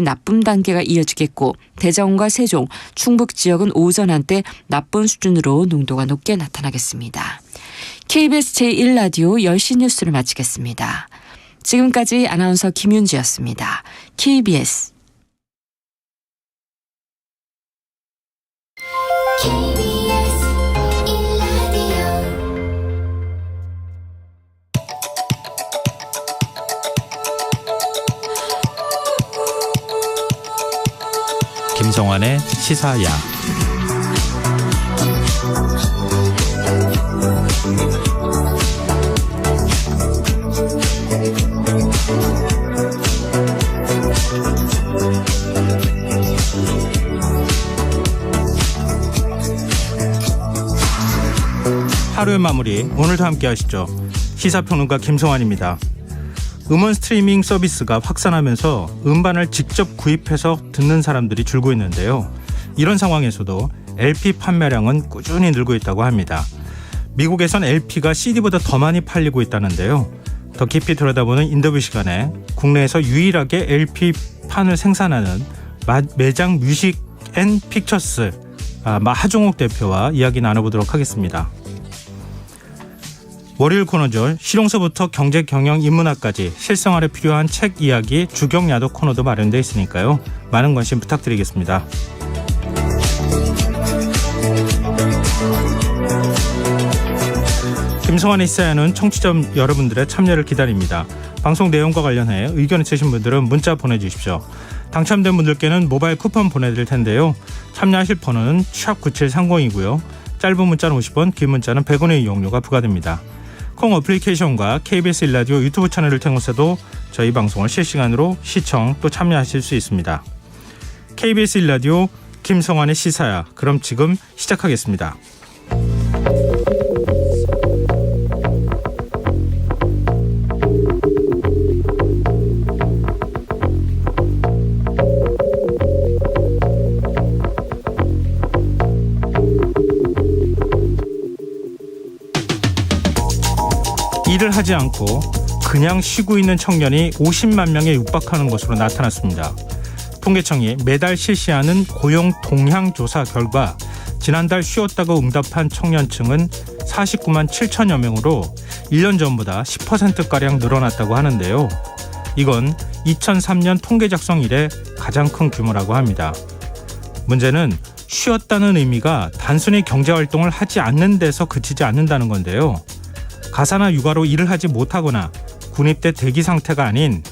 나쁨 단계가 이어지겠고 대전과 세종, 충북 지역은 오전 한때 나쁨 수준으로 농도가 높게 나타나겠습니다. KBS 제1라디오 10시 뉴스를 마치겠습니다. 지금까지 아나운서 김윤지였습니다. KBS 김성환의 시사야. 하루의 마무리, 오늘도 함께 하시죠. 시사평론가 김성환입니다. 음원 스트리밍 서비스가 확산하면서 음반을 직접 구입해서 듣는 사람들이 줄고 있는데요. 이런 상황에서도 LP 판매량은 꾸준히 늘고 있다고 합니다. 미국에선 LP가 CD보다 더 많이 팔리고 있다는데요. 더 깊이 들여다보는 인터뷰 시간에 국내에서 유일하게 LP판을 생산하는 매장 뮤직 앤 픽처스 하종욱 대표와 이야기 나눠보도록 하겠습니다. 월요일 코너죠. 실용서부터 경제, 경영, 인문학까지 실생활에 필요한 책 이야기 주경 야독 코너도 마련되어 있으니까요. 많은 관심 부탁드리겠습니다. 김성환의 시사야는 청취자 여러분들의 참여를 기다립니다. 방송 내용과 관련해 의견 있으신 분들은 문자 보내주십시오. 당첨된 분들께는 모바일 쿠폰 보내드릴 텐데요. 참여하실 번호는 #9730이고요. 짧은 문자는 50원, 긴 문자는 100원의 이용료가 부과됩니다. 콩 어플리케이션과 KBS 1라디오 유튜브 채널을 통해서도 저희 방송을 실시간으로 시청 또 참여하실 수 있습니다. KBS 1라디오 김성환의 시사야. 그럼 지금 시작하겠습니다. 일을 하지 않고 그냥 쉬고 있는 청년이 50만 명에 육박하는 것으로 나타났습니다. 통계청이 매달 실시하는 고용 동향 조사 결과 지난달 쉬었다고 응답한 청년층은 49만 7천여 명으로 1년 전보다 10%가량 늘어났다고 하는데요. 이건 2003년 통계 작성 이래 가장 큰 규모라고 합니다. 문제는 쉬었다는 의미가 단순히 경제활동을 하지 않는 데서 그치지 않는다는 건데요. 가사나 육아로 일을 하지 못하거나 군입대 대기 상태가 아닌,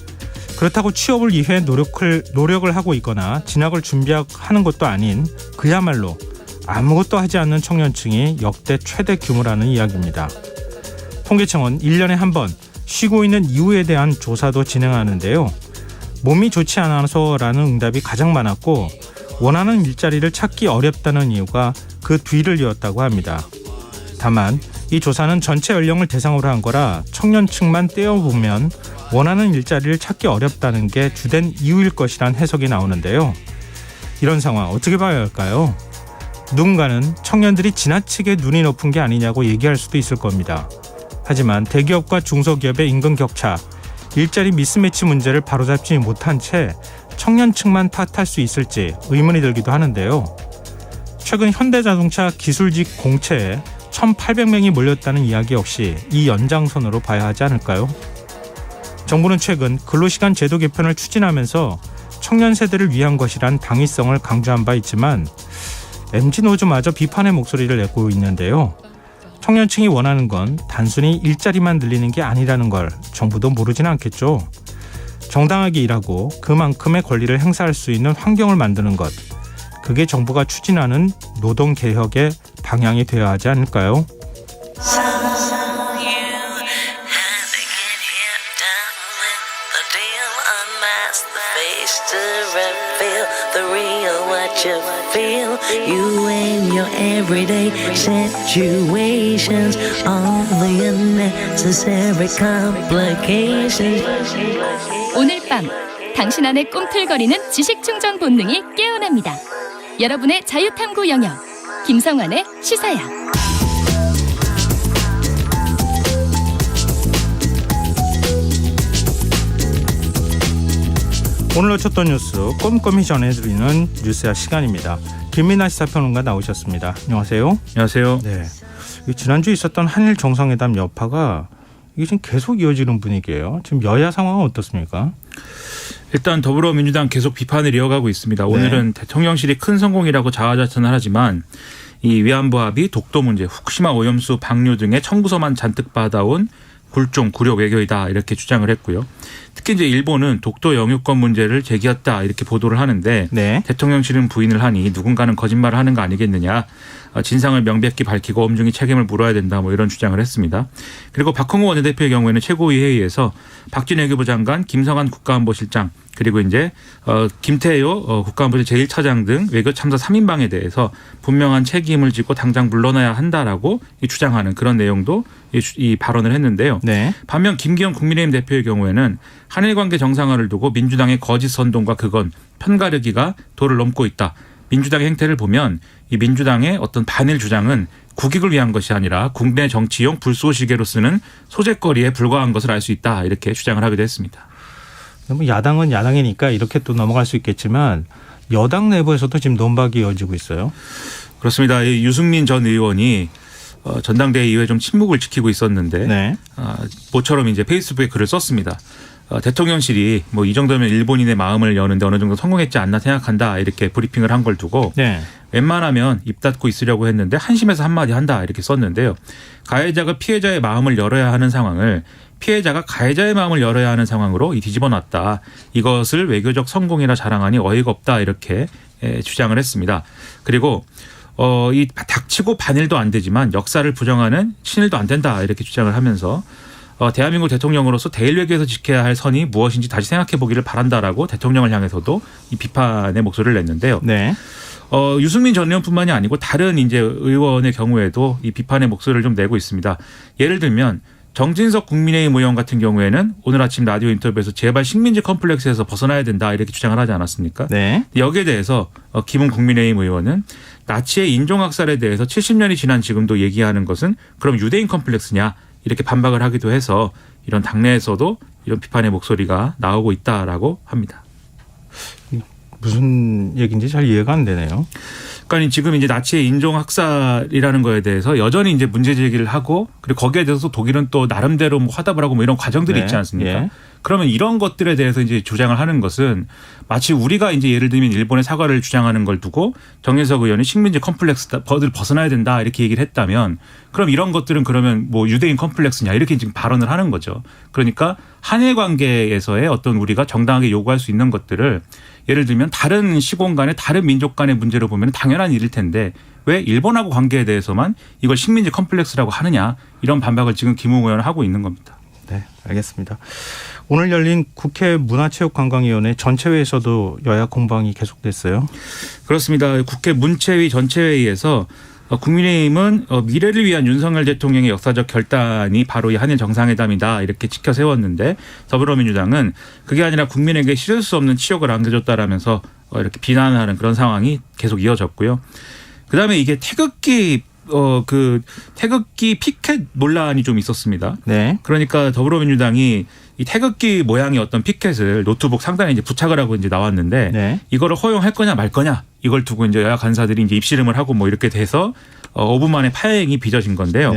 그렇다고 취업을 위해 노력을 하고 있거나 진학을 준비하는 것도 아닌 그야말로 아무것도 하지 않는 청년층이 역대 최대 규모라는 이야기입니다. 통계청은 1년에 한 번 쉬고 있는 이유에 대한 조사도 진행하는데요. 몸이 좋지 않아서라는 응답이 가장 많았고 원하는 일자리를 찾기 어렵다는 이유가 그 뒤를 이었다고 합니다. 다만 이 조사는 전체 연령을 대상으로 한 거라 청년층만 떼어보면 원하는 일자리를 찾기 어렵다는 게 주된 이유일 것이란 해석이 나오는데요. 이런 상황 어떻게 봐야 할까요? 누군가는 청년들이 지나치게 눈이 높은 게 아니냐고 얘기할 수도 있을 겁니다. 하지만 대기업과 중소기업의 임금 격차, 일자리 미스매치 문제를 바로잡지 못한 채 청년층만 탓할 수 있을지 의문이 들기도 하는데요. 최근 현대자동차 기술직 공채에 1,800명이 몰렸다는 이야기 역시 이 연장선으로 봐야 하지 않을까요? 정부는 최근 근로시간 제도 개편을 추진하면서 청년 세대를 위한 것이란 당위성을 강조한 바 있지만 MZ노조마저 비판의 목소리를 내고 있는데요. 청년층이 원하는 건 단순히 일자리만 늘리는 게 아니라는 걸 정부도 모르지는 않겠죠. 정당하게 일하고 그만큼의 권리를 행사할 수 있는 환경을 만드는 것, 그게 정부가 추진하는 노동개혁의 방향이 되어야 하지 않을까요? You and your everyday situations, all the unnecessary complications. 오늘 밤 당신 안에 꿈틀거리는 지식 충전 본능이 깨어납니다. 여러분의 자유탐구 영역 김성환의 시사야. 오늘 놓쳤던 뉴스 꼼꼼히 전해드리는 뉴스야 시간입니다. 김민아 시사평론가 나오셨습니다. 안녕하세요. 안녕하세요. 네, 지난주에 있었던 한일 정상회담 여파가 이게 지금 계속 이어지는 분위기예요. 지금 여야 상황은 어떻습니까? 일단 더불어민주당 계속 비판을 이어가고 있습니다. 오늘은 대통령실이 큰 성공이라고 자화자찬을 하지만 이 위안부 합의, 독도 문제, 후쿠시마 오염수 방류 등의 청구서만 잔뜩 받아온 굴종 굴욕 외교이다 이렇게 주장을 했고요. 특히 이제 일본은 독도 영유권 문제를 제기했다 이렇게 보도를 하는데 대통령실은 부인을 하니 누군가는 거짓말을 하는 거 아니겠느냐. 진상을 명백히 밝히고 엄중히 책임을 물어야 된다 뭐 이런 주장을 했습니다. 그리고 박홍우 원내대표의 경우에는 최고위 회의에서 박진애 외교부 장관, 김성한 국가안보실장 그리고 이제 김태효 국가안보실 제1차장 등 외교 참사 3인방에 대해서 분명한 책임을 지고 당장 물러나야 한다라고 주장하는 그런 내용도 이 발언을 했는데요. 반면 김기현 국민의힘 대표의 경우에는 한일 관계 정상화를 두고 민주당의 거짓 선동과 그건 편가르기가 도를 넘고 있다. 민주당의 행태를 보면 이 민주당의 어떤 반일 주장은 국익을 위한 것이 아니라 국내 정치용 불쏘시개로 쓰는 소재거리에 불과한 것을 알 수 있다. 이렇게 주장을 하기도 했습니다. 뭐 야당은 야당이니까 이렇게 또 넘어갈 수 있겠지만 여당 내부에서도 지금 논박이 이어지고 있어요. 그렇습니다. 유승민 전 의원이 전당대회 이후에 좀 침묵을 지키고 있었는데 모처럼 이제 페이스북에 글을 썼습니다. 대통령실이 뭐 이 정도면 일본인의 마음을 여는데 어느 정도 성공했지 않나 생각한다 이렇게 브리핑을 한 걸 두고 웬만하면 입 닫고 있으려고 했는데 한심해서 한마디 한다 이렇게 썼는데요. 가해자가 피해자의 마음을 열어야 하는 상황을 피해자가 가해자의 마음을 열어야 하는 상황으로 뒤집어 놨다. 이것을 외교적 성공이라 자랑하니 어이가 없다 이렇게 주장을 했습니다. 그리고 이 닥치고 반일도 안 되지만 역사를 부정하는 친일도 안 된다 이렇게 주장을 하면서 대한민국 대통령으로서 대일 외교에서 지켜야 할 선이 무엇인지 다시 생각해 보기를 바란다라고 대통령을 향해서도 이 비판의 목소리를 냈는데요. 유승민 전 의원뿐만이 아니고 다른 이제 의원의 경우에도 이 비판의 목소리를 좀 내고 있습니다. 예를 들면 정진석 국민의힘 의원 같은 경우에는 오늘 아침 라디오 인터뷰에서 제발 식민지 컴플렉스에서 벗어나야 된다 이렇게 주장을 하지 않았습니까? 여기에 대해서 김웅 국민의힘 의원은 나치의 인종학살에 대해서 70년이 지난 지금도 얘기하는 것은 그럼 유대인 컴플렉스냐 이렇게 반박을 하기도 해서 이런 당내에서도 이런 비판의 목소리가 나오고 있다라고 합니다. 무슨 얘기인지 잘 이해가 안 되네요. 그러니까 지금 이제 나치의 인종학살이라는 거에 대해서 여전히 이제 문제 제기를 하고 그리고 거기에 대해서 독일은 또 나름대로 뭐 화답을 하고 뭐 이런 과정들이 있지 않습니까? 그러면 이런 것들에 대해서 이제 주장을 하는 것은 마치 우리가 이제 예를 들면 일본의 사과를 주장하는 걸 두고 정진석 의원이 식민지 컴플렉스를 벗어나야 된다 이렇게 얘기를 했다면 그럼 이런 것들은 그러면 뭐 유대인 컴플렉스냐 이렇게 지금 발언을 하는 거죠. 그러니까 한일 관계에서의 어떤 우리가 정당하게 요구할 수 있는 것들을 예를 들면 다른 시공 간의 다른 민족 간의 문제로 보면 당연한 일일 텐데 왜 일본하고 관계에 대해서만 이걸 식민지 컴플렉스라고 하느냐 이런 반박을 지금 김웅 의원은 하고 있는 겁니다. 네, 알겠습니다. 오늘 열린 국회 문화체육관광위원회 전체회에서도 여야 공방이 계속됐어요. 그렇습니다. 국회 문체위 전체회의에서 국민의힘은 미래를 위한 윤석열 대통령의 역사적 결단이 바로 이 한일 정상회담이다 이렇게 지켜 세웠는데 더불어민주당은 그게 아니라 국민에게 실을 수 없는 치욕을 안겨줬다라면서 이렇게 비난하는 그런 상황이 계속 이어졌고요. 그다음에 이게 태극기 피켓 논란이 좀 있었습니다. 그러니까 더불어민주당이 이 태극기 모양의 어떤 피켓을 노트북 상단에 이제 부착을 하고 이제 나왔는데 이거를 허용할 거냐 말 거냐 이걸 두고 이제 여야 간사들이 이제 입씨름을 하고 뭐 이렇게 돼서 5분 만에 파행이 빚어진 건데요.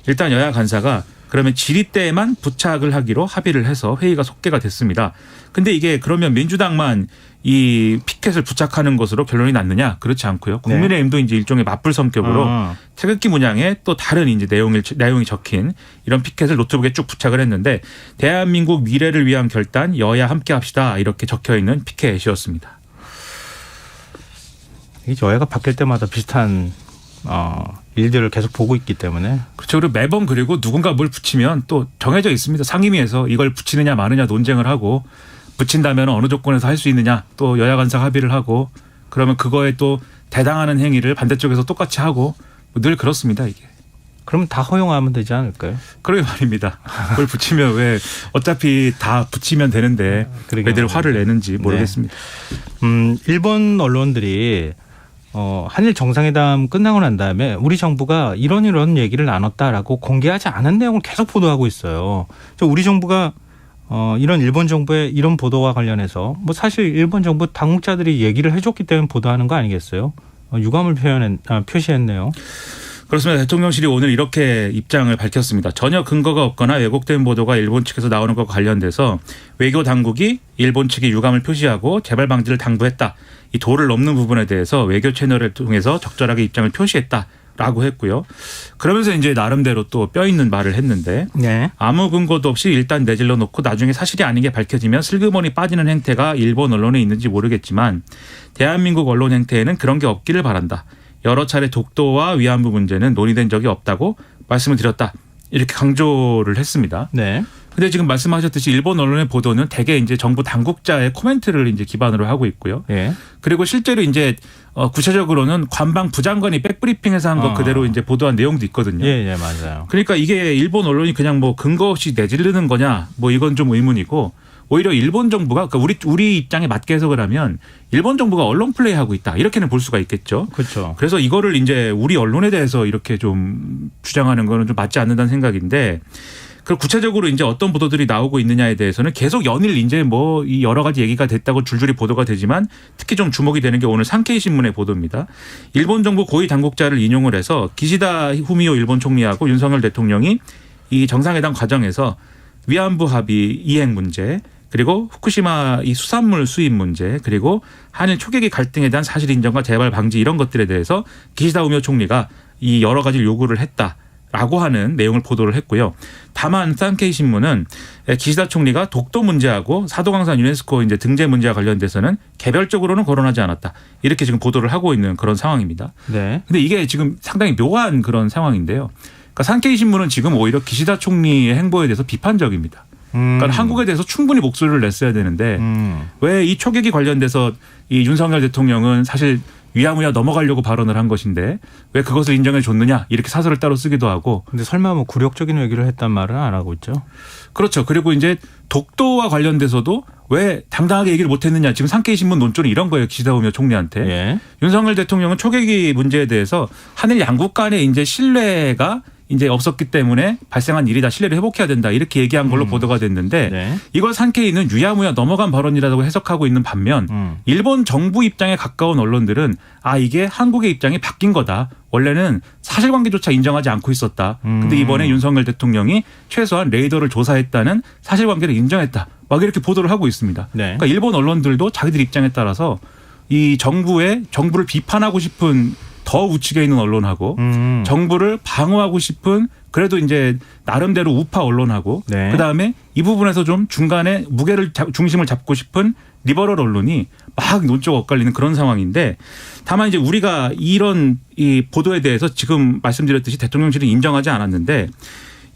일단 여야 간사가 그러면 질의 때만 부착을 하기로 합의를 해서 회의가 속개가 됐습니다. 근데 이게 그러면 민주당만 이 피켓을 부착하는 것으로 결론이 났느냐? 그렇지 않고요. 국민의힘도 이제 일종의 맞불 성격으로 태극기 문양에 또 다른 이제 내용이 적힌 이런 피켓을 노트북에 쭉 부착을 했는데 대한민국 미래를 위한 결단 여야 함께 합시다 이렇게 적혀 있는 피켓이었습니다. 이 여야가 바뀔 때마다 비슷한 일들을 계속 보고 있기 때문에 그렇죠. 그리고 매번 그리고 누군가 뭘 붙이면 또 정해져 있습니다. 상임위에서 이걸 붙이느냐 마느냐 논쟁을 하고 붙인다면 어느 조건에서 할 수 있느냐 또 여야 간사 합의를 하고 그러면 그거에 또 대당하는 행위를 반대쪽에서 똑같이 하고 늘 그렇습니다 이게. 그러면 다 허용하면 되지 않을까요? 그러게 말입니다. 그걸 붙이면 왜 어차피 다 붙이면 되는데 왜들 화를 내는지 모르겠습니다. 일본 언론들이 한일 정상회담 끝나고 난 다음에 우리 정부가 이런 얘기를 나눴다라고 공개하지 않은 내용을 계속 보도하고 있어요. 우리 정부가 이런 일본 정부의 이런 보도와 관련해서 뭐 사실 일본 정부 당국자들이 얘기를 해줬기 때문에 보도하는 거 아니겠어요? 유감을 표시했네요. 그렇습니다. 대통령실이 오늘 이렇게 입장을 밝혔습니다. 전혀 근거가 없거나 왜곡된 보도가 일본 측에서 나오는 것과 관련돼서 외교 당국이 일본 측에 유감을 표시하고 재발 방지를 당부했다. 이 도를 넘는 부분에 대해서 외교 채널을 통해서 적절하게 입장을 표시했다라고 했고요. 그러면서 이제 나름대로 또 뼈 있는 말을 했는데 네. 아무 근거도 없이 일단 내질러 놓고 나중에 사실이 아닌 게 밝혀지면 슬그머니 빠지는 행태가 일본 언론에 있는지 모르겠지만 대한민국 언론 행태에는 그런 게 없기를 바란다. 여러 차례 독도와 위안부 문제는 논의된 적이 없다고 말씀을 드렸다. 이렇게 강조를 했습니다. 네. 근데 지금 말씀하셨듯이 일본 언론의 보도는 대개 이제 정부 당국자의 코멘트를 이제 기반으로 하고 있고요. 예. 그리고 실제로 이제 구체적으로는 관방 부장관이 백브리핑에서 한 것 그대로 이제 보도한 내용도 있거든요. 예, 맞아요. 그러니까 이게 일본 언론이 그냥 뭐 근거 없이 내지르는 거냐, 뭐 이건 좀 의문이고 오히려 일본 정부가 그러니까 우리 입장에 맞게 해석을 하면 일본 정부가 언론 플레이하고 있다 이렇게는 볼 수가 있겠죠. 그렇죠. 그래서 이거를 이제 우리 언론에 대해서 이렇게 좀 주장하는 거는 좀 맞지 않는다는 생각인데. 그 구체적으로 이제 어떤 보도들이 나오고 있느냐에 대해서는 계속 연일 이제 뭐 이 여러 가지 얘기가 됐다고 줄줄이 보도가 되지만 특히 좀 주목이 되는 게 오늘 산케이 신문의 보도입니다. 일본 정부 고위 당국자를 인용을 해서 기시다 후미오 일본 총리하고 윤석열 대통령이 이 정상회담 과정에서 위안부 합의 이행 문제 그리고 후쿠시마 이 수산물 수입 문제 그리고 한일 초계기 갈등에 대한 사실 인정과 재발 방지 이런 것들에 대해서 기시다 후미오 총리가 이 여러 가지 요구를 했다. 라고 하는 내용을 보도를 했고요. 다만 산케이 신문은 기시다 총리가 독도 문제하고 사도강산 유네스코 이제 등재 문제와 관련돼서는 개별적으로는 거론하지 않았다. 이렇게 지금 보도를 하고 있는 그런 상황입니다. 네. 근데 이게 지금 상당히 묘한 그런 상황인데요. 그러니까 산케이 신문은 지금 오히려 기시다 총리의 행보에 대해서 비판적입니다. 그러니까 한국에 대해서 충분히 목소리를 냈어야 되는데 왜 이 초계기 관련돼서 이 윤석열 대통령은 사실 위야무야 넘어가려고 발언을 한 것인데 왜 그것을 인정해 줬느냐 이렇게 사설을 따로 쓰기도 하고. 근데 설마 뭐 굴욕적인 얘기를 했단 말은 안 하고 있죠. 그렇죠. 그리고 이제 독도와 관련돼서도 왜 당당하게 얘기를 못했느냐. 지금 산케이 신문 논조는 이런 거예요. 기시다 후미오 총리한테. 예. 윤석열 대통령은 초계기 문제에 대해서 한일 양국 간의 이제 신뢰가 이제 없었기 때문에 발생한 일이다. 신뢰를 회복해야 된다. 이렇게 얘기한 걸로 보도가 됐는데 네. 이걸 산케이는 유야무야 넘어간 발언이라고 해석하고 있는 반면 일본 정부 입장에 가까운 언론들은 이게 한국의 입장이 바뀐 거다. 원래는 사실관계조차 인정하지 않고 있었다. 근데 이번에 윤석열 대통령이 최소한 레이더를 조사했다는 사실관계를 인정했다. 막 이렇게 보도를 하고 있습니다. 네. 그러니까 일본 언론들도 자기들 입장에 따라서 이 정부를 비판하고 싶은 더 우측에 있는 언론하고 정부를 방어하고 싶은 그래도 이제 나름대로 우파 언론하고 네. 그다음에 이 부분에서 좀 중간에 중심을 잡고 싶은 리버럴 언론이 막 논조가 엇갈리는 그런 상황인데 다만 이제 우리가 이런 이 보도에 대해서 지금 말씀드렸듯이 대통령실은 인정하지 않았는데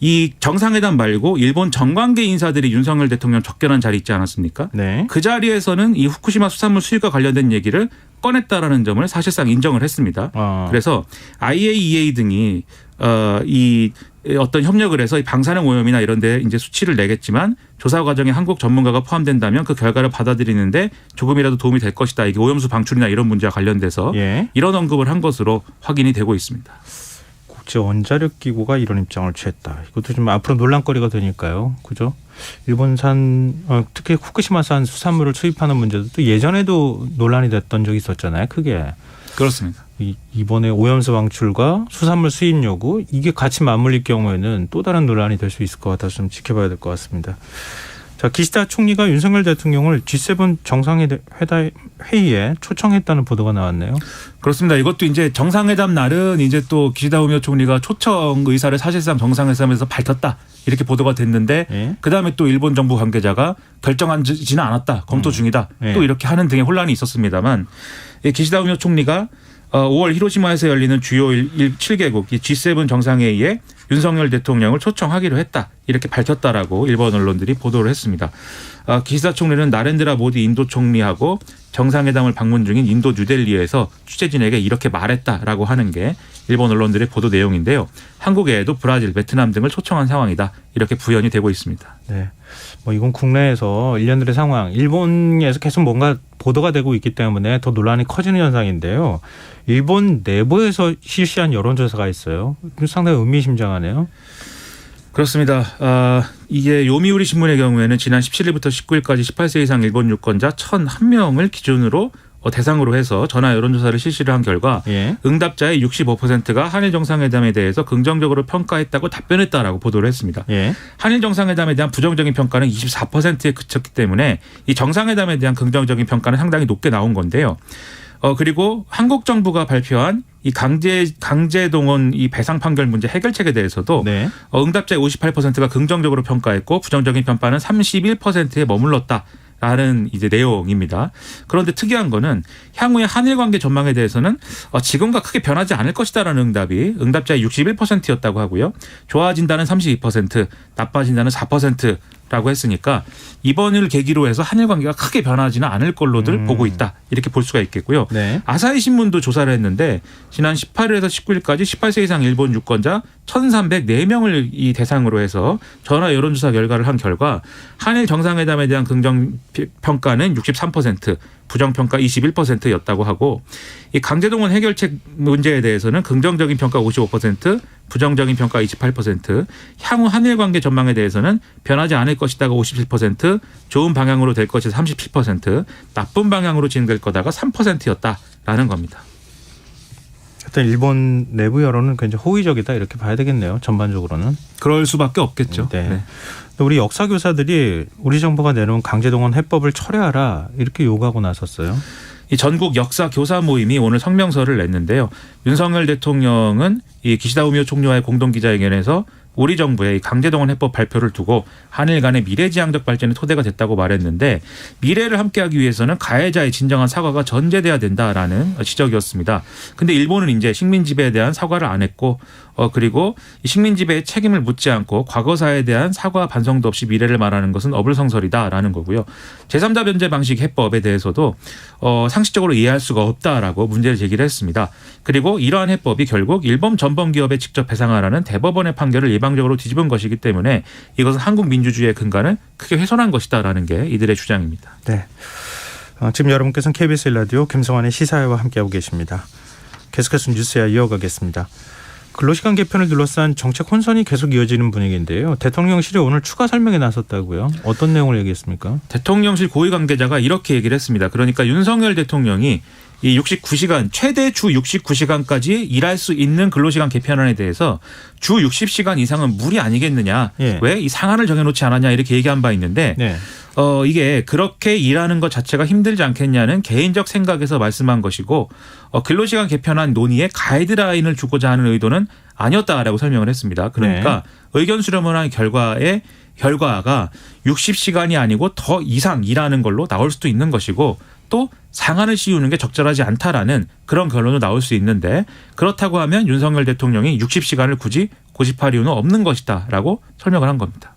이 정상회담 말고 일본 정관계 인사들이 윤석열 대통령 접견한 자리 있지 않았습니까? 네. 그 자리에서는 이 후쿠시마 수산물 수입과 관련된 얘기를 꺼냈다라는 점을 사실상 인정을 했습니다. 그래서 IAEA 등이 이 어떤 협력을 해서 이 방사능 오염이나 이런 데 이제 수치를 내겠지만 조사 과정에 한국 전문가가 포함된다면 그 결과를 받아들이는데 조금이라도 도움이 될 것이다. 이게 오염수 방출이나 이런 문제와 관련돼서 예. 이런 언급을 한 것으로 확인이 되고 있습니다. 국제 원자력 기구가 이런 입장을 취했다. 이것도 좀 앞으로 논란거리가 되니까요. 그죠? 일본산 특히 후쿠시마산 수산물을 수입하는 문제도 또 예전에도 논란이 됐던 적이 있었잖아요. 크게. 그렇습니다. 이번에 오염수 방출과 수산물 수입 요구 이게 같이 맞물릴 경우에는 또 다른 논란이 될 수 있을 것 같아서 좀 지켜봐야 될 것 같습니다. 자, 기시다 총리가 윤석열 대통령을 G7 정상회담 회의에 초청했다는 보도가 나왔네요. 그렇습니다. 이것도 이제 정상회담 날은 이제 또 기시다 후미오 총리가 초청 의사를 사실상 정상회담에서 밝혔다. 이렇게 보도가 됐는데 예. 그다음에 또 일본 정부 관계자가 결정하지는 않았다. 검토 중이다. 예. 또 이렇게 하는 등의 혼란이 있었습니다만 기시다 후미오 총리가 5월 히로시마에서 열리는 주요 7개국 G7 정상회의에 윤석열 대통령을 초청하기로 했다. 이렇게 밝혔다라고 일본 언론들이 보도를 했습니다. 기시다 총리는 나렌드라 모디 인도 총리하고 정상회담을 방문 중인 인도 뉴델리에서 취재진에게 이렇게 말했다라고 하는 게 일본 언론들의 보도 내용인데요. 한국 외에도 브라질, 베트남 등을 초청한 상황이다. 이렇게 부연이 되고 있습니다. 네. 뭐 이건 국내에서 일련들의 상황, 일본에서 계속 뭔가 보도가 되고 있기 때문에 더 논란이 커지는 현상인데요. 일본 내부에서 실시한 여론조사가 있어요. 상당히 의미심장하네요. 그렇습니다. 이게 요미우리 신문의 경우에는 지난 17일부터 19일까지 18세 이상 일본 유권자 1,001명을 기준으로 대상으로 해서 전화 여론조사를 실시를 한 결과 예. 응답자의 65%가 한일 정상회담에 대해서 긍정적으로 평가했다고 답변했다라고 보도를 했습니다. 예. 한일 정상회담에 대한 부정적인 평가는 24%에 그쳤기 때문에 이 정상회담에 대한 긍정적인 평가는 상당히 높게 나온 건데요. 그리고 한국 정부가 발표한 이 강제동원 이 배상 판결 문제 해결책에 대해서도 네. 응답자의 58%가 긍정적으로 평가했고 부정적인 평가는 31%에 머물렀다. 라는 이제 내용입니다. 그런데 특이한 거는 향후의 한일 관계 전망에 대해서는 지금과 크게 변하지 않을 것이다라는 응답이 응답자의 61%였다고 하고요. 좋아진다는 32%, 나빠진다는 4%라고 했으니까 이번을 계기로 해서 한일 관계가 크게 변하지는 않을 걸로들 보고 있다. 이렇게 볼 수가 있겠고요. 네. 아사히 신문도 조사를 했는데 지난 18일에서 19일까지 18세 이상 일본 유권자 1,304명을 이 대상으로 해서 전화 여론조사 결과를 한 결과 한일 정상회담에 대한 긍정 평가는 63%, 부정평가 21%였다고 하고 이 강제동원 해결책 문제에 대해서는 긍정적인 평가 55%, 부정적인 평가 28%, 향후 한일 관계 전망에 대해서는 변하지 않을 것이다가 57%, 좋은 방향으로 될 것이 37%, 나쁜 방향으로 진행될 거다가 3%였다라는 겁니다. 일단 일본 내부 여론은 굉장히 호의적이다 이렇게 봐야 되겠네요. 전반적으로는. 그럴 수밖에 없겠죠. 네. 네. 우리 역사 교사들이 우리 정부가 내놓은 강제동원 해법을 철회하라 이렇게 요구하고 나섰어요. 이 전국 역사 교사 모임이 오늘 성명서를 냈는데요. 윤석열 대통령은 이 기시다 후미오 총리와의 공동 기자회견에서 우리 정부의 강제동원 해법 발표를 두고 한일 간의 미래지향적 발전의 토대가 됐다고 말했는데 미래를 함께하기 위해서는 가해자의 진정한 사과가 전제돼야 된다라는 지적이었습니다. 그런데 일본은 이제 식민 지배에 대한 사과를 안 했고 그리고 이 식민 지배의 책임을 묻지 않고 과거사에 대한 사과 반성도 없이 미래를 말하는 것은 어불성설이다라는 거고요. 제3자 변제 방식 해법에 대해서도 상식적으로 이해할 수가 없다라고 문제를 제기를 했습니다. 그리고 이러한 해법이 결국 일본 전범기업에 직접 배상하라는 대법원의 판결을 일방적으로 뒤집은 것이기 때문에 이것은 한국 민주주의의 근간을 크게 훼손한 것이다라는 게 이들의 주장입니다. 네. 지금 여러분께서는 KBS 1라디오 김성환의 시사회와 함께하고 계십니다. 계속해서 뉴스야 이어가겠습니다. 근로시간 개편을 둘러싼 정책 혼선이 계속 이어지는 분위기인데요. 대통령실이 오늘 추가 설명에 나섰다고요. 어떤 내용을 얘기했습니까? 대통령실 고위 관계자가 이렇게 얘기를 했습니다. 그러니까 윤석열 대통령이 이 69시간 최대 주 69시간까지 일할 수 있는 근로시간 개편안에 대해서 주 60시간 이상은 무리 아니겠느냐. 예. 왜 이 상한을 정해놓지 않았냐 이렇게 얘기한 바 있는데 네. 이게 그렇게 일하는 것 자체가 힘들지 않겠냐는 개인적 생각에서 말씀한 것이고 근로시간 개편안 논의에 가이드라인을 주고자 하는 의도는 아니었다라고 설명을 했습니다. 그러니까 의견 수렴을 한 결과가 60시간이 아니고 더 이상 일하는 걸로 나올 수도 있는 것이고 또 상한을 씌우는 게 적절하지 않다라는 그런 결론도 나올 수 있는데 그렇다고 하면 윤석열 대통령이 60시간을 굳이 고집할 이유는 없는 것이다라고 설명을 한 겁니다.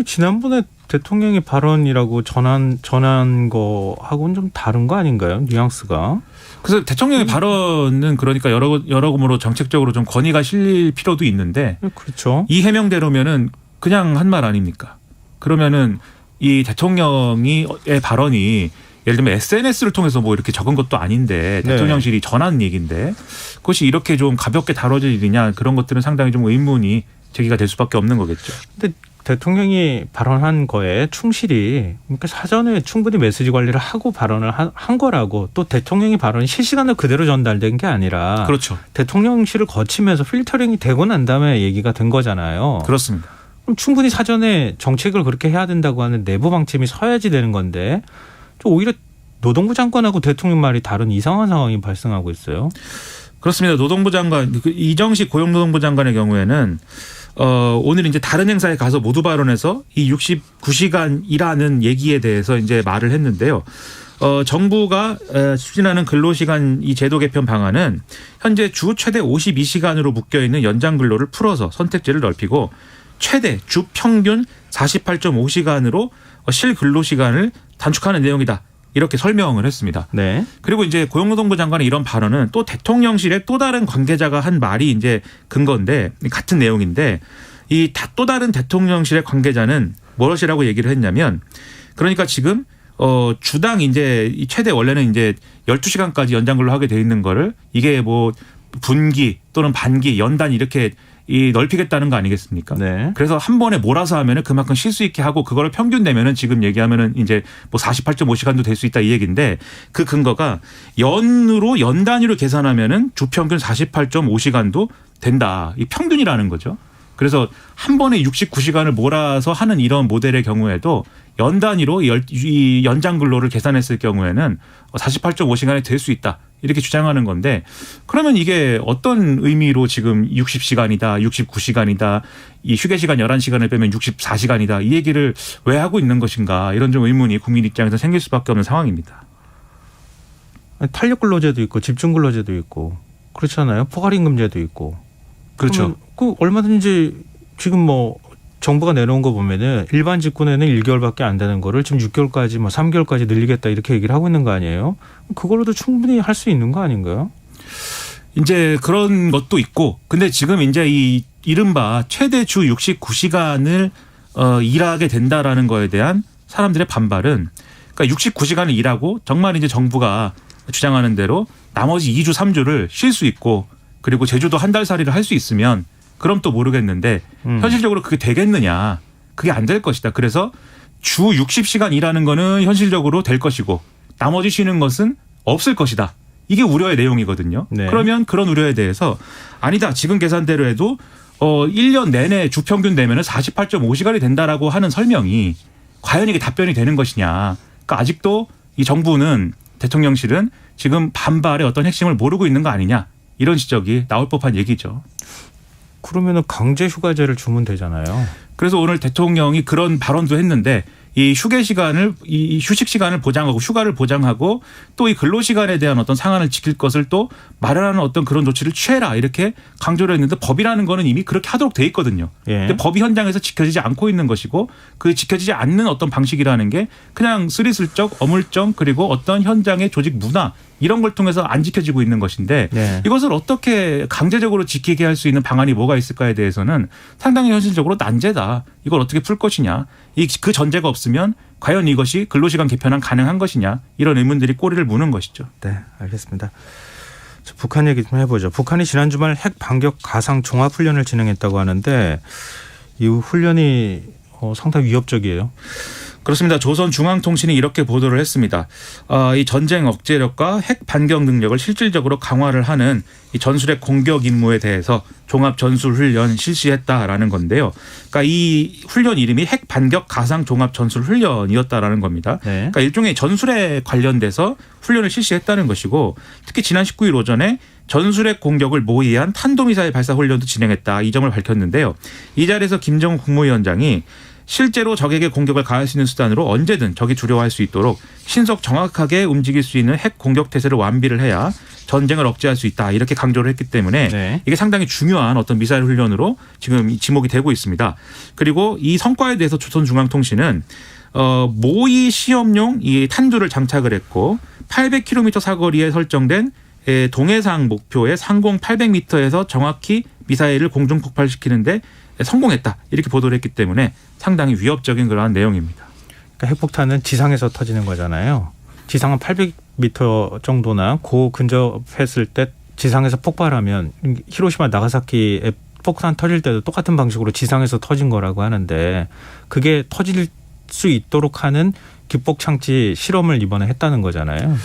지난번에 대통령의 발언이라고 전한 거하고는 좀 다른 거 아닌가요? 뉘앙스가. 그래서 대통령의 발언은 그러니까 여러모로 정책적으로 좀 권위가 실릴 필요도 있는데 그렇죠. 이 해명대로면은 그냥 한 말 아닙니까? 그러면은 이 대통령의 발언이 예를 들면 SNS를 통해서 뭐 이렇게 적은 것도 아닌데 대통령실이 전한 얘기인데 그것이 이렇게 좀 가볍게 다뤄질 일이냐 그런 것들은 상당히 좀 의문이 제기가 될 수밖에 없는 거겠죠. 근데 대통령이 발언한 거에 충실히 그러니까 사전에 충분히 메시지 관리를 하고 발언을 한 거라고 또 대통령이 발언이 실시간으로 그대로 전달된 게 아니라 그렇죠. 대통령실을 거치면서 필터링이 되고 난 다음에 얘기가 된 거잖아요. 그렇습니다. 그럼 충분히 사전에 정책을 그렇게 해야 된다고 하는 내부 방침이 서야지 되는 건데 좀 오히려 노동부 장관하고 대통령 말이 다른 이상한 상황이 발생하고 있어요. 그렇습니다. 노동부 장관 이정식 고용노동부 장관의 경우에는 오늘 이제 다른 행사에 가서 모두 발언해서 이 69시간 일하는 얘기에 대해서 이제 말을 했는데요. 정부가 추진하는 근로시간 이 제도 개편 방안은 현재 주 최대 52시간으로 묶여 있는 연장 근로를 풀어서 선택지를 넓히고 최대 주 평균 48.5시간으로 실근로시간을 단축하는 내용이다. 이렇게 설명을 했습니다. 네. 그리고 이제 고용노동부 장관의 이런 발언은 또 대통령실의 또 다른 관계자가 한 말이 이제 근거인데 같은 내용인데 이 또 다른 대통령실의 관계자는 무엇이라고 얘기를 했냐면 그러니까 지금 주당 이제 최대 원래는 이제 12시간까지 연장 근로 하게 돼 있는 거를 이게 뭐 분기 또는 반기 연단 이렇게 이 넓히겠다는 거 아니겠습니까? 네. 그래서 한 번에 몰아서 하면은 그만큼 쉴 수 있게 하고 그거를 평균 내면은 지금 얘기하면은 이제 뭐 48.5시간도 될 수 있다 이 얘기인데 그 근거가 연 단위로 계산하면은 주 평균 48.5시간도 된다. 이 평균이라는 거죠. 그래서 한 번에 69시간을 몰아서 하는 이런 모델의 경우에도 연 단위로 이 연장 근로를 계산했을 경우에는 48.5시간이 될 수 있다. 이렇게 주장하는 건데 그러면 이게 어떤 의미로 지금 60시간이다, 69시간이다, 이 휴게 시간 11시간을 빼면 64시간이다. 이 얘기를 왜 하고 있는 것인가 이런 좀 의문이 국민 입장에서 생길 수밖에 없는 상황입니다. 탄력 근로제도 있고 집중 근로제도 있고 그렇잖아요. 포괄임금제도 있고. 그렇죠. 그 얼마든지 지금 뭐 정부가 내놓은 거 보면은 일반 직군에는 1개월밖에 안 되는 거를 지금 6개월까지 뭐 3개월까지 늘리겠다 이렇게 얘기를 하고 있는 거 아니에요? 그걸로도 충분히 할 수 있는 거 아닌가요? 이제 그런 것도 있고 근데 지금 이제 이 이른바 최대 주 69시간을 일하게 된다라는 거에 대한 사람들의 반발은 그러니까 69시간을 일하고 정말 이제 정부가 주장하는 대로 나머지 2주 3주를 쉴 수 있고 그리고 제주도 한 달 살이를 할 수 있으면 그럼 또 모르겠는데 현실적으로 그게 되겠느냐. 그게 안 될 것이다. 그래서 주 60시간 일하는 거는 현실적으로 될 것이고 나머지 쉬는 것은 없을 것이다. 이게 우려의 내용이거든요. 네. 그러면 그런 우려에 대해서 아니다. 지금 계산대로 해도 1년 내내 주 평균 되면 48.5시간이 된다라고 하는 설명이 과연 이게 답변이 되는 것이냐. 그러니까 아직도 이 정부는 대통령실은 지금 반발의 어떤 핵심을 모르고 있는 거 아니냐. 이런 지적이 나올 법한 얘기죠. 그러면은 강제 휴가제를 주면 되잖아요. 그래서 오늘 대통령이 그런 발언도 했는데 이 휴게 시간을 이 휴식 시간을 보장하고 휴가를 보장하고 또 이 근로 시간에 대한 어떤 상한을 지킬 것을 또 마련하는 어떤 그런 조치를 취해라 이렇게 강조를 했는데 법이라는 거는 이미 그렇게 하도록 돼 있거든요. 예. 근데 법이 현장에서 지켜지지 않고 있는 것이고 그 지켜지지 않는 어떤 방식이라는 게 그냥 스리슬쩍 어물쩡 그리고 어떤 현장의 조직 문화 이런 걸 통해서 안 지켜지고 있는 것인데 네. 이것을 어떻게 강제적으로 지키게 할 수 있는 방안이 뭐가 있을까에 대해서는 상당히 현실적으로 난제다. 이걸 어떻게 풀 것이냐. 그 전제가 없으면 과연 이것이 근로시간 개편안 가능한 것이냐. 이런 의문들이 꼬리를 무는 것이죠. 네, 알겠습니다. 북한 얘기 좀 해보죠. 북한이 지난 주말 핵 반격 가상 종합훈련을 진행했다고 하는데 이 훈련이 상당히 위협적이에요. 그렇습니다. 조선중앙통신이 이렇게 보도를 했습니다. 이 전쟁 억제력과 핵 반격 능력을 실질적으로 강화를 하는 이 전술핵 공격 임무에 대해서 종합전술훈련 실시했다라는 건데요. 그러니까 이 훈련 이름이 핵 반격 가상 종합전술훈련이었다라는 겁니다. 네. 그러니까 일종의 전술에 관련돼서 훈련을 실시했다는 것이고 특히 지난 19일 오전에 전술핵 공격을 모의한 탄도미사일 발사 훈련도 진행했다. 이 점을 밝혔는데요. 이 자리에서 김정은 국무위원장이 실제로 적에게 공격을 가할 수 있는 수단으로 언제든 적이 두려워할 수 있도록 신속 정확하게 움직일 수 있는 핵 공격 태세를 완비를 해야 전쟁을 억제할 수 있다. 이렇게 강조를 했기 때문에 네. 이게 상당히 중요한 어떤 미사일 훈련으로 지금 지목이 되고 있습니다. 그리고 이 성과에 대해서 조선중앙통신은 모의 시험용 이 탄두를 장착을 했고 800km 사거리에 설정된 동해상 목표의 상공 800m에서 정확히 미사일을 공중 폭발시키는데 성공했다. 이렇게 보도를 했기 때문에 상당히 위협적인 그러한 내용입니다. 그러니까 핵폭탄은 지상에서 터지는 거잖아요. 지상은 800m 정도나 그 근접했을 때 지상에서 폭발하면 히로시마 나가사키에 폭탄 터질 때도 똑같은 방식으로 지상에서 터진 거라고 하는데 그게 터질 수 있도록 하는 기폭장치 실험을 이번에 했다는 거잖아요.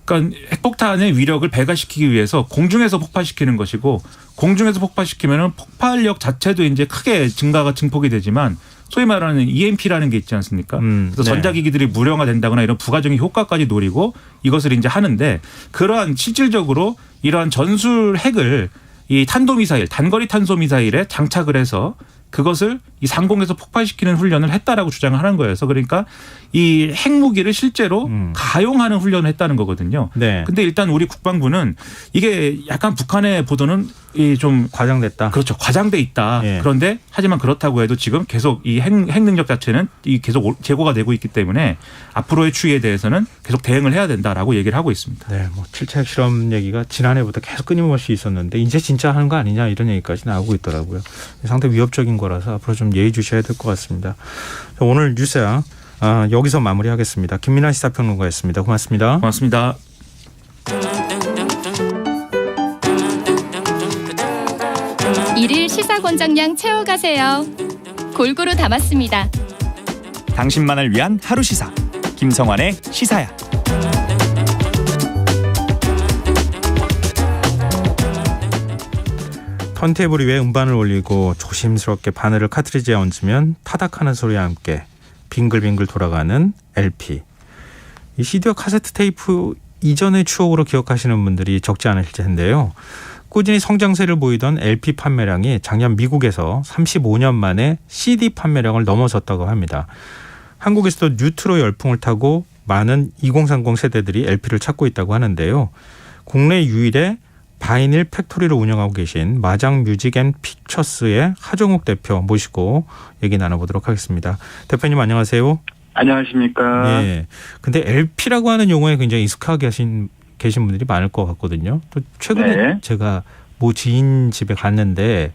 그러니까 핵폭탄의 위력을 배가시키기 위해서 공중에서 폭발시키는 것이고 공중에서 폭발시키면 폭발력 자체도 이제 크게 증폭이 되지만 소위 말하는 EMP라는 게 있지 않습니까? 그래서 네. 전자기기들이 무력화된다거나 이런 부가적인 효과까지 노리고 이것을 이제 하는데 그러한 실질적으로 이러한 전술 핵을 이 탄도미사일, 단거리 탄소미사일에 장착을 해서 그것을 이 상공에서 폭발시키는 훈련을 했다라고 주장을 하는 거예요. 그래서 그러니까 이 핵무기를 실제로 가용하는 훈련을 했다는 거거든요. 네. 근데 일단 우리 국방부는 이게 약간 북한의 보도는 이 좀 과장됐다. 그렇죠. 과장돼 있다. 예. 그런데 하지만 그렇다고 해도 지금 계속 이 핵 능력 자체는 이 계속 제고가 되고 있기 때문에 앞으로의 추이에 대해서는 계속 대응을 해야 된다라고 얘기를 하고 있습니다. 네, 뭐 7차 핵실험 얘기가 지난해부터 계속 끊임없이 있었는데 이제 진짜 하는 거 아니냐 이런 얘기까지 나오고 있더라고요. 상당히 위협적인 거라서 앞으로 좀 예의 주셔야 될 것 같습니다. 오늘 뉴스야 여기서 마무리하겠습니다. 김민아 시사평론가였습니다. 고맙습니다. 고맙습니다. 일일 시사 권장량 채워가세요. 골고루 담았습니다. 당신만을 위한 하루 시사 김성환의 시사야. 턴테이블 위에 음반을 올리고 조심스럽게 바늘을 카트리지에 얹으면 타닥하는 소리와 함께 빙글빙글 돌아가는 LP. 이 CD와 카세트 테이프 이전의 추억으로 기억하시는 분들이 적지 않으실 텐데요. 꾸준히 성장세를 보이던 LP 판매량이 작년 미국에서 35년 만에 CD 판매량을 넘어섰다고 합니다. 한국에서도 뉴트로 열풍을 타고 많은 2030 세대들이 LP를 찾고 있다고 하는데요. 국내 유일의 바이닐 팩토리를 운영하고 계신 마장 뮤직 앤 픽처스의 하정욱 대표 모시고 얘기 나눠보도록 하겠습니다. 대표님 안녕하세요. 안녕하십니까. 예. 근데 LP라고 하는 용어에 굉장히 익숙하게 계신 분들이 많을 것 같거든요. 또 최근에 네. 제가 모 지인 집에 갔는데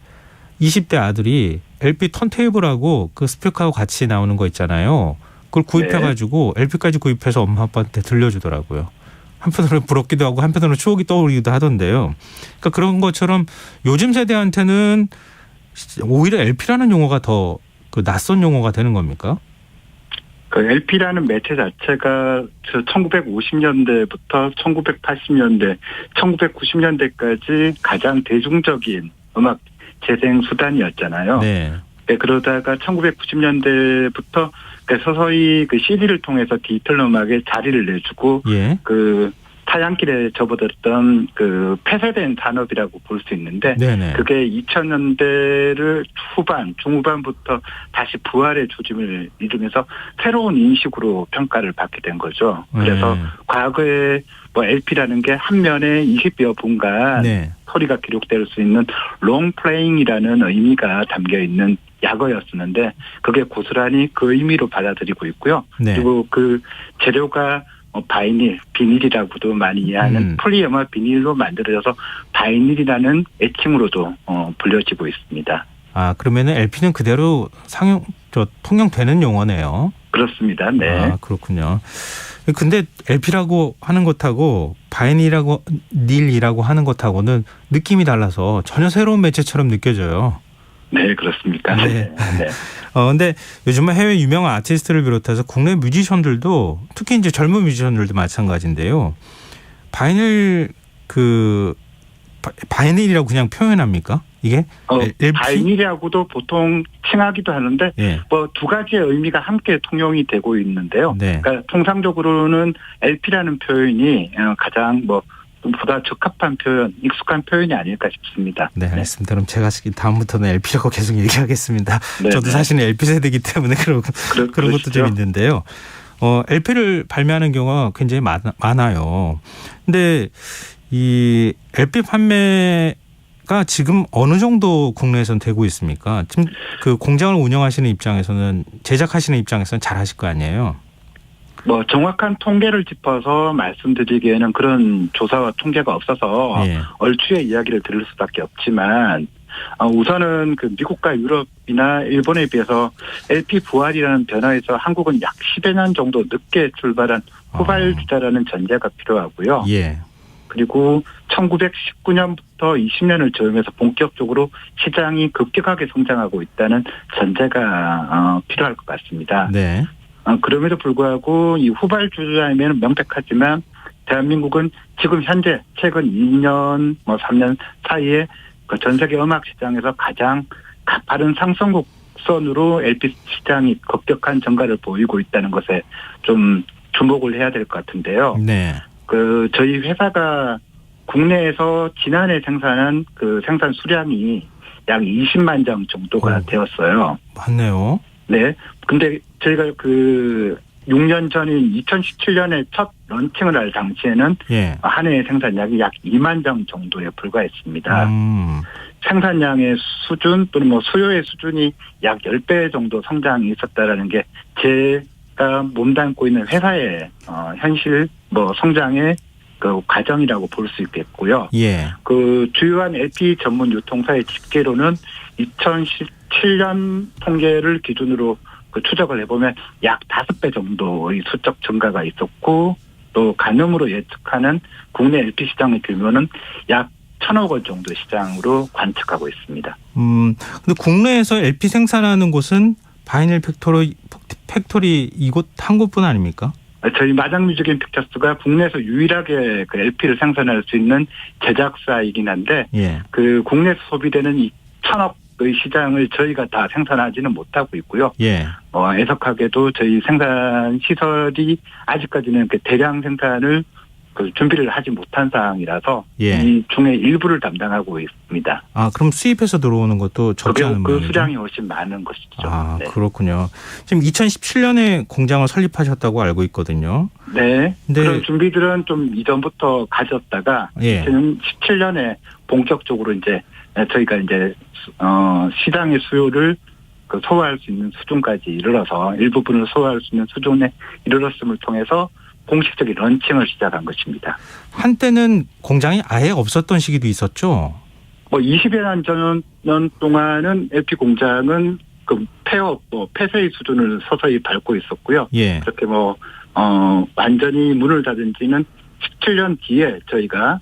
20대 아들이 LP 턴테이블하고 그 스피커하고 같이 나오는 거 있잖아요. 그걸 구입해가지고 LP까지 구입해서 엄마 아빠한테 들려주더라고요. 한편으로 부럽기도 하고 한편으로 추억이 떠오르기도 하던데요. 그러니까 그런 것처럼 요즘 세대한테는 오히려 LP라는 용어가 더 그 낯선 용어가 되는 겁니까? 그 LP라는 매체 자체가 1950년대부터 1980년대, 1990년대까지 가장 대중적인 음악 재생 수단이었잖아요. 네. 네, 그러다가 1990년대부터 서서히 그 CD를 통해서 디지털 음악에 자리를 내주고 예. 그 타향길에 접어들었던 그 폐쇄된 산업이라고 볼 수 있는데 네네. 그게 2000년대를 중후반부터 다시 부활의 조짐을 이루면서 새로운 인식으로 평가를 받게 된 거죠. 그래서 과거에 뭐 LP라는 게 한 면에 20여 분간 네. 소리가 기록될 수 있는 롱플레잉이라는 의미가 담겨 있는 약어였었는데 그게 고스란히 그 의미로 받아들이고 있고요. 네. 그리고 그 재료가 바이닐, 비닐이라고도 많이 이해하는 폴리에마 비닐로 만들어져서 바이닐이라는 애칭으로도 불려지고 있습니다. 아, 그러면은 LP는 그대로 통용되는 용어네요. 그렇습니다. 네. 아, 그렇군요. 근데 LP라고 하는 것하고 바이닐이라고 하는 것하고는 느낌이 달라서 전혀 새로운 매체처럼 느껴져요. 네, 그렇습니까? 네. 네. 근데 요즘은 해외 유명한 아티스트를 비롯해서 국내 뮤지션들도 특히 이제 젊은 뮤지션들도 마찬가지인데요. 바이닐이라고 그냥 표현합니까? 이게 LP? 바이닐이라고도 보통 칭하기도 하는데 예. 뭐 두 가지의 의미가 함께 통용이 되고 있는데요. 네. 그러니까 통상적으로는 LP라는 표현이 가장 보다 적합한 표현, 익숙한 표현이 아닐까 싶습니다. 네, 알겠습니다. 그럼 제가 다음부터는 LP라고 계속 얘기하겠습니다. 네, 저도 사실은 LP 세대이기 때문에 그런 것도 좀 있는데요. LP를 발매하는 경우가 굉장히 많아요. 근데 이 LP 판매가 지금 어느 정도 국내에서는 되고 있습니까? 지금 그 공장을 운영하시는 입장에서는 제작하시는 입장에서는 잘 하실 거 아니에요? 뭐 정확한 통계를 짚어서 말씀드리기에는 그런 조사와 통계가 없어서 예. 얼추의 이야기를 들을 수밖에 없지만 우선은 그 미국과 유럽이나 일본에 비해서 LP 부활이라는 변화에서 한국은 약 10여 년 정도 늦게 출발한 후발주자라는 전제가 필요하고요. 예. 그리고 1919년부터 20년을 저으면서 본격적으로 시장이 급격하게 성장하고 있다는 전제가 필요할 것 같습니다. 네. 그럼에도 불구하고 이 후발주자이면 명백하지만 대한민국은 지금 현재 최근 2년, 3년 사이에 그 전 세계 음악 시장에서 가장 가파른 상승곡선으로 LP 시장이 급격한 증가를 보이고 있다는 것에 좀 주목을 해야 될 것 같은데요. 네. 저희 회사가 국내에서 지난해 생산한 그 생산 수량이 약 20만 장 정도가 되었어요. 맞네요. 네. 근데 저희가 6년 전인 2017년에 첫 런칭을 할 당시에는 예. 한 해의 생산량이 약 2만 장 정도에 불과했습니다. 생산량의 수준 또는 수요의 수준이 약 10배 정도 성장이 있었다라는 게 제가 몸담고 있는 회사의 현실 성장의 그 과정이라고 볼 수 있겠고요. 예. 그 주요한 LP 전문 유통사의 집계로는 2017년 통계를 기준으로 추적을 해보면 약 5배 정도의 수적 증가가 있었고 또 가늠으로 예측하는 국내 LP 시장의 규모는 약 1,000억 원 정도 시장으로 관측하고 있습니다. 근데 국내에서 LP 생산하는 곳은 바이닐 팩토리 이곳 한 곳뿐 아닙니까? 저희 마장뮤직앤 픽처스가 국내에서 유일하게 그 LP를 생산할 수 있는 제작사이긴 한데 예. 그 국내에서 소비되는 이 1,000억의 시장을 저희가 다 생산하지는 못하고 있고요. 예. 애석하게도 저희 생산 시설이 아직까지는 그 대량 생산을 그 준비를 하지 못한 상황이라서 예. 이 중에 일부를 담당하고 있습니다. 아, 그럼 수입해서 들어오는 것도 적지 않은 그 모양이죠? 수량이 훨씬 많은 것이죠. 아, 네. 그렇군요. 지금 2017년에 공장을 설립하셨다고 알고 있거든요. 네. 근데 그런 준비들은 좀 이전부터 가졌다가 예. 2017년에 본격적으로 이제 저희가 이제 시장의 수요를 그 소화할 수 있는 수준까지 이르러서 일부분을 소화할 수 있는 수준에 이르렀음을 통해서 공식적인 런칭을 시작한 것입니다. 한때는 공장이 아예 없었던 시기도 있었죠? 20여 년 동안은 LP 공장은 그 폐업, 폐쇄의 수준을 서서히 밟고 있었고요. 예. 그렇게 완전히 문을 닫은 지는 17년 뒤에 저희가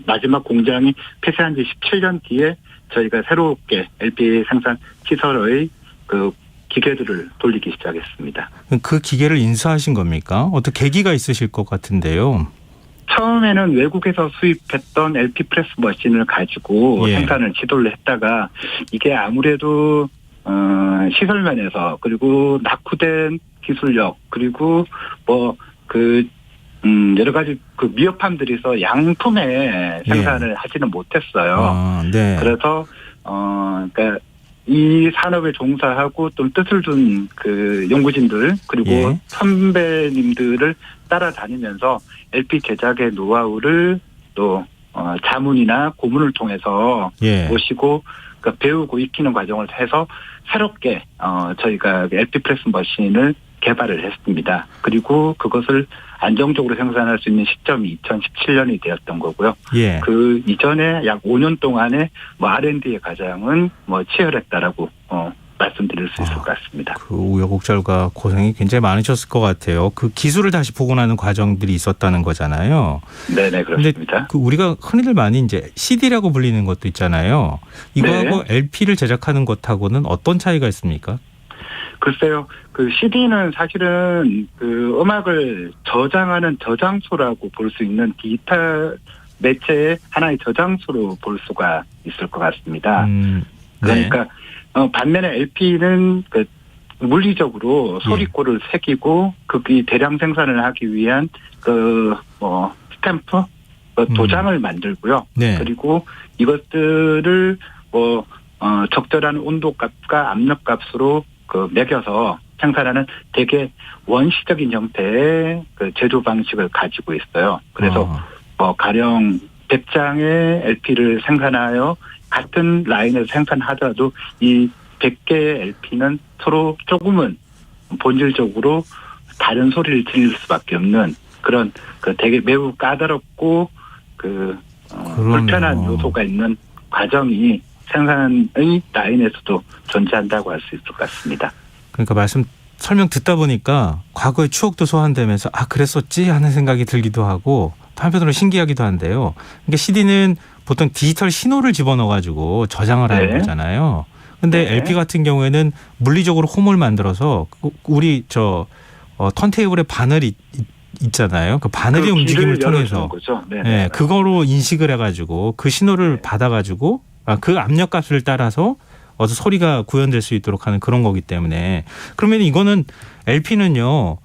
마지막 공장이 폐쇄한 지 17년 뒤에 저희가 새롭게 LP 생산 시설의 그 기계들을 돌리기 시작했습니다. 그 기계를 인수하신 겁니까? 어떤 계기가 있으실 것 같은데요. 처음에는 외국에서 수입했던 LP 프레스 머신을 가지고 예. 생산을 시도를 했다가 이게 아무래도 시설면에서 그리고 낙후된 기술력 그리고 여러 가지 그 미흡함들이 있어 양품의 생산을 하지는 못했어요. 아, 네. 그래서 그러니까 이 산업에 종사하고 또 뜻을 둔 그 연구진들 그리고 예. 선배님들을 따라다니면서 LP 제작의 노하우를 또 자문이나 고문을 통해서 예. 모시고 그러니까 배우고 익히는 과정을 해서 새롭게 저희가 LP 프레스 머신을 개발을 했습니다. 그리고 그것을 안정적으로 생산할 수 있는 시점이 2017년이 되었던 거고요. 예. 그 이전에 약 5년 동안에 R&D의 과정은 치열했다라고 말씀드릴 수 있을 것 같습니다. 그 우여곡절과 고생이 굉장히 많으셨을 것 같아요. 그 기술을 다시 복원하는 과정들이 있었다는 거잖아요. 네네, 그렇습니다. 근데 우리가 흔히들 많이 이제 CD라고 불리는 것도 있잖아요. 이거하고 네. LP를 제작하는 것하고는 어떤 차이가 있습니까? 글쎄요, 그 CD는 사실은 그 음악을 저장하는 저장소라고 볼 수 있는 디지털 매체의 하나의 저장소로 볼 수가 있을 것 같습니다. 네. 그러니까 반면에 LP는 그 물리적으로 소리꼴을 새기고 그게 대량 생산을 하기 위한 스탬프, 도장을 만들고요. 네. 그리고 이것들을 적절한 온도값과 압력값으로 매겨서 생산하는 되게 원시적인 형태의 그 제조 방식을 가지고 있어요. 그래서 가령 100장의 LP를 생산하여 같은 라인에서 생산하더라도 이 100개의 LP는 서로 조금은 본질적으로 다른 소리를 들릴 수밖에 없는 그런 되게 매우 까다롭고 불편한 요소가 있는 과정이 생산의 라인에서도 존재한다고 할 수 있을 것 같습니다. 그러니까 설명 듣다 보니까 과거의 추억도 소환되면서 그랬었지 하는 생각이 들기도 하고 한편으로 신기하기도 한데요. 그러니까 CD는 보통 디지털 신호를 집어넣어가지고 저장을 하는 거잖아요. 근데 네. LP 같은 경우에는 물리적으로 홈을 만들어서 우리 턴테이블에 바늘이 있잖아요. 그 바늘의 움직임을 통해서 그거로 인식을 해가지고 그 신호를 받아가지고 그 압력값을 따라서 어서 소리가 구현될 수 있도록 하는 그런 거기 때문에 그러면 이거는 LP는요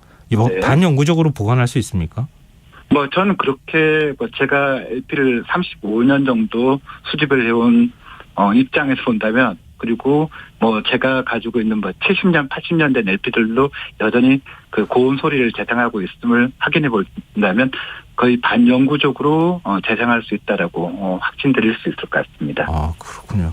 반영구적으로 보관할 수 있습니까? 저는 그렇게 제가 LP를 35년 정도 수집을 해온 입장에서 본다면 그리고 제가 가지고 있는 70년, 80년 된 LP들도 여전히 그 고운 소리를 재생하고 있음을 확인해 본다면 거의 반영구적으로 재생할 수 있다라고 확신드릴 수 있을 것 같습니다. 그렇군요.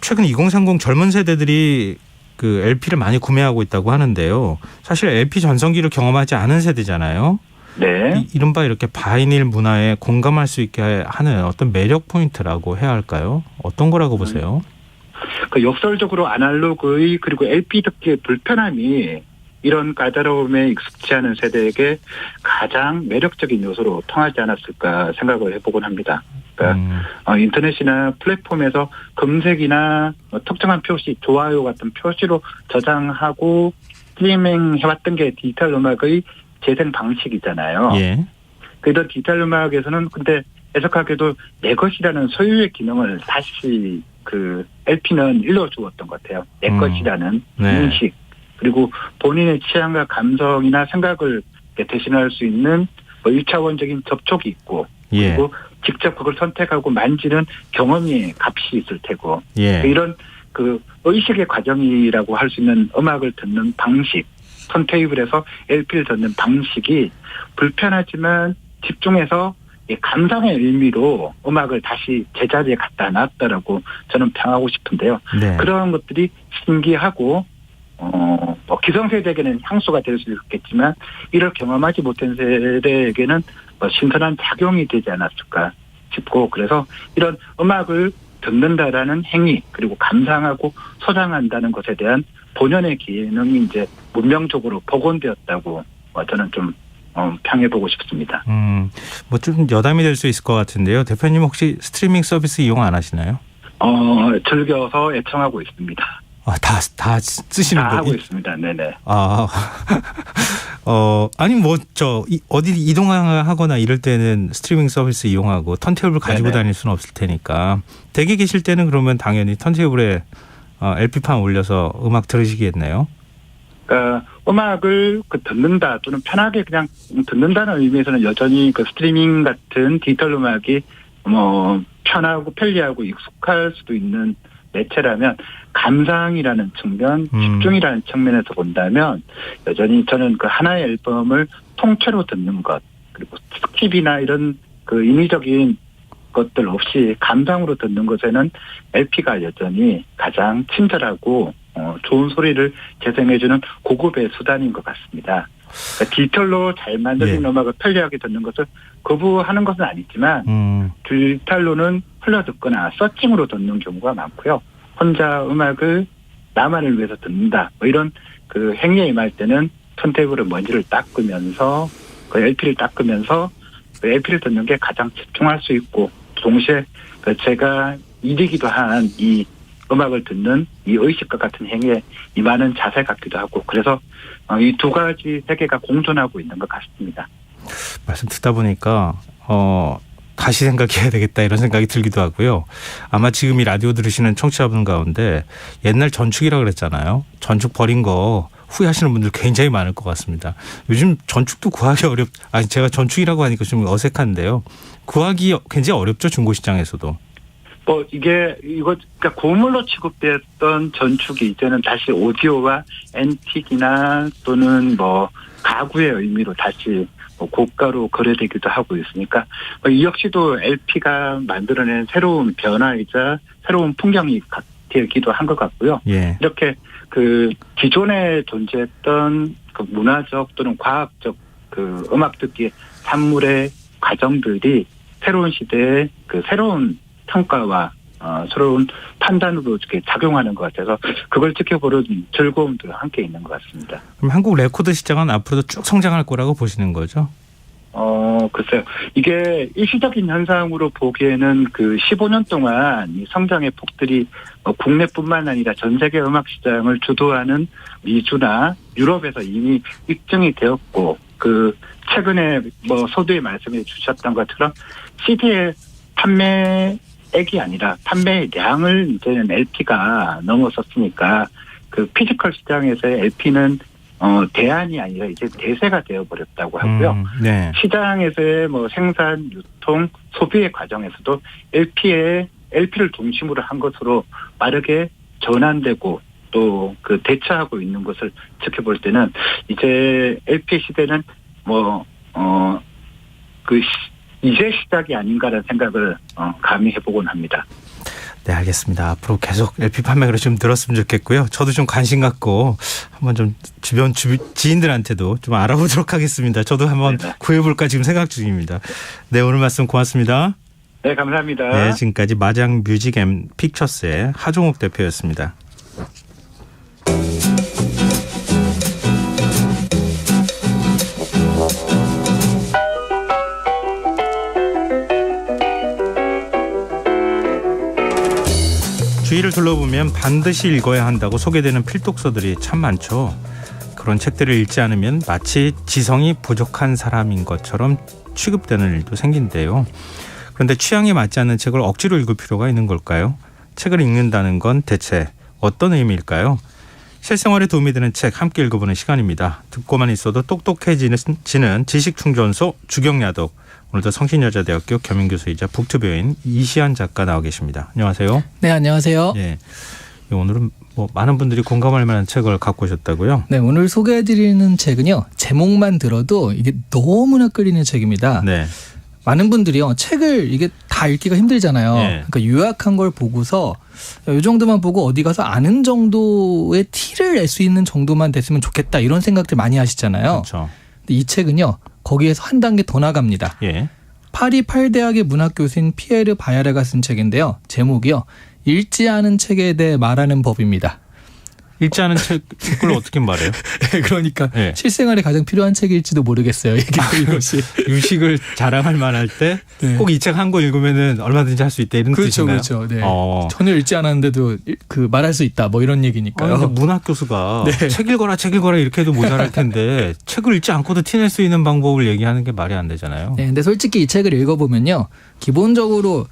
최근 2030 젊은 세대들이 그 LP를 많이 구매하고 있다고 하는데요. 사실 LP 전성기를 경험하지 않은 세대잖아요. 네. 이른바 이렇게 바이닐 문화에 공감할 수 있게 하는 어떤 매력 포인트라고 해야 할까요? 어떤 거라고 보세요? 역설적으로 아날로그의 그리고 LP 듣기의 불편함이 이런 까다로움에 익숙치 않은 세대에게 가장 매력적인 요소로 통하지 않았을까 생각을 해보곤 합니다. 그러니까 인터넷이나 플랫폼에서 검색이나 특정한 표시, 좋아요 같은 표시로 저장하고 스트리밍 해왔던 게 디지털 음악의 재생 방식이잖아요. 예. 그래도 디지털 음악에서는 근데 애석하게도 내 것이라는 소유의 기능을 다시 그 LP는 일러주었던 것 같아요. 내 것이라는 인식. 그리고 본인의 취향과 감성이나 생각을 대신할 수 있는 뭐 1차원적인 접촉이 있고 그리고 직접 그걸 선택하고 만지는 경험이 값이 있을 테고 이런 그 의식의 과정이라고 할 수 있는 음악을 듣는 방식, 턴테이블에서 LP를 듣는 방식이 불편하지만 집중해서 감상의 의미로 음악을 다시 제자리에 갖다 놨다라고 저는 평하고 싶은데요. 네. 그런 것들이 신기하고 뭐 기성세대에게는 향수가 될 수 있겠지만 이를 경험하지 못한 세대에게는 신선한 작용이 되지 않았을까 싶고 그래서 이런 음악을 듣는다라는 행위 그리고 감상하고 소장한다는 것에 대한 본연의 기능이 이제 문명적으로 복원되었다고 저는 좀 평해보고 싶습니다. 뭐 좀 여담이 될 수 있을 것 같은데요. 대표님 혹시 스트리밍 서비스 이용 안 하시나요? 즐겨서 애청하고 있습니다. 다 쓰시는 거예요? 다 하고 있습니다. 네네. 아니 뭐 어디 이동하거나 이럴 때는 스트리밍 서비스 이용하고 턴테이블 가지고 다닐 수는 없을 테니까 댁에 계실 때는 그러면 당연히 턴테이블에 LP판 올려서 음악 들으시겠네요. 음악을 듣는다 또는 편하게 그냥 듣는다는 의미에서는 여전히 그 스트리밍 같은 디지털 음악이 뭐 편하고 편리하고 익숙할 수도 있는 매체라면 감상이라는 측면, 집중이라는 측면에서 본다면 여전히 저는 그 하나의 앨범을 통째로 듣는 것 그리고 스킵이나 이런 그 인위적인 것들 없이 감상으로 듣는 것에는 LP가 여전히 가장 친절하고 좋은 소리를 재생해주는 고급의 수단인 것 같습니다. 그러니까 디지털로 잘 만들어진 음악을 편리하게 듣는 것을 거부하는 것은 아니지만 디지털로는 흘러듣거나 서칭으로 듣는 경우가 많고요. 혼자 음악을 나만을 위해서 듣는다. 뭐 이런 그 행위에 임할 때는 턴테이블의 먼지를 닦으면서 그 LP를 닦으면서 그 LP를 듣는 게 가장 집중할 수 있고 동시에 그 제가 일이기도 한 이 음악을 듣는 이 의식과 같은 행위에 임하는 자세 같기도 하고 그래서 이 두 가지 세계가 공존하고 있는 것 같습니다. 말씀 듣다 보니까 다시 생각해야 되겠다 이런 생각이 들기도 하고요. 아마 지금 이 라디오 들으시는 청취자분 가운데 옛날 전축이라고 그랬잖아요. 전축 버린 거 후회하시는 분들 굉장히 많을 것 같습니다. 요즘 전축도 구하기 제가 전축이라고 하니까 좀 어색한데요. 구하기 굉장히 어렵죠. 중고시장에서도. 그러니까 고물로 취급됐던 전축이 이제는 다시 오디오와 앤틱이나 또는 뭐 가구의 의미로 다시 고가로 거래되기도 하고 있으니까 이 역시도 LP가 만들어낸 새로운 변화이자 새로운 풍경이 되기도 한 것 같고요. 이렇게 그 기존에 존재했던 그 문화적 또는 과학적 그 음악 듣기의 산물의 과정들이 새로운 시대에 그 새로운 평가와 새로운 판단으로 이렇게 작용하는 것 같아서 그걸 지켜보는 즐거움도 함께 있는 것 같습니다. 그럼 한국 레코드 시장은 앞으로도 쭉 성장할 거라고 보시는 거죠? 글쎄요. 이게 일시적인 현상으로 보기에는 그 15년 동안 이 성장의 폭들이 국내뿐만 아니라 전 세계 음악 시장을 주도하는 미주나 유럽에서 이미 입증이 되었고 그 최근에 뭐 서두에 말씀해 주셨던 것처럼 CD의 판매액이 아니라 판매의 량을 이제는 LP가 넘어섰으니까 그 피지컬 시장에서의 LP는 대안이 아니라 이제 대세가 되어버렸다고 하고요. 시장에서의 뭐 생산, 유통, 소비의 과정에서도 LP를 중심으로 한 것으로 빠르게 전환되고 또 그 대처하고 있는 것을 지켜볼 때는 이제 LP 시대는 이제 시작이 아닌가라는 생각을 감히 해보곤 합니다. 네, 알겠습니다. 앞으로 계속 LP 판매를 좀 늘었으면 좋겠고요. 저도 좀 관심 갖고 한번 좀 주변 지인들한테도 좀 알아보도록 하겠습니다. 저도 한번 구해볼까 지금 생각 중입니다. 네, 오늘 말씀 고맙습니다. 네, 감사합니다. 네, 지금까지 마장 뮤직 앤 픽처스의 하종욱 대표였습니다. 주위를 둘러보면 반드시 읽어야 한다고 소개되는 필독서들이 참 많죠. 그런 책들을 읽지 않으면 마치 지성이 부족한 사람인 것처럼 취급되는 일도 생긴대요. 그런데 취향에 맞지 않는 책을 억지로 읽을 필요가 있는 걸까요? 책을 읽는다는 건 대체 어떤 의미일까요? 실생활에 도움이 되는 책 함께 읽어보는 시간입니다. 듣고만 있어도 똑똑해지는 지식충전소 주경야독. 오늘도 성신여자대학교 겸임교수이자 북튜버인 이시안 작가 나와 계십니다. 안녕하세요. 네, 안녕하세요. 예, 오늘은 많은 분들이 공감할 만한 책을 갖고 오셨다고요? 네, 오늘 소개해드리는 책은요. 제목만 들어도 이게 너무나 끌리는 책입니다. 네. 많은 분들이요. 책을 이게 다 읽기가 힘들잖아요. 네. 그러니까 요약한 걸 보고서 이 정도만 보고 어디 가서 아는 정도의 티를 낼 수 있는 정도만 됐으면 좋겠다 이런 생각들 많이 하시잖아요. 그렇죠. 근데 이 책은요. 거기에서 한 단계 더 나갑니다. 예. 파리 8대학의 문학 교수인 피에르 바야르가 쓴 책인데요. 제목이요. 읽지 않은 책에 대해 말하는 법입니다. 읽지 않은 책을 어떻게 말해요? 그러니까 네. 실생활에 가장 필요한 책일지도 모르겠어요. 이것이. 유식을 자랑할 만할 때 꼭 이 책 한 권 읽으면은 얼마든지 할 수 있다 이런 그렇죠, 뜻인가요? 그렇죠. 네. 전혀 읽지 않았는데도 그 말할 수 있다. 뭐 이런 얘기니까요. 근데 문학 교수가 네. 책 읽어라 이렇게 해도 모자랄 텐데 책을 읽지 않고도 티낼 수 있는 방법을 얘기하는 게 말이 안 되잖아요. 네, 근데 솔직히 이 책을 읽어보면요, 기본적으로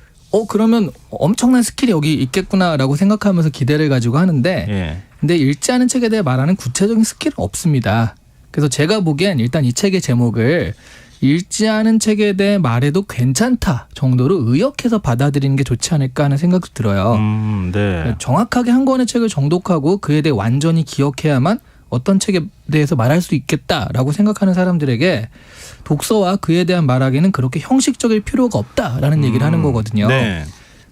그러면 엄청난 스킬이 여기 있겠구나라고 생각하면서 기대를 가지고 하는데, 예. 근데 읽지 않은 책에 대해 말하는 구체적인 스킬은 없습니다. 그래서 제가 보기엔 일단 이 책의 제목을 읽지 않은 책에 대해 말해도 괜찮다 정도로 의역해서 받아들이는 게 좋지 않을까 하는 생각도 들어요. 네. 정확하게 한 권의 책을 정독하고 그에 대해 완전히 기억해야만 어떤 책에 대해서 말할 수 있겠다라고 생각하는 사람들에게 독서와 그에 대한 말하기는 그렇게 형식적일 필요가 없다라는 얘기를 하는 거거든요. 네.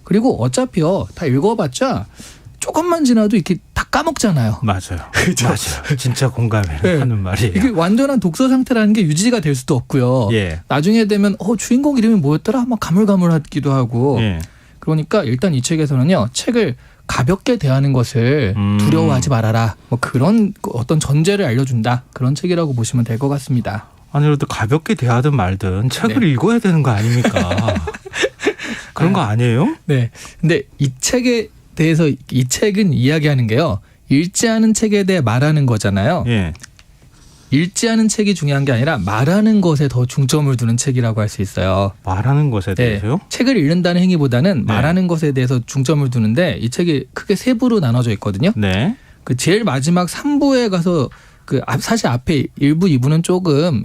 그리고 어차피요 다 읽어봤자 조금만 지나도 이렇게 다 까먹잖아요. 맞아요. 그렇죠? 맞아요. 진짜 공감해 네. 하는 말이에요. 이게 완전한 독서 상태라는 게 유지가 될 수도 없고요. 예. 나중에 되면 주인공 이름이 뭐였더라? 막 가물가물하기도 하고. 예. 그러니까 일단 이 책에서는요. 책을 가볍게 대하는 것을 두려워하지 말아라. 뭐 그런 어떤 전제를 알려준다. 그런 책이라고 보시면 될 것 같습니다. 아니 그래도 가볍게 대하든 말든 책을 읽어야 되는 거 아닙니까? 그런 거 아니에요? 네. 근데 이 책에 대해서 이 책은 이야기하는 게요. 읽지 않은 책에 대해 말하는 거잖아요. 예. 읽지 않은 책이 중요한 게 아니라 말하는 것에 더 중점을 두는 책이라고 할 수 있어요. 말하는 것에 대해서요? 책을 읽는다는 행위보다는 네. 말하는 것에 대해서 중점을 두는데 이 책이 크게 세 부로 나눠져 있거든요. 네. 그 제일 마지막 3부에 가서 사실 앞에 1부, 2부는 조금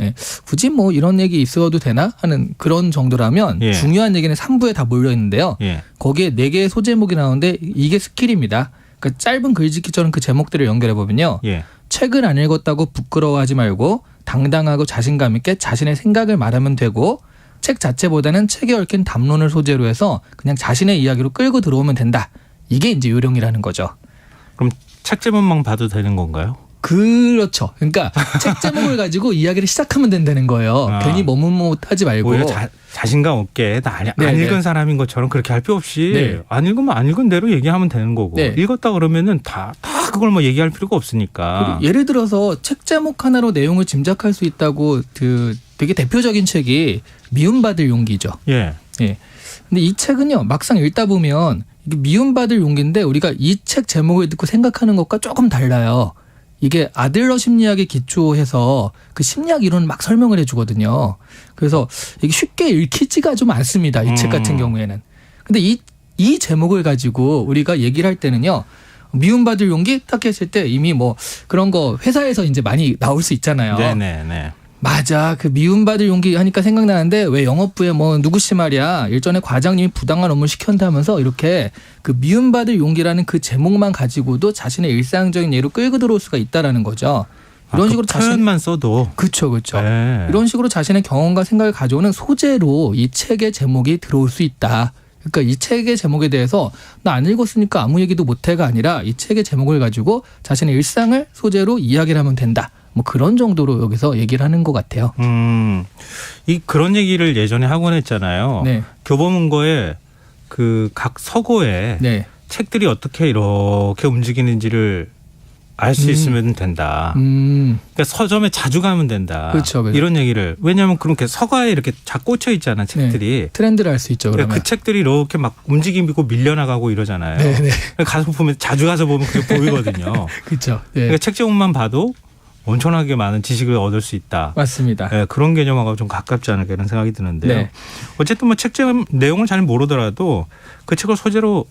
굳이 뭐 이런 얘기 있어도 되나 하는 그런 정도라면 예. 중요한 얘기는 3부에 다 몰려 있는데요. 예. 거기에 4개의 소제목이 나오는데 이게 스킬입니다. 그러니까 짧은 글짓기처럼 그 제목들을 연결해 보면요. 예. 책을 안 읽었다고 부끄러워하지 말고 당당하고 자신감 있게 자신의 생각을 말하면 되고 책 자체보다는 책에 얽힌 담론을 소재로 해서 그냥 자신의 이야기로 끌고 들어오면 된다. 이게 이제 요령이라는 거죠. 그럼 책 제목만 봐도 되는 건가요? 그렇죠. 그러니까 책 제목을 가지고 이야기를 시작하면 된다는 거예요. 괜히 머뭇머뭇하지 말고. 오히려 자신감 없게 안 읽은 사람인 것처럼 그렇게 할 필요 없이 안 읽으면 안 읽은 대로 얘기하면 되는 거고 읽었다 그러면은 다 그걸 뭐 얘기할 필요가 없으니까. 예를 들어서 책 제목 하나로 내용을 짐작할 수 있다고 되게 대표적인 책이 미움받을 용기죠. 예. 예. 근데 이 책은요 막상 읽다 보면 이게 미움받을 용기인데 우리가 이 책 제목을 듣고 생각하는 것과 조금 달라요. 이게 아들러 심리학에 기초해서 그 심리학 이론을 막 설명을 해주거든요. 그래서 이게 쉽게 읽히지가 좀 않습니다. 이 책 같은 경우에는. 근데 이 제목을 가지고 우리가 얘기를 할 때는요. 미움받을 용기 딱 했을 때 이미 뭐 그런 거 회사에서 이제 많이 나올 수 있잖아요. 네네네. 맞아. 그 미움받을 용기 하니까 생각나는데 왜 영업부에 뭐 누구씨 말이야. 일전에 과장님이 부당한 업무를 시켰다면서 이렇게 그 미움받을 용기라는 그 제목만 가지고도 자신의 일상적인 예로 끌고 들어올 수가 있다라는 거죠. 이런 식으로 표현만 써도. 그렇죠. 네. 이런 식으로 자신의 경험과 생각을 가져오는 소재로 이 책의 제목이 들어올 수 있다. 그러니까 이 책의 제목에 대해서 나 안 읽었으니까 아무 얘기도 못해가 아니라 이 책의 제목을 가지고 자신의 일상을 소재로 이야기를 하면 된다. 뭐 그런 정도로 여기서 얘기를 하는 것 같아요. 그런 얘기를 예전에 하곤 했잖아요. 네. 교보문고에 그 각 서고에 네. 책들이 어떻게 이렇게 움직이는지를 알 수 있으면 된다. 그러니까 서점에 자주 가면 된다. 그렇죠. 이런 얘기를. 왜냐하면 그렇게 서가에 이렇게 자 꽂혀 있잖아 책들이. 네. 트렌드를 알 수 있죠. 그러면. 그 책들이 이렇게 막 움직이고 밀려나가고 이러잖아요. 네네. 가서 보면 자주 가서 보면 그게 보이거든요. 그렇죠. 네. 그러니까 책 제목만 봐도 엄청나게 많은 지식을 얻을 수 있다. 맞습니다. 네, 그런 개념하고 좀 가깝지 않을까 이런 생각이 드는데요. 네. 어쨌든 뭐 책 내용을 잘 모르더라도 그 책을 소재로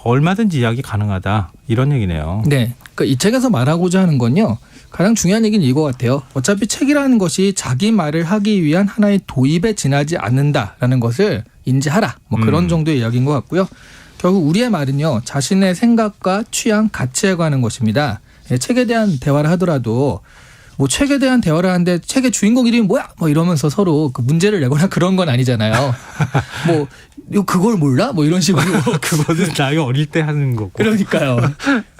얼마든지 이야기 가능하다 이런 얘기네요. 네. 그러니까 이 책에서 말하고자 하는 건요. 가장 중요한 얘기는 이거 같아요. 어차피 책이라는 것이 자기 말을 하기 위한 하나의 도입에 지나지 않는다라는 것을 인지하라. 뭐 그런 정도의 이야기인 것 같고요. 결국 우리의 말은요. 자신의 생각과 취향, 가치에 관한 것입니다. 책에 대한 대화를 하더라도 뭐 책에 대한 대화를 하는데 책의 주인공 이름이 뭐야? 뭐 이러면서 서로 그 문제를 내거나 그런 건 아니잖아요. 뭐 그걸 몰라? 뭐 이런 식으로. 그거는 나이 어릴 때 하는 거고. 그러니까요.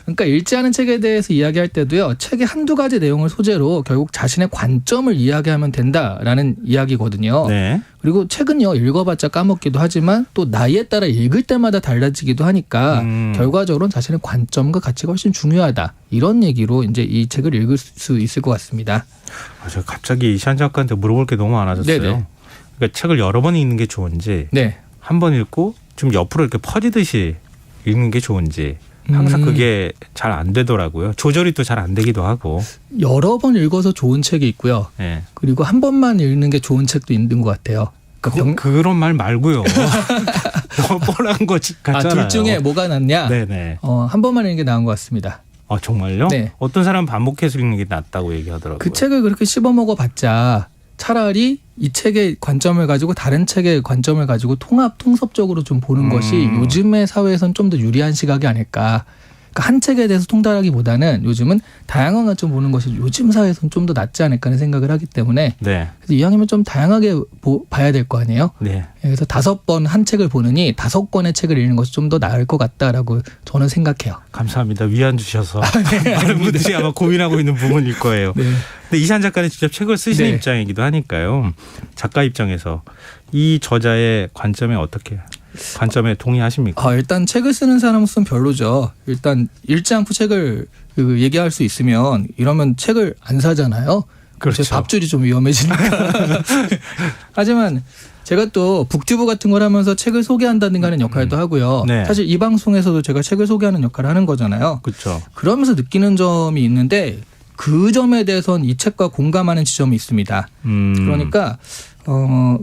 그러니까 읽지 않은 책에 대해서 이야기할 때도요. 책의 한두 가지 내용을 소재로 결국 자신의 관점을 이야기하면 된다라는 이야기거든요. 네. 그리고 책은요. 읽어봤자 까먹기도 하지만 또 나이에 따라 읽을 때마다 달라지기도 하니까 결과적으로는 자신의 관점과 가치가 훨씬 중요하다. 이런 얘기로 이제 이 책을 읽을 수 있을 것 같습니다. 저 갑자기 이시안 작가한테 물어볼 게 너무 많아졌어요. 네네. 그러니까 책을 여러 번 읽는 게 좋은지 네. 한 번 읽고 좀 옆으로 이렇게 퍼지듯이 읽는 게 좋은지 항상 그게 잘 안 되더라고요. 조절이 또 잘 안 되기도 하고. 여러 번 읽어서 좋은 책이 있고요. 네. 그리고 한 번만 읽는 게 좋은 책도 있는 것 같아요. 그런 말 말고요. 너무 뻔한 거 같잖아요. 둘 중에 뭐가 낫냐? 네네. 한 번만 읽는 게 나은 것 같습니다. 아 정말요? 네. 어떤 사람 반복해서 읽는 게 낫다고 얘기하더라고요. 그 책을 그렇게 씹어먹어봤자 차라리 이 책의 관점을 가지고 다른 책의 관점을 가지고 통섭적으로 좀 보는 것이 요즘의 사회에선 좀 더 유리한 시각이 아닐까. 그러니까 한 책에 대해서 통달하기보다는 요즘은 다양한 관점 보는 것이 요즘 사회에선 좀 더 낫지 않을까 하는 생각을 하기 때문에 네. 그래서 이왕이면 좀 다양하게 봐야 될 거 아니에요. 네. 그래서 5번 한 책을 보느니 5권의 책을 읽는 것이 좀 더 나을 것 같다라고 저는 생각해요. 감사합니다. 위안 주셔서. 네, 많은 분들이 아마 고민하고 있는 부분일 거예요. 네. 근데 이시안 작가는 직접 책을 쓰시는 네. 입장이기도 하니까요. 작가 입장에서 이 저자의 관점에 동의하십니까? 일단 책을 쓰는 사람으로서는 별로죠. 일단 읽지 않고 책을 얘기할 수 있으면 이러면 책을 안 사잖아요. 그렇죠. 밥줄이 좀 위험해지니까. 하지만 제가 또 북튜브 같은 걸 하면서 책을 소개한다든가 하는 역할도 하고요. 네. 사실 이 방송에서도 제가 책을 소개하는 역할을 하는 거잖아요. 그렇죠. 그러면서 느끼는 점이 있는데 그 점에 대해서는 이 책과 공감하는 지점이 있습니다.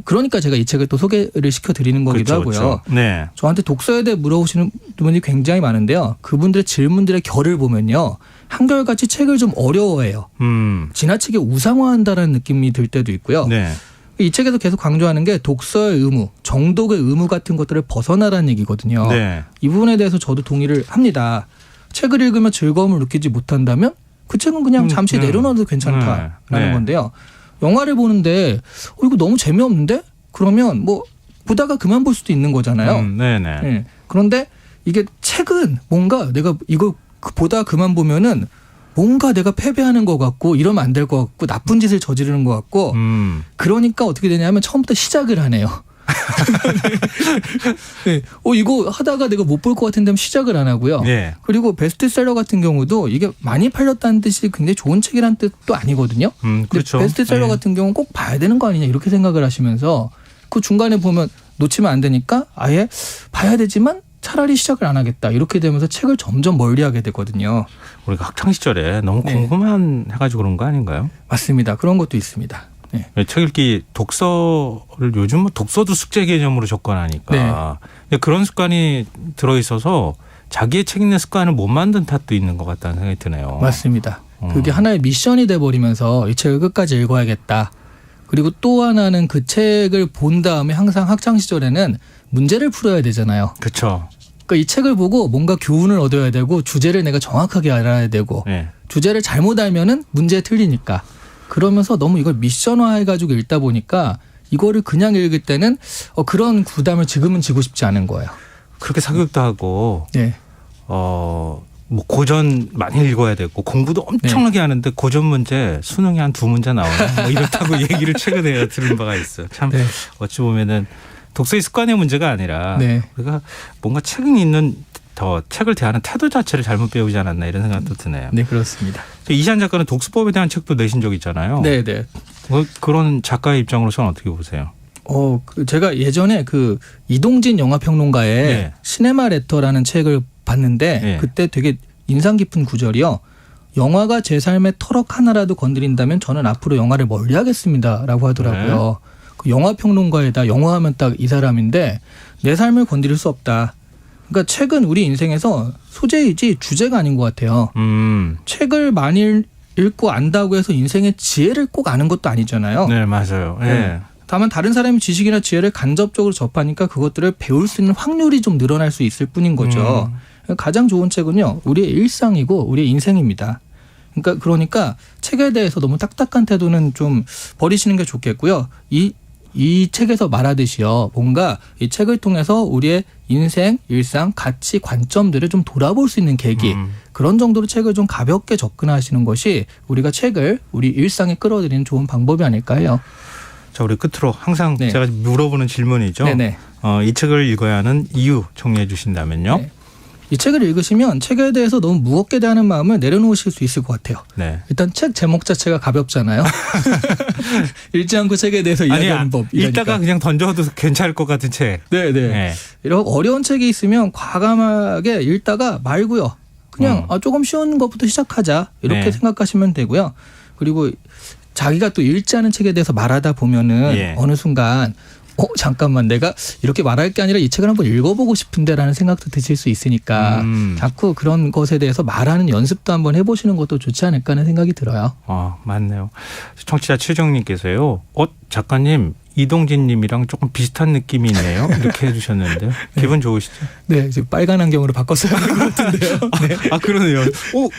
그러니까 제가 이 책을 또 소개를 시켜드리는 거기도 그렇죠, 하고요. 그렇죠. 네. 저한테 독서에 대해 물어보시는 분이 굉장히 많은데요. 그분들의 질문들의 결을 보면요. 한결같이 책을 좀 어려워해요. 지나치게 우상화한다는 느낌이 들 때도 있고요. 네. 이 책에서 계속 강조하는 게 독서의 의무, 정독의 의무 같은 것들을 벗어나라는 얘기거든요. 네. 이 부분에 대해서 저도 동의를 합니다. 책을 읽으면 즐거움을 느끼지 못한다면 그 책은 그냥 잠시 내려놔도 괜찮다라는 네. 건데요. 영화를 보는데 이거 너무 재미없는데? 그러면 뭐 보다가 그만 볼 수도 있는 거잖아요. 네네. 네. 그런데 이게 책은 뭔가 내가 이거 보다 그만 보면은 뭔가 내가 패배하는 것 같고 이러면 안 될 것 같고 나쁜 짓을 저지르는 것 같고 그러니까 어떻게 되냐면 처음부터 시작을 하네요. 네. 이거 하다가 내가 못 볼 것 같은데 시작을 안 하고요. 네. 그리고 베스트셀러 같은 경우도 이게 많이 팔렸다는 뜻이 굉장히 좋은 책이라는 뜻도 아니거든요. 그렇죠. 근데 베스트셀러 네. 같은 경우는 꼭 봐야 되는 거 아니냐 이렇게 생각을 하시면서 그 중간에 보면 놓치면 안 되니까 아예 봐야 되지만 차라리 시작을 안 하겠다. 이렇게 되면서 책을 점점 멀리하게 되거든요. 우리가 학창 시절에 너무 네. 궁금한 해가지고 그런 거 아닌가요? 맞습니다. 그런 것도 있습니다. 네. 책 읽기 독서를 요즘은 독서도 숙제 개념으로 접근하니까 네. 근데 그런 습관이 들어있어서 자기의 책 읽는 습관을 못 만든 탓도 있는 것 같다는 생각이 드네요. 맞습니다. 그게 하나의 미션이 돼버리면서 이 책을 끝까지 읽어야겠다. 그리고 또 하나는 그 책을 본 다음에 항상 학창 시절에는 문제를 풀어야 되잖아요. 그렇죠. 그러니까 이 책을 보고 뭔가 교훈을 얻어야 되고 주제를 내가 정확하게 알아야 되고 네. 주제를 잘못 알면은 문제에 틀리니까 그러면서 너무 이걸 미션화해가지고 읽다 보니까 이거를 그냥 읽을 때는 그런 부담을 지금은 지고 싶지 않은 거예요. 그렇게 사교육도 하고 네. 뭐 고전 많이 읽어야 되고 공부도 엄청나게 하는데 고전 문제 수능에 한 2문제 나오나 뭐 이렇다고 얘기를 최근에 들은 바가 있어요. 참 어찌 보면은 독서의 습관의 문제가 아니라 네. 우리가 뭔가 책 읽는 더 책을 대하는 태도 자체를 잘못 배우지 않았나 이런 생각도 드네요. 네, 그렇습니다. 이시안 작가는 독서법에 대한 책도 내신 적 있잖아요. 네, 네. 그런 작가의 입장으로서는 어떻게 보세요? 제가 예전에 그 이동진 영화평론가의 네. 시네마 레터라는 책을 봤는데 네. 그때 되게 인상 깊은 구절이요. 영화가 제 삶의 터럭 하나라도 건드린다면 저는 앞으로 영화를 멀리하겠습니다라고 하더라고요. 네. 그 영화평론가에다 영화하면 딱 이 사람인데 내 삶을 건드릴 수 없다. 그러니까 책은 우리 인생에서 소재이지 주제가 아닌 것 같아요. 책을 많이 읽고 안다고 해서 인생의 지혜를 꼭 아는 것도 아니잖아요. 네, 맞아요. 네. 다만 다른 사람의 지식이나 지혜를 간접적으로 접하니까 그것들을 배울 수 있는 확률이 좀 늘어날 수 있을 뿐인 거죠. 가장 좋은 책은요, 우리의 일상이고 우리의 인생입니다. 그러니까 책에 대해서 너무 딱딱한 태도는 좀 버리시는 게 좋겠고요. 이 책에서 말하듯이요, 뭔가 이 책을 통해서 우리의 인생, 일상, 가치, 관점들을 좀 돌아볼 수 있는 계기, 그런 정도로 책을 좀 가볍게 접근하시는 것이 우리가 책을 우리 일상에 끌어들이는 좋은 방법이 아닐까 해요. 자, 우리 끝으로 항상 네. 제가 물어보는 질문이죠. 네네. 이 책을 읽어야 하는 이유 정리해 주신다면요. 네. 이 책을 읽으시면 책에 대해서 너무 무겁게 대하는 마음을 내려놓으실 수 있을 것 같아요. 네. 일단 책 제목 자체가 가볍잖아요. 읽지 않고 책에 대해서 이야기하는 법. 읽다가 그냥 던져도 괜찮을 것 같은 책. 네네. 네. 이런 어려운 책이 있으면 과감하게 읽다가 말고요. 그냥 조금 쉬운 것부터 시작하자 이렇게 네. 생각하시면 되고요. 그리고 자기가 또 읽지 않은 책에 대해서 말하다 보면은 예. 어느 순간 잠깐만 내가 이렇게 말할 게 아니라 이 책을 한번 읽어보고 싶은데라는 생각도 드실 수 있으니까 자꾸 그런 것에 대해서 말하는 연습도 한번 해보시는 것도 좋지 않을까 하는 생각이 들어요. 맞네요. 청취자 최정님께서요. 작가님 이동진 님이랑 조금 비슷한 느낌이 있네요. 이렇게 해주셨는데 기분 좋으시죠? 네. 지금 빨간 안경으로 바꿨어야 할 것 같은데요. 네. 그러네요.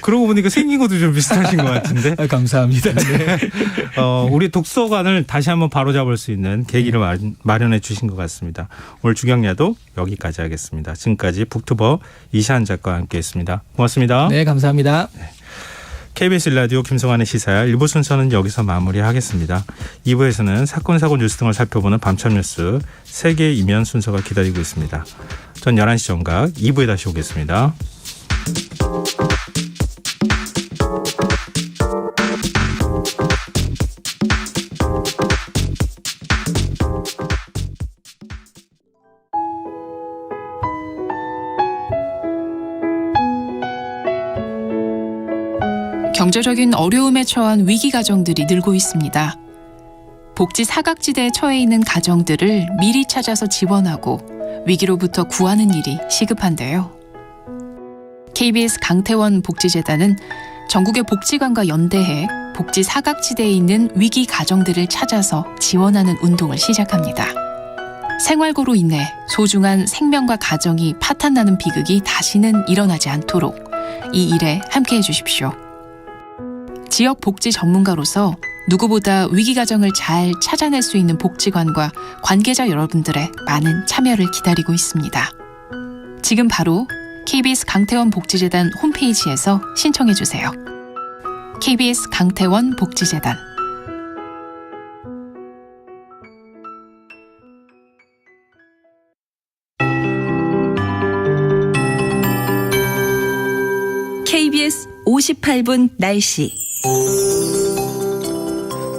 그러고 보니까 생긴 것도 좀 비슷하신 것 같은데. 감사합니다. 네. 우리 독서관을 다시 한번 바로잡을 수 있는 계기를 마련해 주신 것 같습니다. 오늘 주경야도 여기까지 하겠습니다. 지금까지 북튜버 이시안 작가와 함께했습니다. 고맙습니다. 네, 감사합니다. KBS 라디오 김성환의 시사야 1부 순서는 여기서 마무리하겠습니다. 2부에서는 사건, 사고 뉴스 등을 살펴보는 밤참 뉴스 세계 이면 순서가 기다리고 있습니다. 전 11시 정각 2부에 다시 오겠습니다. 경제적인 어려움에 처한 위기 가정들이 늘고 있습니다. 복지 사각지대에 처해 있는 가정들을 미리 찾아서 지원하고 위기로부터 구하는 일이 시급한데요. KBS 강태원 복지재단은 전국의 복지관과 연대해 복지 사각지대에 있는 위기 가정들을 찾아서 지원하는 운동을 시작합니다. 생활고로 인해 소중한 생명과 가정이 파탄나는 비극이 다시는 일어나지 않도록 이 일에 함께해 주십시오. 지역 복지 전문가로서 누구보다 위기 가정을 잘 찾아낼 수 있는 복지관과 관계자 여러분들의 많은 참여를 기다리고 있습니다. 지금 바로 KBS 강태원 복지재단 홈페이지에서 신청해 주세요. KBS 강태원 복지재단. KBS 58분 날씨.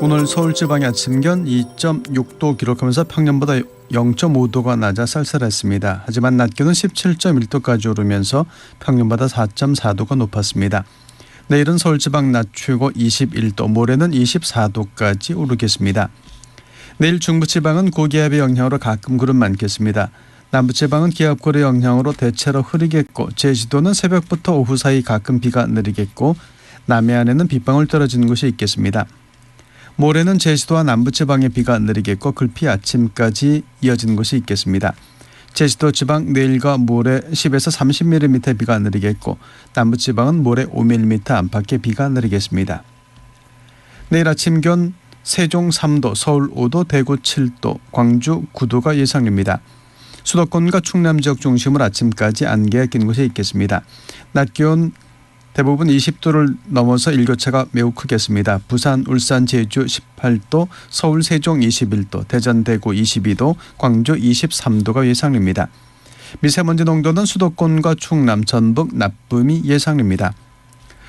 오늘 서울 지방의 아침 기온 2.6도 기록하면서 평년보다 0.5도가 낮아 쌀쌀했습니다. 하지만 낮 기온은 17.1도까지 오르면서 평년보다 4.4도가 높았습니다. 내일은 서울 지방 낮 최고 21도, 모레는 24도까지 오르겠습니다. 내일 중부지방은 고기압의 영향으로 가끔 구름 많겠습니다. 남부지방은 기압골의 영향으로 대체로 흐리겠고, 제주도는 새벽부터 오후 사이 가끔 비가 내리겠고, 남해안에는 빗방울 떨어지는 곳이 있겠습니다. 모레는 제주도와 남부지방에 비가 내리겠고, 글피 아침까지 이어지는 곳이 있겠습니다. 제주도 지방 내일과 모레 10에서 30mm 비가 내리겠고, 남부지방은 모레 5mm 안팎의 비가 내리겠습니다. 내일 아침 기온 세종 3도, 서울 5도, 대구 7도, 광주 9도가 예상됩니다. 수도권과 충남 지역 중심으로 아침까지 안개가 낀 곳이 있겠습니다. 낮 기온 대부분 20도를 넘어서 일교차가 매우 크겠습니다. 부산, 울산, 제주 18도, 서울, 세종 21도, 대전, 대구 22도, 광주 23도가 예상됩니다. 미세먼지 농도는 수도권과 충남, 전북 나쁨이 예상입니다.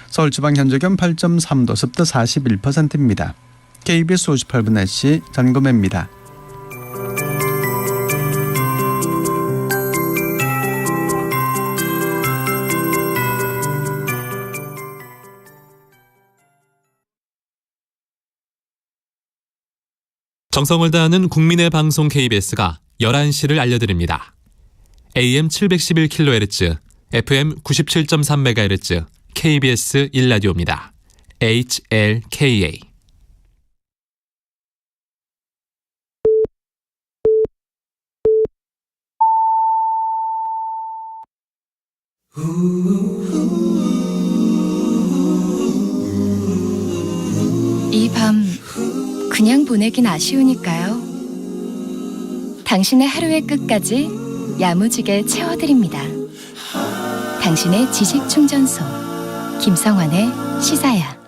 서울지방 현재 기온 8.3도, 습도 41%입니다. KBS 58분 날씨 전금혜입니다. 정성을 다하는 국민의 방송 KBS가 11시를 알려드립니다. AM 711kHz, FM 97.3MHz, KBS 1라디오입니다. HLKA. 이 밤 그냥 보내긴 아쉬우니까요. 당신의 하루의 끝까지 야무지게 채워드립니다. 당신의 지식 충전소 김성환의 시사야.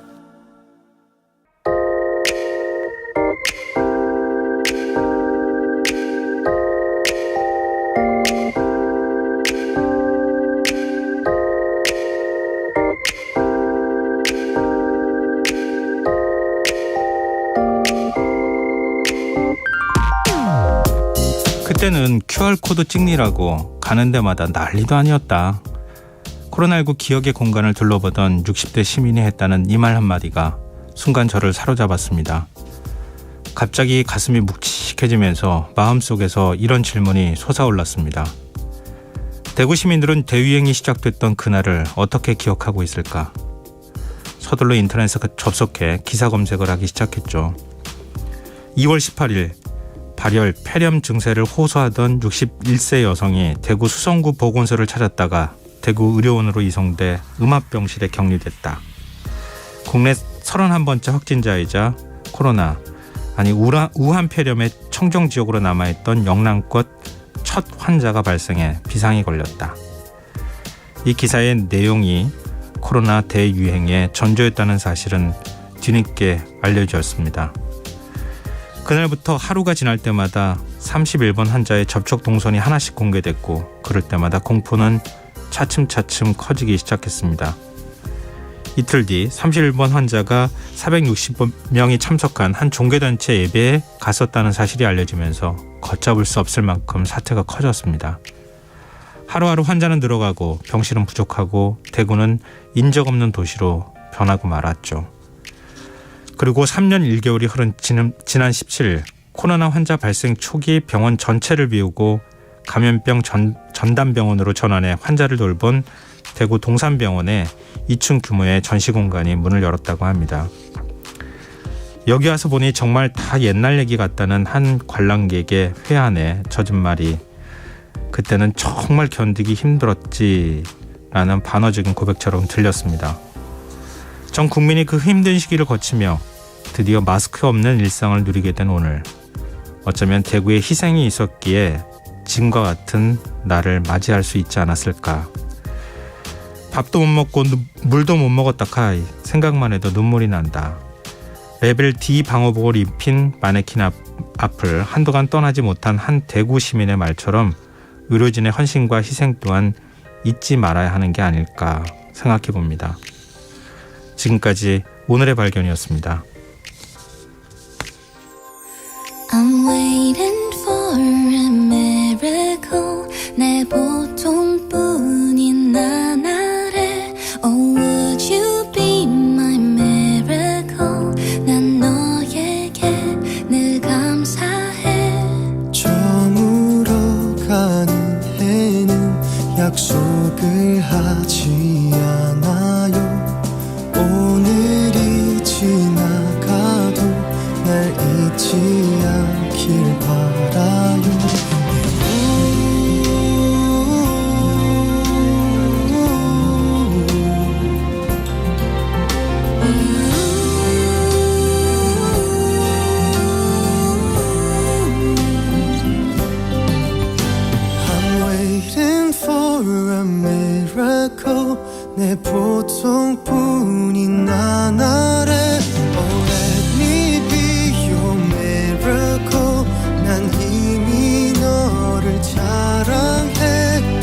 그때는 QR코드 찍느라고 가는 데마다 난리도 아니었다. 코로나19 기억의 공간을 둘러보던 60대 시민이 했다는 이 말 한마디가 순간 저를 사로잡았습니다. 갑자기 가슴이 묵직해지면서 마음속에서 이런 질문이 솟아올랐습니다. 대구 시민들은 대유행이 시작됐던 그날을 어떻게 기억하고 있을까? 서둘러 인터넷에 접속해 기사 검색을 하기 시작했죠. 2월 18일 발열, 폐렴 증세를 호소하던 61세 여성이 대구 수성구 보건소를 찾았다가 대구 의료원으로 이송돼 음압병실에 격리됐다. 국내 31번째 확진자이자 우한 폐렴의 청정지역으로 남아있던 영랑권 첫 환자가 발생해 비상이 걸렸다. 이 기사의 내용이 코로나 대유행의 전조였다는 사실은 뒤늦게 알려졌습니다. 그날부터 하루가 지날 때마다 31번 환자의 접촉 동선이 하나씩 공개됐고 그럴 때마다 공포는 차츰차츰 커지기 시작했습니다. 이틀 뒤 31번 환자가 460명이 참석한 한 종교단체 예배에 갔었다는 사실이 알려지면서 걷잡을 수 없을 만큼 사태가 커졌습니다. 하루하루 환자는 늘어가고 병실은 부족하고 대구는 인적 없는 도시로 변하고 말았죠. 그리고 3년 1개월이 흐른 지난 17일 코로나 환자 발생 초기 병원 전체를 비우고 감염병 전담병원으로 전환해 환자를 돌본 대구 동산병원에 2층 규모의 전시공간이 문을 열었다고 합니다. 여기 와서 보니 정말 다 옛날 얘기 같다는 한 관람객의 회한에 젖은 말이 그때는 정말 견디기 힘들었지라는 반어적인 고백처럼 들렸습니다. 전 국민이 그 힘든 시기를 거치며 드디어 마스크 없는 일상을 누리게 된 오늘, 어쩌면 대구에 희생이 있었기에 지금과 같은 날을 맞이할 수 있지 않았을까. 밥도 못 먹고 물도 못 먹었다 카이. 생각만 해도 눈물이 난다. 레벨 D 방호복을 입힌 마네킹 앞을 한동안 떠나지 못한 한 대구 시민의 말처럼 의료진의 헌신과 희생 또한 잊지 말아야 하는 게 아닐까 생각해 봅니다. 지금까지 오늘의 발견이었습니다. I'm waiting for a miracle. 내 보통뿐인 나날에 Oh would you be my miracle. 난 너에게 늘 감사해. 저물어 가는 해는 약속을 하지 않아요. 오늘이 지나가도 날 잊지 않길 바라요. I'm waiting for a miracle. 내 보통뿐인 나날에 Oh let me be your miracle. 난 이미 너를 사랑해.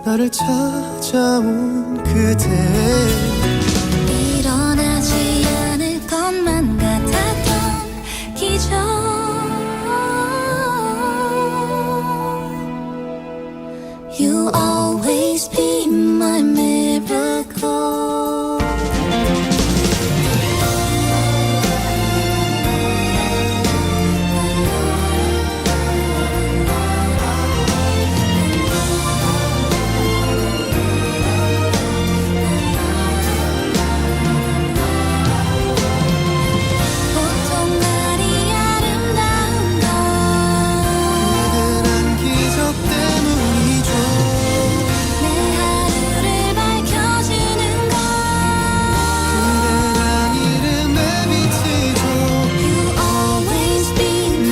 나를 찾아온 그대 일어나지 않을 것만 같았던 기적 You always be my miracle 보통 날이 아름다운 건 그대란 기적 때문이죠 내 하루를 밝혀주는 건 그대란 이름의 빛이죠 You always be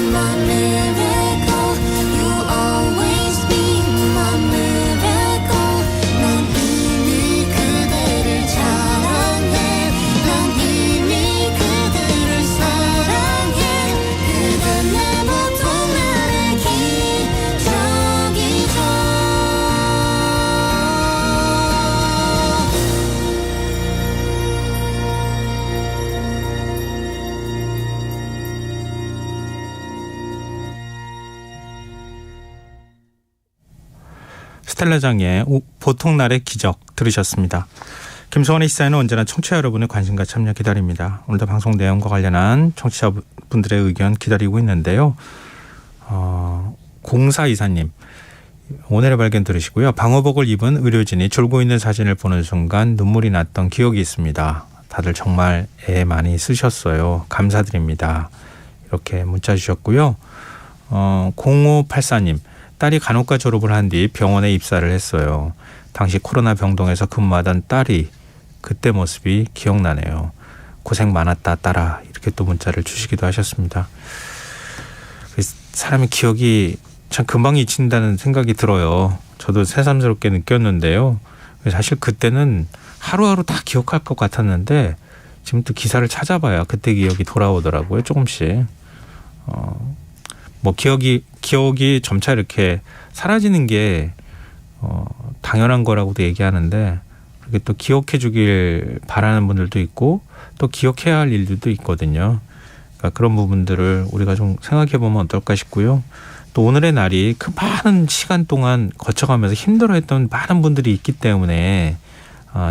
my miracle You always be my miracle 난 이미 그대를 사랑해 난 이미 그대를 사랑해 그대 내 보통 날의 기적이죠 스텔라장의 보통 날의 기적 들으셨습니다. 김성환의 시사회는 언제나 청취자 여러분의 관심과 참여 기다립니다. 오늘도 방송 내용과 관련한 청취자분들의 의견 기다리고 있는데요. 0424님 오늘의 발견 들으시고요. 방호복을 입은 의료진이 졸고 있는 사진을 보는 순간 눈물이 났던 기억이 있습니다. 다들 정말 애 많이 쓰셨어요. 감사드립니다. 이렇게 문자 주셨고요. 0584님 딸이 간호과 졸업을 한 뒤 병원에 입사를 했어요. 당시 코로나 병동에서 근무하던 딸이 그때 모습이 기억나네요. 고생 많았다 딸아 이렇게 또 문자를 주시기도 하셨습니다. 사람의 기억이 참 금방 잊힌다는 생각이 들어요. 저도 새삼스럽게 느꼈는데요. 사실 그때는 하루하루 다 기억할 것 같았는데 지금 또 기사를 찾아봐야 그때 기억이 돌아오더라고요. 조금씩. 뭐 기억이 점차 이렇게 사라지는 게 당연한 거라고도 얘기하는데 그렇게 또 기억해 주길 바라는 분들도 있고 또 기억해야 할 일들도 있거든요. 그러니까 그런 부분들을 우리가 좀 생각해 보면 어떨까 싶고요. 또 오늘의 날이 그 많은 시간 동안 거쳐가면서 힘들어했던 많은 분들이 있기 때문에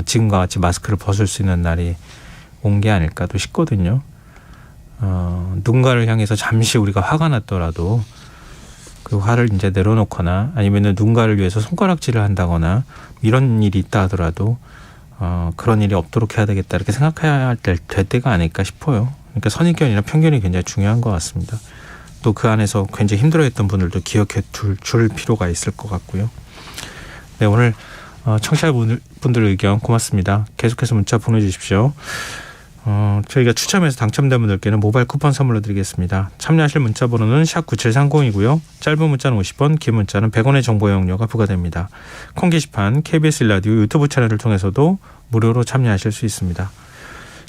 지금과 같이 마스크를 벗을 수 있는 날이 온 게 아닐까도 싶거든요. 누군가를 향해서 잠시 우리가 화가 났더라도 그 화를 이제 내려놓거나 아니면 누군가를 위해서 손가락질을 한다거나 이런 일이 있다 하더라도 그런 일이 없도록 해야 되겠다 이렇게 생각해야 될 때가 아닐까 싶어요. 그러니까 선입견이나 편견이 굉장히 중요한 것 같습니다. 또 그 안에서 굉장히 힘들어했던 분들도 기억해 줄 필요가 있을 것 같고요. 네, 오늘 청취자분들 의견 고맙습니다. 계속해서 문자 보내주십시오. 저희가 추첨해서 당첨된 분들께는 모바일 쿠폰 선물로 드리겠습니다. 참여하실 문자 번호는 샵9730이고요. 짧은 문자는 50원, 긴 문자는 100원의 정보 이용료가 부과됩니다. 콩 게시판 KBS 라디오 유튜브 채널을 통해서도 무료로 참여하실 수 있습니다.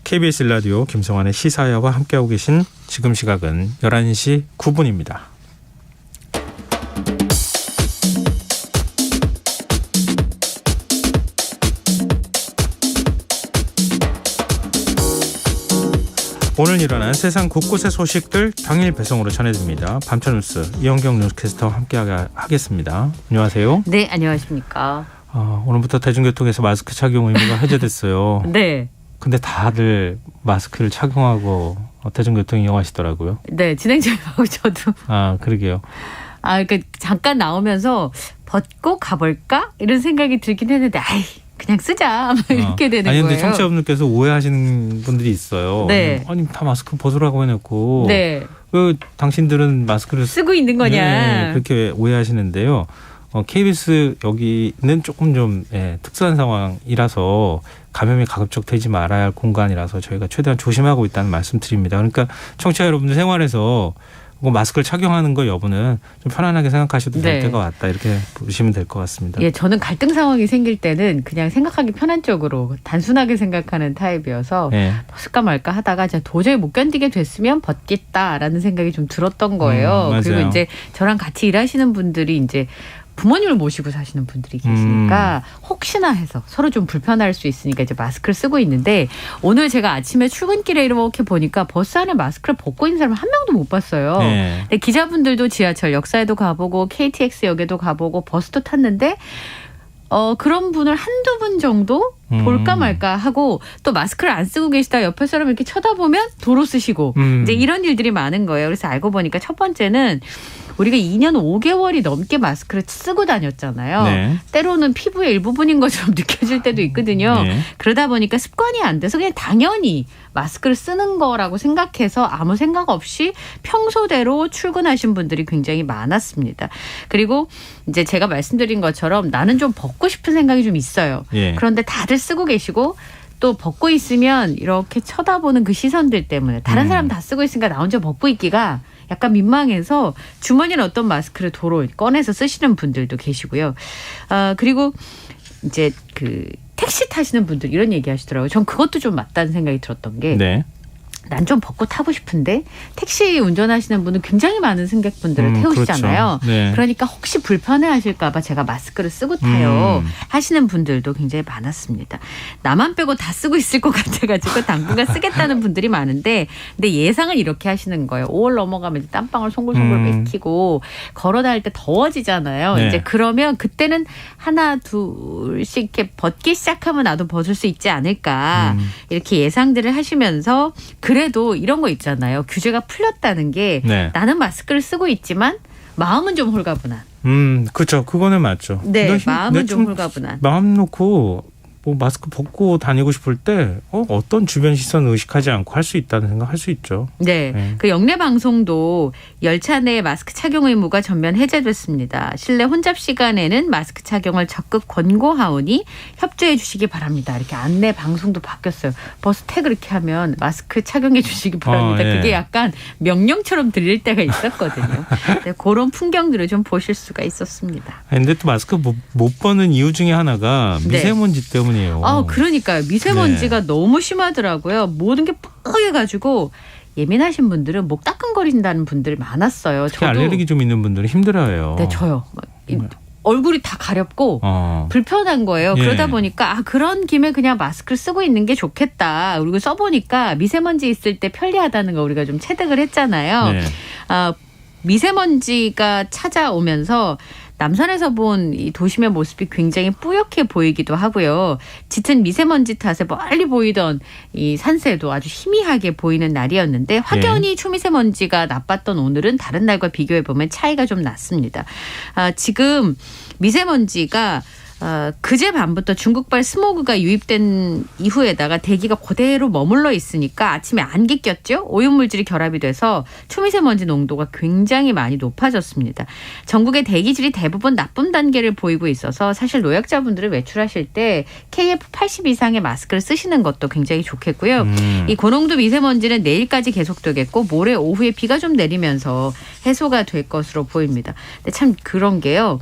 KBS 라디오 김성환의 시사야와 함께하고 계신 지금 시각은 11시 9분입니다. 오늘 일어난 세상 곳곳의 소식들 당일 배송으로 전해드립니다. 밤철뉴스 이현경 뉴스캐스터와 함께하겠습니다. 안녕하세요. 네, 안녕하십니까. 오늘부터 대중교통에서 마스크 착용 의무가 해제됐어요. 네. 근데 다들 마스크를 착용하고 대중교통 이용하시더라고요. 네, 진행자하고 저도. 그러게요. 그러니까 잠깐 나오면서 벗고 가볼까? 이런 생각이 들긴 했는데, 그냥 쓰자. 이렇게 되는 거예요. 근데 청취자분들께서 오해하시는 분들이 있어요. 네. 아니, 다 마스크 벗으라고 해놓고. 네. 당신들은 마스크를 쓰고 있는 거냐. 네, 그렇게 오해하시는데요. KBS 여기는 조금 좀 특수한 상황이라서 감염이 가급적 되지 말아야 할 공간이라서 저희가 최대한 조심하고 있다는 말씀드립니다. 그러니까 청취자 여러분들 생활에서 마스크를 착용하는 거 여부는 좀 편안하게 생각하셔도 될 때가 왔다 이렇게 보시면 될 것 같습니다. 예, 저는 갈등 상황이 생길 때는 그냥 생각하기 편한 쪽으로 단순하게 생각하는 타입이어서 벗을까 말까 하다가 제가 도저히 못 견디게 됐으면 벗겠다라는 생각이 좀 들었던 거예요. 그리고 이제 저랑 같이 일하시는 분들이 이제 부모님을 모시고 사시는 분들이 계시니까 혹시나 해서 서로 좀 불편할 수 있으니까 이제 마스크를 쓰고 있는데 오늘 제가 아침에 출근길에 이렇게 보니까 버스 안에 마스크를 벗고 있는 사람 한 명도 못 봤어요. 네. 근데 기자분들도 지하철 역사에도 가보고 KTX역에도 가보고 버스도 탔는데 그런 분을 한두 분 정도 볼까 말까 하고 또 마스크를 안 쓰고 계시다 옆에 사람 이렇게 쳐다보면 도로 쓰시고 이제 이런 일들이 많은 거예요. 그래서 알고 보니까 첫 번째는 우리가 2년 5개월이 넘게 마스크를 쓰고 다녔잖아요. 네. 때로는 피부의 일부분인 것처럼 느껴질 때도 있거든요. 네. 그러다 보니까 습관이 안 돼서 그냥 당연히 마스크를 쓰는 거라고 생각해서 아무 생각 없이 평소대로 출근하신 분들이 굉장히 많았습니다. 그리고 이제 제가 말씀드린 것처럼 나는 좀 벗고 싶은 생각이 좀 있어요. 예. 그런데 다들 쓰고 계시고 또 벗고 있으면 이렇게 쳐다보는 그 시선들 때문에 다른 사람 다 쓰고 있으니까 나 혼자 벗고 있기가 약간 민망해서 주머니에 어떤 마스크를 도로 꺼내서 쓰시는 분들도 계시고요. 그리고 이제 그 택시 타시는 분들 이런 얘기 하시더라고요. 전 그것도 좀 맞다는 생각이 들었던 게 네. 난 좀 벗고 타고 싶은데 택시 운전하시는 분은 굉장히 많은 승객분들을 태우시잖아요. 그렇죠. 네. 그러니까 혹시 불편해하실까 봐 제가 마스크를 쓰고 타요 하시는 분들도 굉장히 많았습니다. 나만 빼고 다 쓰고 있을 것 같아가지고 당분간 쓰겠다는 분들이 많은데 근데 예상은 이렇게 하시는 거예요. 5월 넘어가면 이제 땀방울 송글송글 맥히고 걸어 다닐 때 더워지잖아요. 네. 이제 그러면 그때는 하나 둘씩 이렇게 벗기 시작하면 나도 벗을 수 있지 않을까 이렇게 예상들을 하시면서 그래도 이런 거 있잖아요. 규제가 풀렸다는 게 네. 나는 마스크를 쓰고 있지만 마음은 좀 홀가분한. 그렇죠. 그거는 맞죠. 네, 마음은 좀 홀가분한. 마음 놓고 뭐 마스크 벗고 다니고 싶을 때 어떤 주변 시선 의식하지 않고 할 수 있다는 생각 할 수 있죠. 네. 그 영내 방송도 열차 내 마스크 착용 의무가 전면 해제됐습니다. 실내 혼잡 시간에는 마스크 착용을 적극 권고하오니 협조해 주시기 바랍니다. 이렇게 안내 방송도 바뀌었어요. 버스 태그 이렇게 하면 마스크 착용해 주시기 바랍니다. 예. 그게 약간 명령처럼 들릴 때가 있었거든요. 네, 그런 풍경들을 좀 보실 수가 있었습니다. 근데 또 마스크 못 벗는 이유 중에 하나가 미세먼지 때문이에요. 그러니까요. 미세먼지가 너무 심하더라고요. 모든 게 뻐해가지고 예민하신 분들은 목 따끔거린다는 분들이 많았어요. 특히 알레르기 좀 있는 분들은 힘들어요. 네, 저요. 얼굴이 다 가렵고 불편한 거예요. 예. 그러다 보니까 그런 김에 그냥 마스크를 쓰고 있는 게 좋겠다. 그리고 써보니까 미세먼지 있을 때 편리하다는 거 우리가 좀 체득을 했잖아요. 네. 미세먼지가 찾아오면서 남산에서 본 이 도심의 모습이 굉장히 뿌옇게 보이기도 하고요. 짙은 미세먼지 탓에 멀리 보이던 이 산세도 아주 희미하게 보이는 날이었는데 확연히 초미세먼지가 나빴던 오늘은 다른 날과 비교해 보면 차이가 좀 났습니다. 지금 미세먼지가 그제 밤부터 중국발 스모그가 유입된 이후에다가 대기가 그대로 머물러 있으니까 아침에 안개 꼈죠. 오염물질이 결합이 돼서 초미세먼지 농도가 굉장히 많이 높아졌습니다. 전국의 대기질이 대부분 나쁨 단계를 보이고 있어서 사실 노약자분들을 외출하실 때 KF80 이상의 마스크를 쓰시는 것도 굉장히 좋겠고요. 이 고농도 미세먼지는 내일까지 계속되겠고 모레 오후에 비가 좀 내리면서 해소가 될 것으로 보입니다. 근데 참 그런 게요.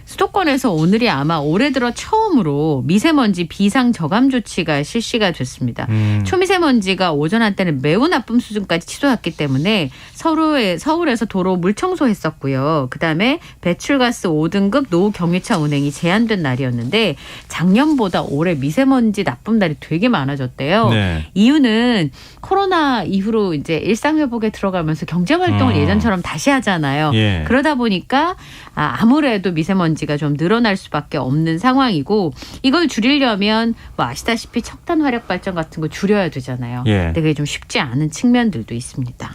수도권에서 오늘이 아마 올해 들어 처음으로 미세먼지 비상 저감 조치가 실시가 됐습니다. 초미세먼지가 오전 한때는 매우 나쁨 수준까지 치솟았기 때문에 서울에서 도로 물청소했었고요. 그다음에 배출가스 5등급 노후 경유차 운행이 제한된 날이었는데 작년보다 올해 미세먼지 나쁨 날이 되게 많아졌대요. 네. 이유는 코로나 이후로 이제 일상 회복에 들어가면서 경제 활동을 예전처럼 다시 하잖아요. 예. 그러다 보니까 아무래도 미세먼지가 좀 늘어날 수밖에 없는 상황이고 이걸 줄이려면 뭐 아시다시피 척단 화력 발전 같은 거 줄여야 되잖아요. 예. 근데 그게 좀 쉽지 않은 측면들도 있습니다.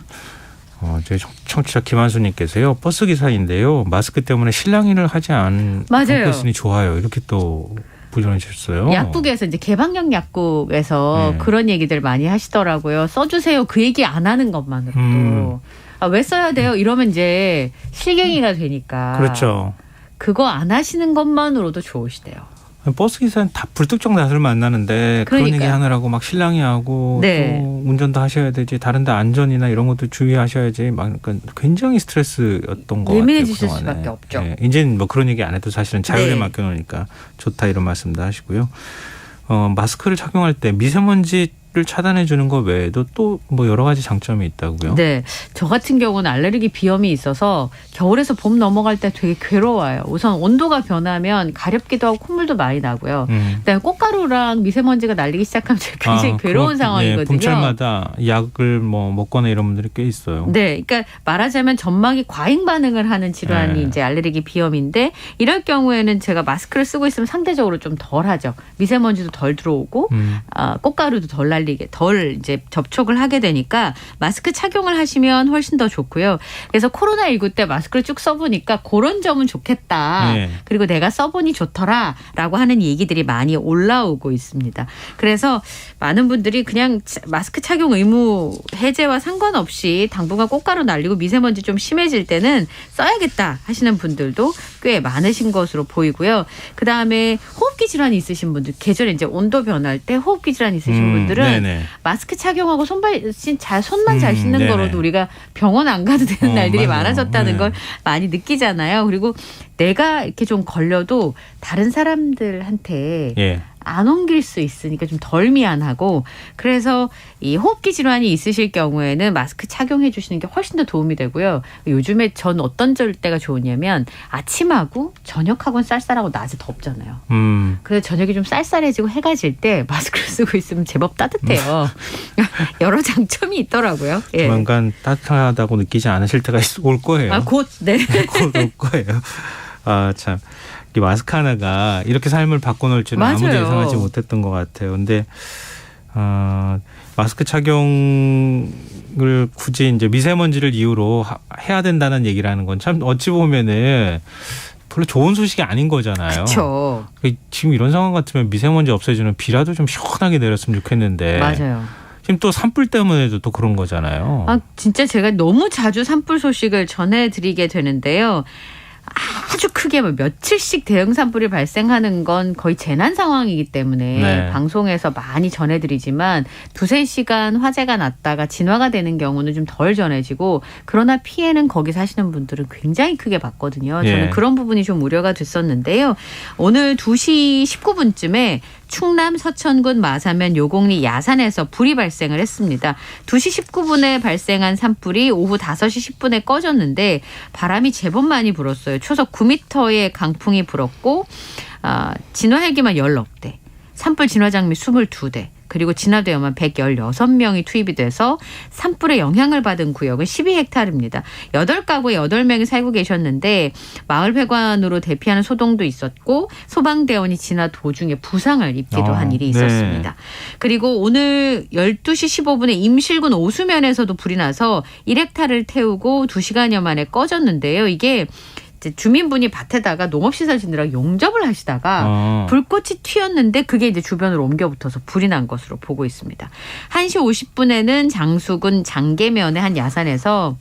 저희 청취자 김한수님께서요. 버스 기사인데요. 마스크 때문에 실랑이를 하지 않고 맞아요. 있으니 좋아요. 이렇게 또 부전해 주셨어요. 약국에서 이제 개방형 약국에서 그런 얘기들 많이 하시더라고요. 써주세요. 그 얘기 안 하는 것만으로도. 왜 써야 돼요? 이러면 이제 실갱이가 되니까. 그렇죠. 그거 안 하시는 것만으로도 좋으시대요. 버스 기사는 다 불특정 다수를 만나는데 그런 그러니까요. 얘기 하느라고 막 실랑이하고 네. 또 운전도 하셔야 되지 다른 데 안전이나 이런 것도 주의하셔야지 막 그러니까 굉장히 스트레스였던 것 같아요. 예민해지실 그동안에. 수밖에 없죠. 네. 이제는 뭐 그런 얘기 안 해도 사실은 자율에 네. 맡겨놓으니까 좋다 이런 말씀도 하시고요. 마스크를 착용할 때 미세먼지 를 차단해 주는 것 외에도 또 뭐 여러 가지 장점이 있다고요? 네. 저 같은 경우는 알레르기 비염이 있어서 겨울에서 봄 넘어갈 때 되게 괴로워요. 우선 온도가 변하면 가렵기도 하고 콧물도 많이 나고요. 그다음에 꽃가루랑 미세먼지가 날리기 시작하면 굉장히 괴로운 상황이거든요. 봄철마다 약을 뭐 먹거나 이런 분들이 꽤 있어요. 네. 그러니까 말하자면 점막이 과잉 반응을 하는 질환이 네. 이제 알레르기 비염인데 이럴 경우에는 제가 마스크를 쓰고 있으면 상대적으로 좀 덜하죠. 미세먼지도 덜 들어오고 꽃가루도 덜 날리게 덜 이제 접촉을 하게 되니까 마스크 착용을 하시면 훨씬 더 좋고요. 그래서 코로나19 때 마스크를 쭉 써보니까 그런 점은 좋겠다. 네. 그리고 내가 써보니 좋더라라고 하는 얘기들이 많이 올라오고 있습니다. 그래서 많은 분들이 그냥 마스크 착용 의무 해제와 상관없이 당분간 꽃가루 날리고 미세먼지 좀 심해질 때는 써야겠다 하시는 분들도 꽤 많으신 것으로 보이고요. 그다음에 호흡기 질환이 있으신 분들, 계절에 이제 온도 변할 때 호흡기 질환이 있으신 분들은 네네. 마스크 착용하고 손만 잘 씻는 네네. 거로도 우리가 병원 안 가도 되는 날들이 맞아요. 많아졌다는 네. 걸 많이 느끼잖아요. 그리고 내가 이렇게 좀 걸려도 다른 사람들한테 예. 안 옮길 수 있으니까 좀 덜 미안하고 그래서 이 호흡기 질환이 있으실 경우에는 마스크 착용해 주시는 게 훨씬 더 도움이 되고요. 요즘에 전 어떤 때가 좋으냐면 아침하고 저녁하고는 쌀쌀하고 낮에 덥잖아요. 그래서 저녁이 좀 쌀쌀해지고 해가 질 때 마스크를 쓰고 있으면 제법 따뜻해요. 여러 장점이 있더라고요. 예. 조만간 따뜻하다고 느끼지 않으실 때가 올 거예요. 곧 네. 곧 올 거예요. 아 참. 이 마스크 하나가 이렇게 삶을 바꿔놓을 줄은 아무도 맞아요. 예상하지 못했던 것 같아요. 근데 마스크 착용을 굳이 이제 미세먼지를 이유로 해야 된다는 얘기를 하는 건 참 어찌 보면은 별로 좋은 소식이 아닌 거잖아요. 그렇죠. 지금 이런 상황 같으면 미세먼지 없애주는 비라도 좀 시원하게 내렸으면 좋겠는데. 맞아요. 지금 또 산불 때문에도 또 그런 거잖아요. 진짜 제가 너무 자주 산불 소식을 전해드리게 되는데요. 아주 크게 뭐 며칠씩 대형 산불이 발생하는 건 거의 재난 상황이기 때문에 네. 방송에서 많이 전해드리지만 2-3시간 화재가 났다가 진화가 되는 경우는 좀 덜 전해지고 그러나 피해는 거기 사시는 분들은 굉장히 크게 받거든요. 저는 예. 그런 부분이 좀 우려가 됐었는데요. 오늘 2시 19분쯤에 충남 서천군 마사면 요곡리 야산에서 불이 발생을 했습니다. 2시 19분에 발생한 산불이 오후 5시 10분에 꺼졌는데 바람이 제법 많이 불었어요. 초속 9m의 강풍이 불었고 진화 헬기만 16대, 산불 진화 장비 22대, 그리고 진화대원만 116명이 투입이 돼서 산불의 영향을 받은 구역은 12헥타르입니다. 8가구에 8명이 살고 계셨는데 마을 회관으로 대피하는 소동도 있었고 소방대원이 진화 도중에 부상을 입기도 한 일이 있었습니다. 네. 그리고 오늘 12시 15분에 임실군 오수면에서도 불이 나서 1헥타르를 태우고 2시간여 만에 꺼졌는데요. 이게 주민분이 밭에다가 농업시설 짓느라 용접을 하시다가 불꽃이 튀었는데 그게 이제 주변으로 옮겨 붙어서 불이 난 것으로 보고 있습니다. 1시 50분에는 장수군 장계면의 한 야산에서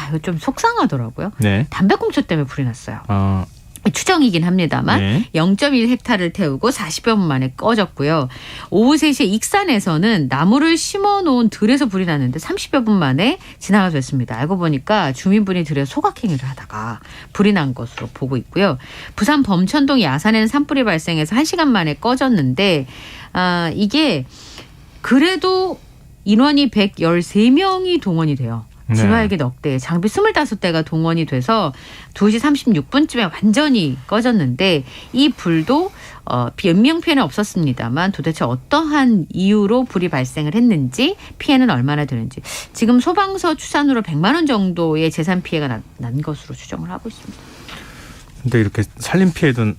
이거 좀 속상하더라고요. 네. 담배꽁초 때문에 불이 났어요. 추정이긴 합니다만 네. 0.1헥타르를 태우고 40여 분 만에 꺼졌고요. 오후 3시에 익산에서는 나무를 심어놓은 들에서 불이 났는데 30여 분 만에 진화가 됐습니다. 알고 보니까 주민분이 들에 소각행위를 하다가 불이 난 것으로 보고 있고요. 부산 범천동 야산에는 산불이 발생해서 1시간 만에 꺼졌는데 이게 그래도 인원이 113명이 동원이 돼요. 진화헬기 넉 대, 장비 25대가 동원이 돼서 2시 36분쯤에 완전히 꺼졌는데 이 불도 인명 피해는 없었습니다만 도대체 어떠한 이유로 불이 발생을 했는지 피해는 얼마나 되는지 지금 소방서 추산으로 100만 원 정도의 재산 피해가 난 것으로 추정을 하고 있습니다. 근데 이렇게 살림 피해도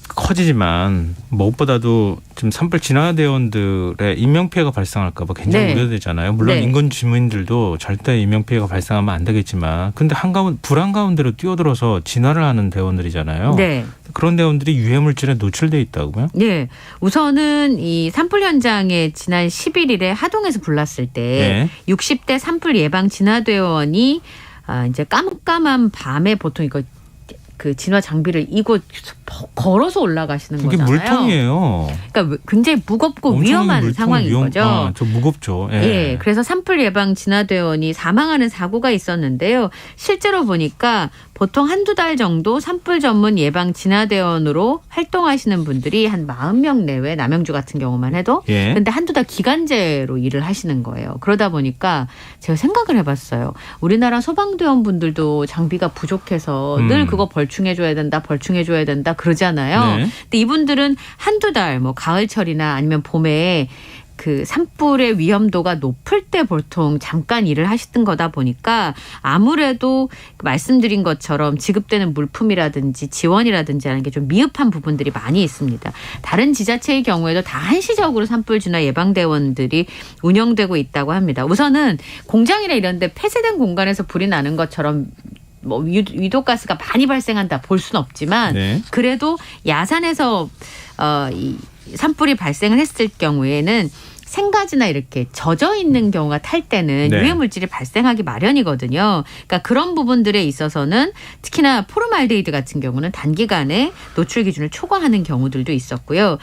커지지만 무엇보다도 지금 산불 진화대원들의 인명피해가 발생할까 봐 굉장히 네. 우려되잖아요. 물론 네. 인근 주민들도 절대 인명피해가 발생하면 안 되겠지만 근데 불 한가운데로 뛰어들어서 진화를 하는 대원들이잖아요. 네. 그런 대원들이 유해물질에 노출돼 있다고요? 네. 우선은 이 산불 현장에 지난 11일에 하동에서 불났을 때 60대 산불 예방 진화대원이 이제 깜깜한 밤에 보통 이거 그 진화 장비를 이고 걸어서 올라가시는 그게 거잖아요. 물통이에요. 그러니까 굉장히 무겁고 위험한 상황인 거죠. 좀 무겁죠. 예. 예, 그래서 산불 예방 진화대원이 사망하는 사고가 있었는데요. 실제로 보니까 보통 한두 달 정도 산불 전문 예방 진화대원으로 활동하시는 분들이 한 40명 내외, 남양주 같은 경우만 해도. 예. 근데 한두 달 기간제로 일을 하시는 거예요. 그러다 보니까 제가 생각을 해봤어요. 우리나라 소방대원분들도 장비가 부족해서 늘 그거 벌충해줘야 된다 그러잖아요. 네. 근데 이분들은 한두 달, 뭐 가을철이나 아니면 봄에 그 산불의 위험도가 높을 때 보통 잠깐 일을 하시던 거다 보니까 아무래도 말씀드린 것처럼 지급되는 물품이라든지 지원이라든지 하는 게 좀 미흡한 부분들이 많이 있습니다. 다른 지자체의 경우에도 다 한시적으로 산불 진화 예방대원들이 운영되고 있다고 합니다. 우선은 공장이나 이런 데 폐쇄된 공간에서 불이 나는 것처럼 뭐 위도가스가 많이 발생한다 볼 수는 없지만 네. 그래도 야산에서 이 산불이 발생을 했을 경우에는 생가지나 이렇게 젖어 있는 경우가 탈 때는 네. 유해 물질이 발생하기 마련이거든요. 그러니까 그런 부분들에 있어서는 특히나 포름알데히드 같은 경우는 단기간에 노출 기준을 초과하는 경우들도 있었고요.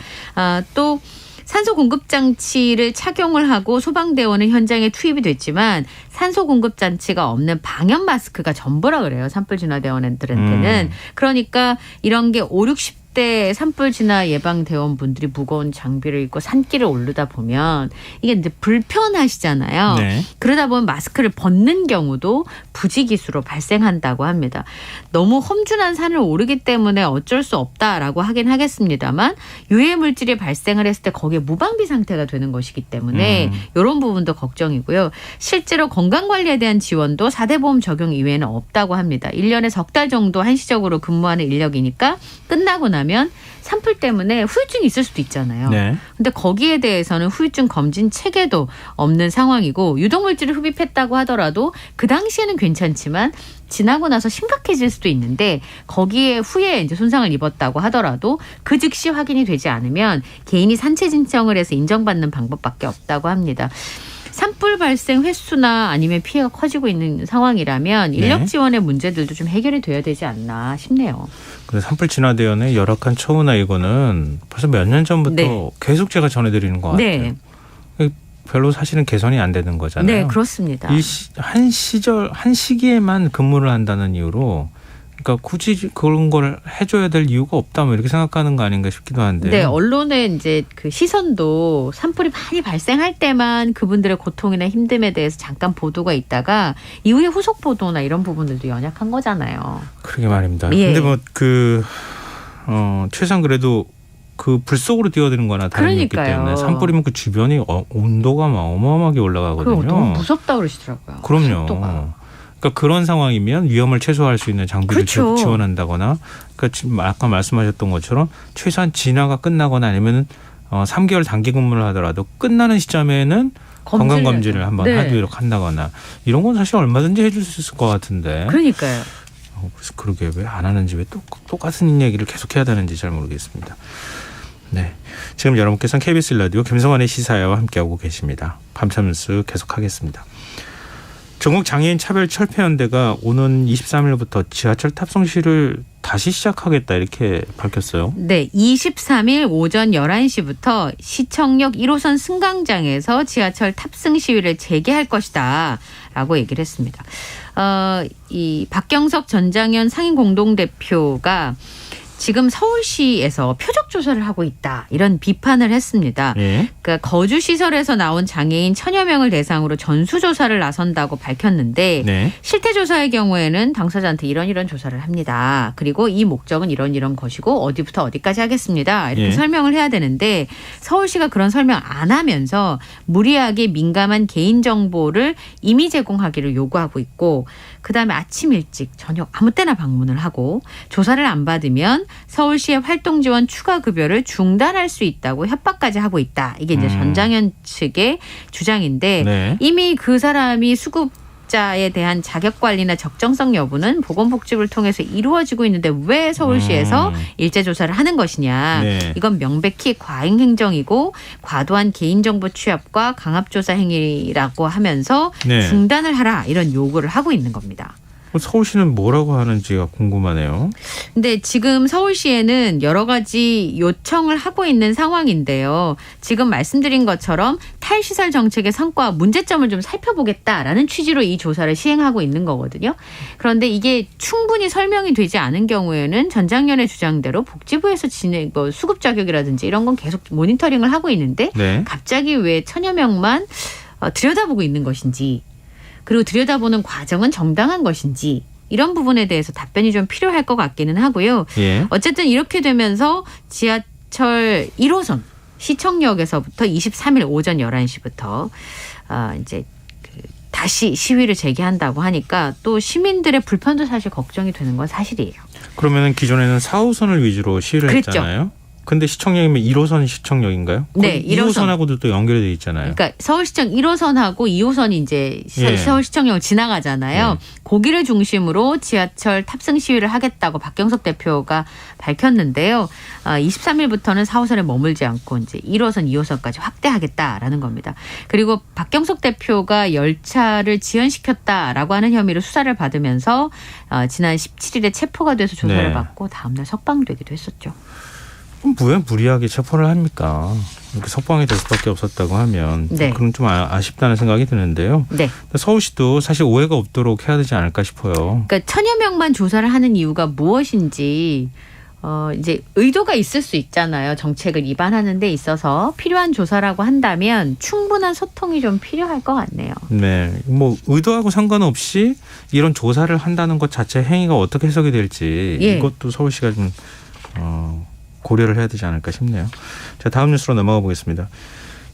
또 산소 공급 장치를 착용을 하고 소방대원은 현장에 투입이 됐지만 산소 공급 장치가 없는 방염 마스크가 전부라 그래요. 산불 진화대원들한테는. 그러니까 이런 게 5, 60대 산불 진화 예방대원분들이 무거운 장비를 입고 산길을 오르다 보면 이게 이제 불편하시잖아요. 네. 그러다 보면 마스크를 벗는 경우도 부지기수로 발생한다고 합니다. 너무 험준한 산을 오르기 때문에 어쩔 수 없다라고 하긴 하겠습니다만 유해 물질이 발생을 했을 때 거기에 무방비 상태가 되는 것이기 때문에 이런 부분도 걱정이고요. 실제로 건강관리에 대한 지원도 4대 보험 적용 이외에는 없다고 합니다. 1년에 석 달 정도 한시적으로 근무하는 인력이니까 끝나고 나면 산불 때문에 후유증이 있을 수도 있잖아요. 네. 근데 거기에 대해서는 후유증 검진 체계도 없는 상황이고 유독물질을 흡입했다고 하더라도 그 당시에는 괜찮지만 지나고 나서 심각해질 수도 있는데 거기에 후에 이제 손상을 입었다고 하더라도 그 즉시 확인이 되지 않으면 개인이 산채 신청을 해서 인정받는 방법밖에 없다고 합니다. 산불 발생 횟수나 아니면 피해가 커지고 있는 상황이라면 인력 네. 지원의 문제들도 좀 해결이 돼야 되지 않나 싶네요. 근데 산불 진화대원의 열악한 처우나 이거는 벌써 몇 년 전부터 네. 계속 제가 전해드리는 것 같아요. 네. 별로 사실은 개선이 안 되는 거잖아요. 네, 그렇습니다. 한 시기에만 근무를 한다는 이유로 그러니까 굳이 그런 걸 해줘야 될 이유가 없다 뭐 이렇게 생각하는 거 아닌가 싶기도 한데. 네, 언론의 이제 그 시선도 산불이 많이 발생할 때만 그분들의 고통이나 힘듦에 대해서 잠깐 보도가 있다가 이후에 후속 보도나 이런 부분들도 연약한 거잖아요. 그러게 말입니다. 예. 근데 뭐 최소한 그래도 그 불 속으로 뛰어드는 거나 다름이 없기 그러니까요. 때문에 산불이면 그 주변이 온도가 막 어마어마하게 올라가거든요. 너무 무섭다 그러시더라고요. 그럼요. 습도가. 그러니까 그런 상황이면 위험을 최소화할 수 있는 장비를 그렇죠. 지원한다거나 그러니까 지금 아까 말씀하셨던 것처럼 최소한 진화가 끝나거나 아니면 3개월 단기 근무를 하더라도 끝나는 시점에는 건강검진을 한번 네. 하도록 한다거나 이런 건 사실 얼마든지 해줄 수 있을 것 같은데. 그러니까요. 그래서 그러게 왜 안 하는지 왜 똑같은 얘기를 계속 해야 되는지 잘 모르겠습니다. 네, 지금 여러분께서는 KBS 라디오 김성환의 시사회와 함께하고 계십니다. 밤참 뉴스 계속하겠습니다. 전국 장애인 차별 철폐연대가 오는 23일부터 지하철 탑승 시를 다시 시작하겠다 이렇게 밝혔어요. 네, 23일 오전 11시부터 시청역 1호선 승강장에서 지하철 탑승 시위를 재개할 것이다 라고 얘기를 했습니다. 이 박경석 전장현 상임 공동대표가 지금 서울시에서 표적 조사를 하고 있다 이런 비판을 했습니다. 예. 그러니까 거주 시설에서 나온 장애인 1000여 명을 대상으로 전수 조사를 나선다고 밝혔는데 네. 실태 조사의 경우에는 당사자한테 이런 조사를 합니다. 그리고 이 목적은 이런 것이고 어디부터 어디까지 하겠습니다. 이렇게 예. 설명을 해야 되는데 서울시가 그런 설명 안 하면서 무리하게 민감한 개인정보를 임의 제공하기를 요구하고 있고 그다음에 아침 일찍 저녁 아무 때나 방문을 하고 조사를 안 받으면 서울시의 활동 지원 추가 급여를 중단할 수 있다고 협박까지 하고 있다. 이게 이제 전장현 측의 주장인데 네. 이미 그 사람이 수급자에 대한 자격 관리나 적정성 여부는 보건복지부를 통해서 이루어지고 있는데 왜 서울시에서 일제 조사를 하는 것이냐. 네. 이건 명백히 과잉 행정이고 과도한 개인정보 취합과 강압조사 행위라고 하면서 네. 중단을 하라 이런 요구를 하고 있는 겁니다. 서울시는 뭐라고 하는지가 궁금하네요. 근데 지금 서울시에는 여러 가지 요청을 하고 있는 상황인데요. 지금 말씀드린 것처럼 탈시설 정책의 성과와 문제점을 좀 살펴보겠다라는 취지로 이 조사를 시행하고 있는 거거든요. 그런데 이게 충분히 설명이 되지 않은 경우에는 전장년의 주장대로 복지부에서 수급 자격이라든지 이런 건 계속 모니터링을 하고 있는데 네. 갑자기 왜 천여 명만 들여다보고 있는 것인지, 그리고 들여다보는 과정은 정당한 것인지, 이런 부분에 대해서 답변이 좀 필요할 것 같기는 하고요. 예. 어쨌든 이렇게 되면서 지하철 1호선 시청역에서부터 23일 오전 11시부터 이제 다시 시위를 재개한다고 하니까 또 시민들의 불편도 사실 걱정이 되는 건 사실이에요. 그러면 기존에는 4호선을 위주로 시위를 그랬죠. 했잖아요. 근데 시청역이면 1호선 시청역인가요? 네, 2호선하고도 또 연결이 돼 있잖아요. 그러니까 서울시청 1호선하고 2호선이 이제 예. 서울시청역을 지나가잖아요. 거기를 중심으로 지하철 탑승 시위를 하겠다고 박경석 대표가 밝혔는데요. 23일부터는 4호선에 머물지 않고 이제 1호선, 2호선까지 확대하겠다라는 겁니다. 그리고 박경석 대표가 열차를 지연시켰다라고 하는 혐의로 수사를 받으면서 지난 17일에 체포가 돼서 조사를 네. 받고 다음날 석방되기도 했었죠. 왜 무리하게 체포를 합니까? 이렇게 석방이 될 수밖에 없었다고 하면 네. 그럼 좀 아쉽다는 생각이 드는데요. 네. 서울시도 사실 오해가 없도록 해야 되지 않을까 싶어요. 그러니까 천여 명만 조사를 하는 이유가 무엇인지 이제 의도가 있을 수 있잖아요. 정책을 위반하는 데 있어서 필요한 조사라고 한다면 충분한 소통이 좀 필요할 것 같네요. 네, 뭐 의도하고 상관없이 이런 조사를 한다는 것 자체 행위가 어떻게 해석이 될지 예. 이것도 서울시가 좀 고려를 해야 되지 않을까 싶네요. 자, 다음 뉴스로 넘어가 보겠습니다.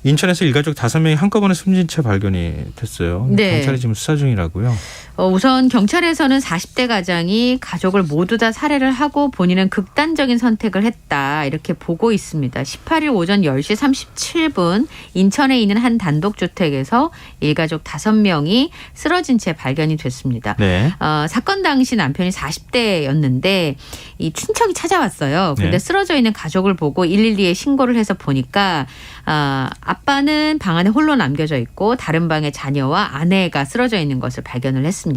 인천에서 일가족 5명이 한꺼번에 숨진 채 발견이 됐어요. 네. 경찰이 지금 수사 중이라고요. 우선 경찰에서는 40대 가장이 가족을 모두 다 살해를 하고 본인은 극단적인 선택을 했다, 이렇게 보고 있습니다. 18일 오전 10시 37분 인천에 있는 한 단독주택에서 일가족 5명이 쓰러진 채 발견이 됐습니다. 네. 사건 당시 남편이 40대였는데 이 친척이 찾아왔어요. 그런데 네. 쓰러져 있는 가족을 보고 112에 신고를 해서 보니까 아빠는 방 안에 홀로 남겨져 있고 다른 방에 자녀와 아내가 쓰러져 있는 것을 발견을 했습니다.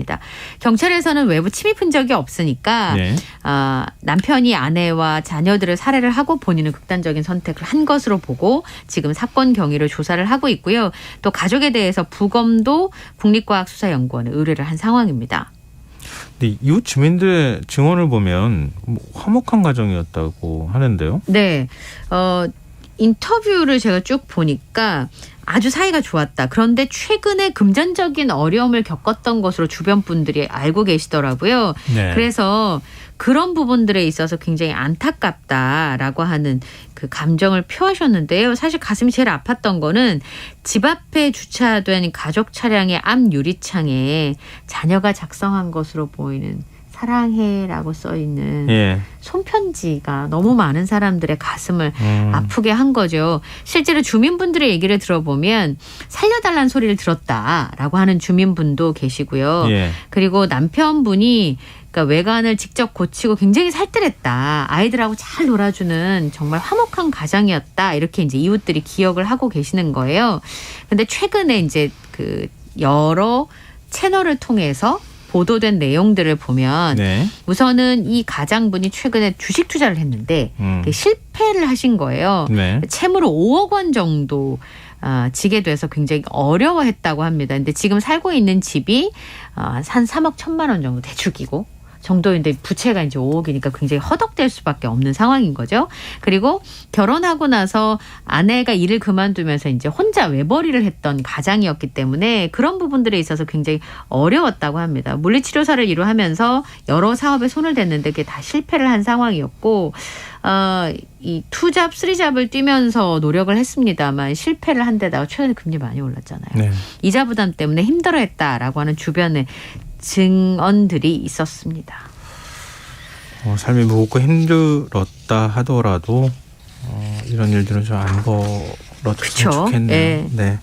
경찰에서는 외부 침입 흔적이 없으니까 네. 남편이 아내와 자녀들을 살해를 하고 본인은 극단적인 선택을 한 것으로 보고 지금 사건 경위를 조사를 하고 있고요. 또 가족에 대해서 부검도 국립과학수사연구원에 의뢰를 한 상황입니다. 근데 이웃 주민들의 증언을 보면 화목한 가정이었다고 하는데요. 네. 인터뷰를 제가 쭉 보니까 아주 사이가 좋았다. 그런데 최근에 금전적인 어려움을 겪었던 것으로 주변 분들이 알고 계시더라고요. 네. 그래서 그런 부분들에 있어서 굉장히 안타깝다라고 하는 그 감정을 표하셨는데요. 사실 가슴이 제일 아팠던 거는 집 앞에 주차된 가족 차량의 앞 유리창에 자녀가 작성한 것으로 보이는 사랑해라고 써 있는 예. 손편지가 너무 많은 사람들의 가슴을 아프게 한 거죠. 실제로 주민분들의 얘기를 들어보면 살려달라는 소리를 들었다라고 하는 주민분도 계시고요. 예. 그리고 남편분이 그러니까 외관을 직접 고치고 굉장히 살뜰했다. 아이들하고 잘 놀아주는 정말 화목한 가장이었다. 이렇게 이제 이웃들이 기억을 하고 계시는 거예요. 근데 최근에 이제 그 여러 채널을 통해서 보도된 내용들을 보면 네. 우선은 이 가장분이 최근에 주식 투자를 했는데 실패를 하신 거예요. 네. 채무를 5억 원 정도 지게 돼서 굉장히 어려워했다고 합니다. 근데 지금 살고 있는 집이 한 3억 1천만 원 정도 대출기고 정도인데 부채가 이제 5억이니까 굉장히 허덕될 수밖에 없는 상황인 거죠. 그리고 결혼하고 나서 아내가 일을 그만두면서 이제 혼자 외벌이를 했던 가장이었기 때문에 그런 부분들에 있어서 굉장히 어려웠다고 합니다. 물리치료사를 일하면서 여러 사업에 손을 댔는데 그게 다 실패를 한 상황이었고 이 투잡, 쓰리잡을 뛰면서 노력을 했습니다만 실패를 한 데다가 최근에 금리 많이 올랐잖아요. 네. 이자 부담 때문에 힘들어했다라고 하는 주변의 증언들이 있었습니다. 삶이 무겁고 힘들었다 하더라도 이런 일들은 좀 안 벌어졌으면 좋겠네요. 네. 네.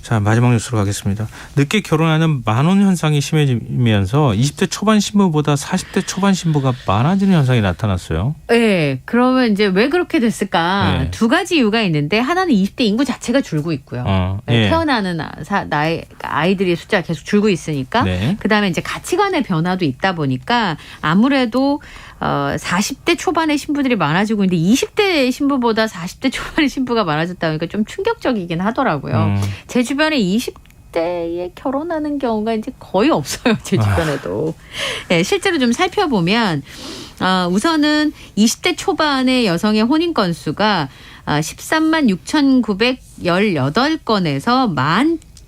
자, 마지막 뉴스로 가겠습니다. 늦게 결혼하는 만혼 현상이 심해지면서 20대 초반 신부보다 40대 초반 신부가 많아지는 현상이 나타났어요. 네. 그러면 이제 왜 그렇게 됐을까? 네. 두 가지 이유가 있는데 하나는 20대 인구 자체가 줄고 있고요. 예. 태어나는 아이들의 숫자가 계속 줄고 있으니까. 네. 그다음에 이제 가치관의 변화도 있다 보니까 아무래도 40대 초반의 신부들이 많아지고 있는데 20대 신부보다 40대 초반의 신부가 많아졌다 보니까 좀 충격적이긴 하더라고요. 제 주변에 20대에 결혼하는 경우가 이제 거의 없어요. 제 주변에도. 네, 실제로 좀 살펴보면 우선은 20대 초반의 여성의 혼인 건수가 13만 6,918건에서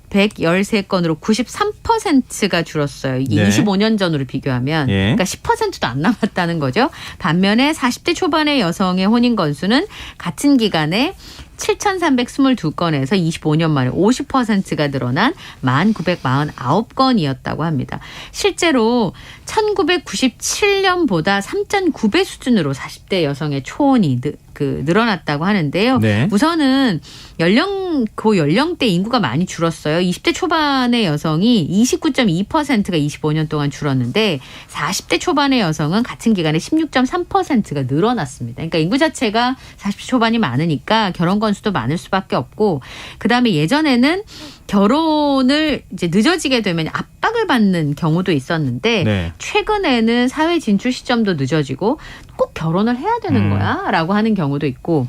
113건으로 93%가 줄었어요. 이게 네. 25년 전으로 비교하면. 예. 그러니까 10%도 안 남았다는 거죠. 반면에 40대 초반의 여성의 혼인 건수는 같은 기간에 7,322건에서 25년 만에 50%가 늘어난 1,949건이었다고 합니다. 실제로 1997년보다 3.9배 수준으로 40대 여성의 초혼이 늘어났다고 하는데요. 네. 우선은 고연령대 인구가 많이 줄었어요. 20대 초반의 여성이 29.2%가 25년 동안 줄었는데 40대 초반의 여성은 같은 기간에 16.3%가 늘어났습니다. 그러니까 인구 자체가 40대 초반이 많으니까 결혼 건수도 많을 수밖에 없고, 그다음에 예전에는 결혼을 이제 늦어지게 되면 압박을 받는 경우도 있었는데 네. 최근에는 사회 진출 시점도 늦어지고 꼭 결혼을 해야 되는 거야라고 하는 경우도 있고,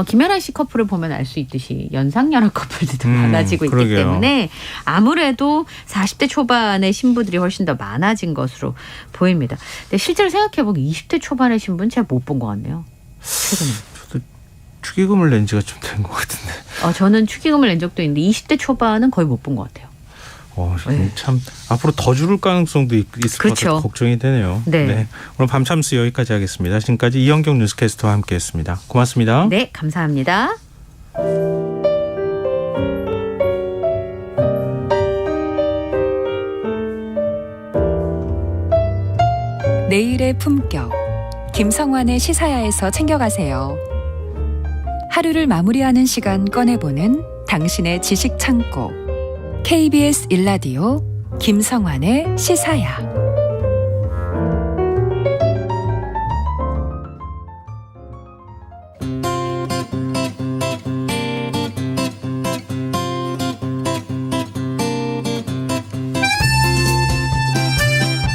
김연아 씨 커플을 보면 알 수 있듯이 연상연하 커플들도 많아지고 있기 그러게요. 때문에 아무래도 40대 초반의 신부들이 훨씬 더 많아진 것으로 보입니다. 근데 실제로 생각해보면 20대 초반의 신부는 제가 못 본 것 같네요. 최근에. 저도 축의금을 낸 지가 좀 된 것 같은데. 저는 축의금을 낸 적도 있는데 20대 초반은 거의 못 본 것 같아요. 참 앞으로 더 줄을 가능성도 있을 것 같아서 걱정이 되네요. 네. 오늘 밤참스 여기까지 하겠습니다. 지금까지 이현경 뉴스캐스터와 함께했습니다. 고맙습니다. 네, 감사합니다. 내일의 품격. 김성환의 시사야에서 챙겨가세요. 하루를 마무리하는 시간 꺼내보는 당신의 지식 창고. KBS 1라디오 김성환의 시사야.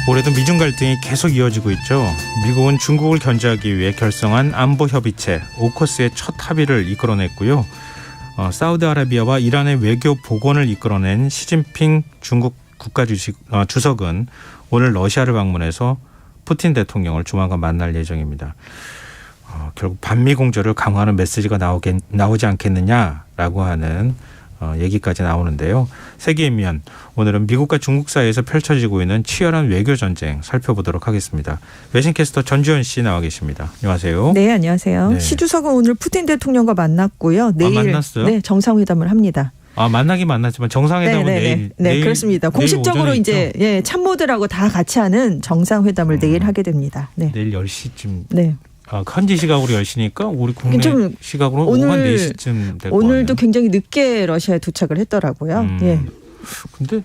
올해도 미중 갈등이 계속 이어지고 있죠. 미국은 중국을 견제하기 위해 결성한 안보협의체 오커스의 첫 합의를 이끌어냈고요. 사우디아라비아와 이란의 외교 복원을 이끌어낸 시진핑 중국 국가주석은 오늘 러시아를 방문해서 푸틴 대통령을 조만간 만날 예정입니다. 결국 반미 공조를 강화하는 메시지가 나오지 않겠느냐라고 하는 얘기까지 나오는데요. 세계의 면, 오늘은 미국과 중국 사이에서 펼쳐지고 있는 치열한 외교 전쟁 살펴보도록 하겠습니다. 외신캐스터 전주현 씨 나와 계십니다. 안녕하세요. 네, 안녕하세요. 네. 시 주석은 오늘 푸틴 대통령과 만났고요. 내일 만났어요? 네, 정상회담을 합니다. 만나긴 만났지만 정상회담은 내일. 네, 그렇습니다. 공식적으로 이제 참모들하고 다 같이 하는 정상회담을 내일 하게 됩니다. 네. 내일 10시쯤. 네. 현지 시각으로 10시니까 우리 국내 시각으로 오후 4시쯤 될 거예요. 오늘도 굉장히 늦게 러시아에 도착을 했더라고요. 예. 근데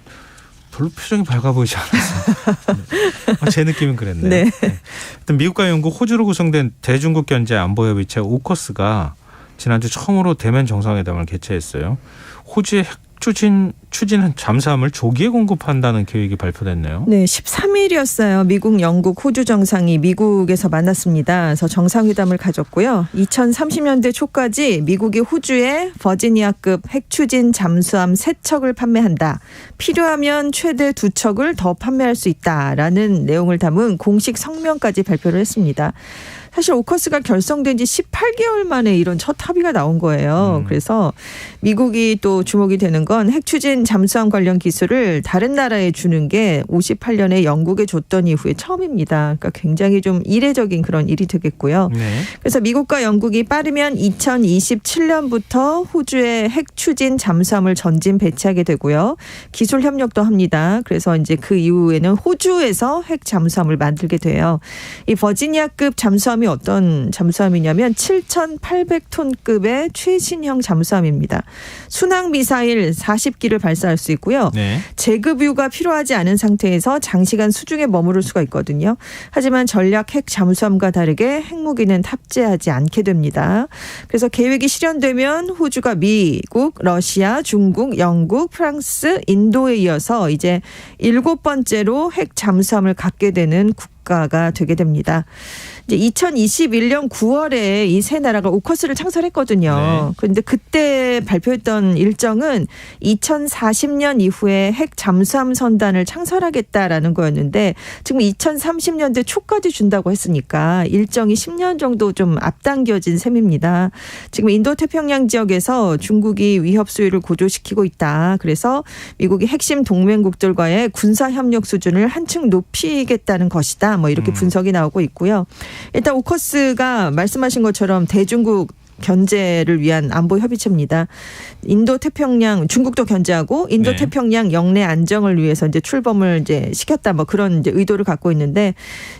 별로 표정이 밝아 보이지 않았어요. 제 느낌은 그랬네요. 네. 일단 미국과 영국, 호주로 구성된 대중국 견제 안보협의체 오커스가 지난주 처음으로 대면 정상회담을 개최했어요. 호주의 추진 잠수함을 조기에 공급한다는 계획이 발표됐네요. 네, 13일이었어요. 미국, 영국, 호주 정상이 미국에서 만났습니다. 그래서 정상회담을 가졌고요. 2030년대 초까지 미국이 호주에 버지니아급 핵추진 잠수함 3척을 판매한다. 필요하면 최대 2척을 더 판매할 수 있다라는 내용을 담은 공식 성명까지 발표를 했습니다. 사실 오커스가 결성된 지 18개월 만에 이런 첫 합의가 나온 거예요. 그래서 미국이 또 주목이 되는 건 핵추진 잠수함 관련 기술을 다른 나라에 주는 게 58년에 영국에 줬던 이후에 처음입니다. 그러니까 굉장히 좀 이례적인 그런 일이 되겠고요. 네. 그래서 미국과 영국이 빠르면 2027년부터 호주에 핵추진 잠수함을 전진 배치하게 되고요. 기술 협력도 합니다. 그래서 이제 그 이후에는 호주에서 핵 잠수함을 만들게 돼요. 이 버지니아급 잠수함이 잠수함이 어떤 잠수함이냐면 7,800톤급의 최신형 잠수함입니다. 순항 미사일 40기를 발사할 수 있고요. 네. 재급유가 필요하지 않은 상태에서 장시간 수중에 머무를 수가 있거든요. 하지만 전략 핵 잠수함과 다르게 핵무기는 탑재하지 않게 됩니다. 그래서 계획이 실현되면 호주가 미국, 러시아, 중국, 영국, 프랑스, 인도에 이어서 이제 7번째로 핵 잠수함을 갖게 되는 국가가 되게 됩니다. 이제 2021년 9월에 이 세 나라가 오커스를 창설했거든요. 그런데 그때 발표했던 일정은 2040년 이후에 핵 잠수함 선단을 창설하겠다라는 거였는데 지금 2030년대 초까지 준다고 했으니까 일정이 10년 정도 좀 앞당겨진 셈입니다. 지금 인도태평양 지역에서 중국이 위협 수위를 고조시키고 있다. 그래서 미국이 핵심 동맹국들과의 군사협력 수준을 한층 높이겠다는 것이다. 뭐 이렇게 분석이 나오고 있고요. 일단 오커스가 말씀하신 것처럼 대중국 견제를 위한 안보 협의체입니다. 인도 태평양 중국도 견제하고 인도 태평양 영내 안정을 위해서 이제 출범을 이제 시켰다 뭐 그런 이제 의도를 갖고 있는데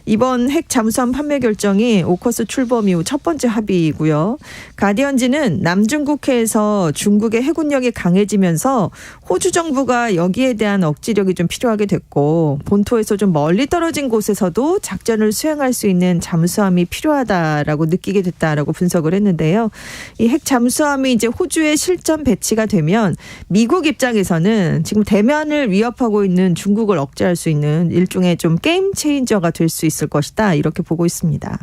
이번 핵 잠수함 판매 결정이 오커스 출범 이후 첫 번째 합의이고요. 가디언지는 남중국해에서 중국의 해군력이 강해지면서 호주 정부가 여기에 대한 억지력이 좀 필요하게 됐고 본토에서 좀 멀리 떨어진 곳에서도 작전을 수행할 수 있는 잠수함이 필요하다라고 느끼게 됐다라고 분석을 했는데요. 이 핵 잠수함이 이제 호주에 실전 배치가 되면 미국 입장에서는 지금 대만을 위협하고 있는 중국을 억제할 수 있는 일종의 좀 게임 체인저가 될 수 있을 것이다. 이렇게 보고 있습니다.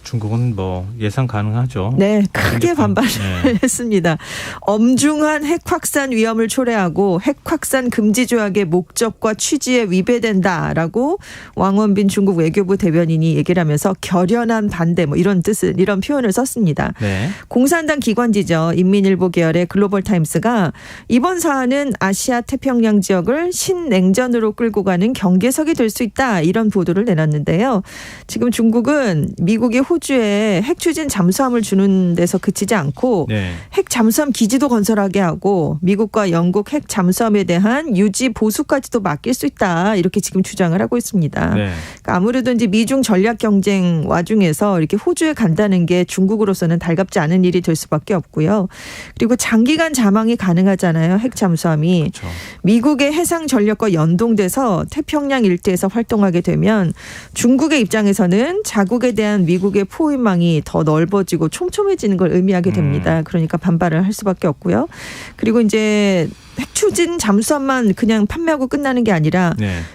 중국은 뭐 예상 가능하죠. 네, 크게 반발을 했습니다. 엄중한 핵 확산 위험을 초래하고 핵 확산 금지 조약의 목적과 취지에 위배된다라고 왕원빈 중국 외교부 대변인이 얘기를 하면서 결연한 반대 뭐 이런 표현을 썼습니다. 네. 공산당 기관지죠. 인민일보 계열의 글로벌타임스가 이번 사안은 아시아 태평양 지역을 신냉전으로 끌고 가는 경계석이 될 수 있다. 이런 보도를 내놨는데요. 지금 중국은 미국이 호주에 핵 추진 잠수함을 주는 데서 그치지 않고 핵 잠수함 기지도 건설하게 하고 미국과 영국 핵 잠수함에 대한 유지 보수까지도 맡길 수 있다. 이렇게 지금 주장을 하고 있습니다. 그러니까 아무래도 이제 미중 전략 경쟁 와중에서 이렇게 호주에 간다는 게 중국으로서는 달갑지 않은 일이 될 수밖에 없고요. 그리고 장기간 자망이 가능하잖아요. 핵 잠수함이. 그렇죠. 미국의 해상 전력과 연동돼서 태평양 일대에서 활동하게 되면 중국의 입장에서는 자국에 대한 미국의 포위망이 더 넓어지고 촘촘해지는 걸 의미하게 됩니다. 그러니까 반발을 할 수밖에 없고요. 그리고 이제 핵 추진 잠수함만 그냥 판매하고 끝나는 게 아니라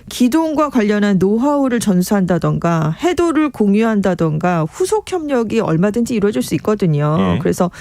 기동과 관련한 노하우를 전수한다던가 해도를 공유한다던가 후속 협력이 얼마든지 이루어질 수 있거든요. 그래서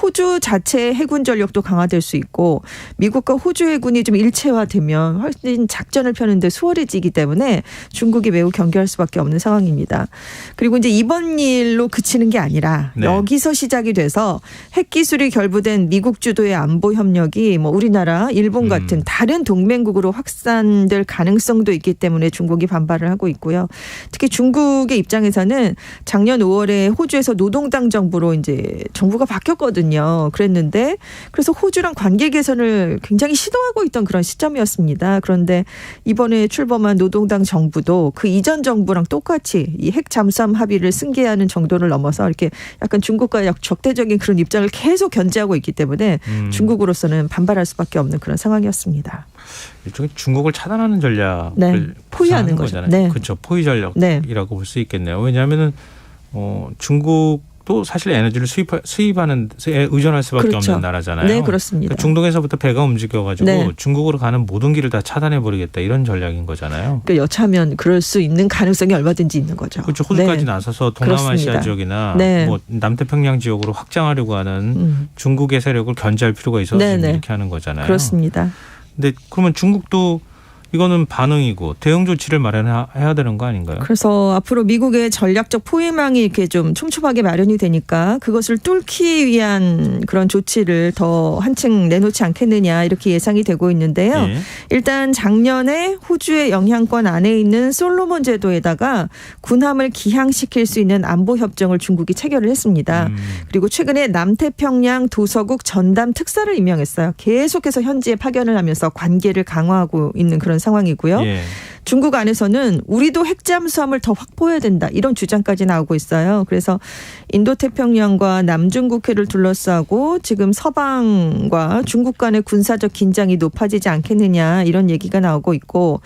호주 자체의 해군 전력도 강화될 수 있고 미국과 호주 해군이 좀 일체화되면 훨씬 작전을 펴는데 수월해지기 때문에 중국이 매우 경계할 수밖에 없는 상황입니다. 그리고 이제 이번 일로 그치는 게 아니라 여기서 시작이 돼서 핵 기술이 결부된 미국 주도의 안보 협력이 뭐 우리나라 일본 같은 다른 동맹국으로 확산될 가능성도 있기 때문에 중국이 반발을 하고 있고요. 특히 중국의 입장에서는 작년 5월에 호주에서 노동당 정부로 이제 정부가 바뀌었거든요. 그랬는데 그래서 호주랑 관계 개선을 굉장히 시도하고 있던 그런 시점이었습니다. 그런데 이번에 출범한 노동당 정부도 그 이전 정부랑 똑같이 이 핵 잠수함 합의를 승계하는 정도를 넘어서 이렇게 약간 중국과 적대적인 그런 입장을 계속 견제하고 있기 때문에 중국으로서는 반발할 수밖에 없는 그런 상황이었습니다. 일종의 중국을 차단하는 전략을 포위하는 거잖아요. 그렇죠. 포위 전략이라고 볼 수 있겠네요. 왜냐하면은 중국도 사실 에너지를 수입하는 데 의존할 수밖에 없는 나라잖아요. 네, 그렇습니다. 그러니까 중동에서부터 배가 움직여가지고 중국으로 가는 모든 길을 다 차단해버리겠다 이런 전략인 거잖아요. 그러니까 여차하면 그럴 수 있는 가능성이 얼마든지 있는 거죠. 그렇죠. 호주까지 나서서 동남아시아 지역이나 뭐 남태평양 지역으로 확장하려고 하는 중국의 세력을 견제할 필요가 있어서 이렇게 하는 거잖아요. 그렇습니다. 근데 그러면 중국도 이거는 반응이고 대응 조치를 마련해야 되는 거 아닌가요? 그래서 앞으로 미국의 전략적 포위망이 이렇게 좀 촘촘하게 마련이 되니까 그것을 뚫기 위한 그런 조치를 더 한층 내놓지 않겠느냐 이렇게 예상이 되고 있는데요. 일단 작년에 호주의 영향권 안에 있는 솔로몬 제도에다가 군함을 기항시킬 수 있는 안보 협정을 중국이 체결을 했습니다. 그리고 최근에 남태평양 도서국 전담 특사를 임명했어요. 계속해서 현지에 파견을 하면서 관계를 강화하고 있는 그런 상황이고요. 중국 안에서는 우리도 핵잠수함을 더 확보해야 된다 이런 주장까지 나오고 있어요. 그래서 인도태평양과 남중국해를 둘러싸고 지금 서방과 중국 간의 군사적 긴장이 높아지지 않겠느냐 이런 얘기가 나오고 있고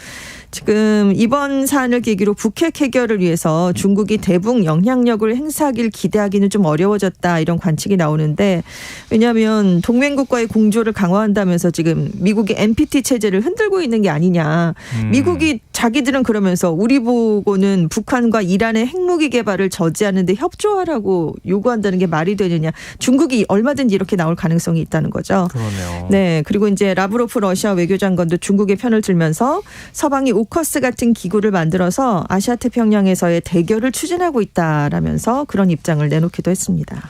지금 이번 사안을 계기로 북핵 해결을 위해서 중국이 대북 영향력을 행사하길 기대하기는 좀 어려워졌다 이런 관측이 나오는데 왜냐하면 동맹국과의 공조를 강화한다면서 지금 미국이 NPT 체제를 흔들고 있는 게 아니냐. 미국이 자기들은 그러면서 우리 보고는 북한과 이란의 핵무기 개발을 저지하는 데 협조하라고 요구한다는 게 말이 되느냐. 중국이 얼마든지 이렇게 나올 가능성이 있다는 거죠. 그러네요. 네. 그리고 이제 라브로프 러시아 외교장관도 중국의 편을 들면서 서방이 오커스 같은 기구를 만들어서 아시아 태평양에서의 대결을 추진하고 있다라면서 그런 입장을 내놓기도 했습니다.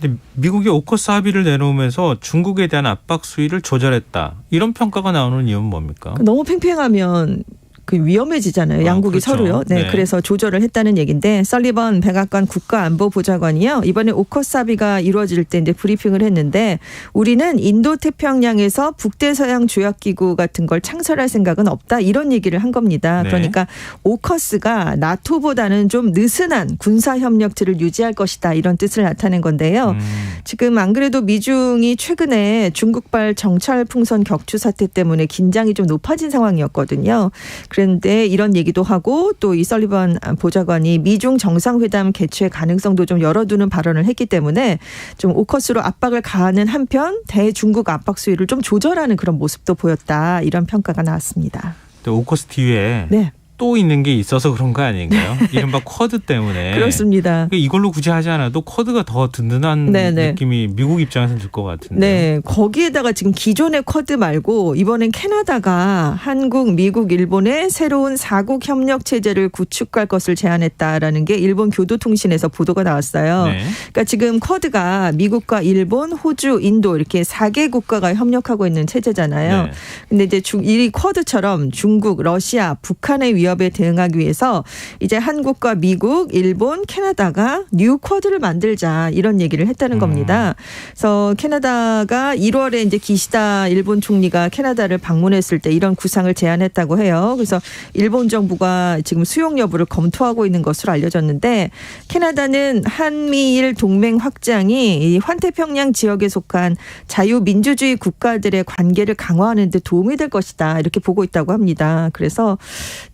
근데 미국이 오커스 합의를 내놓으면서 중국에 대한 압박 수위를 조절했다. 이런 평가가 나오는 이유는 뭡니까? 너무 팽팽하면 그 위험해지잖아요. 양국이 그렇죠. 서로요. 네, 네. 그래서 조절을 했다는 얘기인데 설리번 백악관 국가안보보좌관이요. 이번에 오커스 합의가 이루어질 때 이제 브리핑을 했는데 우리는 인도태평양에서 북대서양 조약기구 같은 걸 창설할 생각은 없다. 이런 얘기를 한 겁니다. 네. 그러니까 오커스가 나토보다는 좀 느슨한 군사협력체를 유지할 것이다. 이런 뜻을 나타낸 건데요. 지금 안 그래도 미중이 최근에 중국발 정찰 풍선 격추 사태 때문에 긴장이 좀 높아진 상황이었거든요. 그런데 이런 얘기도 하고 또 이 설리번 보좌관이 미중 정상회담 개최 가능성도 좀 열어두는 발언을 했기 때문에 좀 오커스로 압박을 가하는 한편 대중국 압박 수위를 좀 조절하는 그런 모습도 보였다. 이런 평가가 나왔습니다. 오커스 뒤에 네. 또 있는 게 있어서 그런 거 아닌가요? 이른바 쿼드 때문에. 그렇습니다. 이걸로 굳이 하지 않아도 쿼드가 더 든든한 네네. 느낌이 미국 입장에서는 들 것 같은데. 네, 거기에다가 지금 기존의 쿼드 말고 이번엔 캐나다가 한국, 미국, 일본의 새로운 4국 협력 체제를 구축할 것을 제안했다라는 게 일본 교도통신에서 보도가 나왔어요. 네. 그러니까 지금 쿼드가 미국과 일본, 호주, 인도 이렇게 4개 국가가 협력하고 있는 체제잖아요. 네. 근데 이제 이 쿼드처럼 중국, 러시아, 북한의 위협에 대응하기 위해서 이제 한국과 미국, 일본, 캐나다가 뉴 쿼드를 만들자 이런 얘기를 했다는 겁니다. 그래서 캐나다가 1월에 이제 기시다 일본 총리가 캐나다를 방문했을 때 이런 구상을 제안했다고 해요. 그래서 일본 정부가 지금 수용 여부를 검토하고 있는 것으로 알려졌는데 캐나다는 한미일 동맹 확장이 이 환태평양 지역에 속한 자유민주주의 국가들의 관계를 강화하는 데 도움이 될 것이다. 이렇게 보고 있다고 합니다. 그래서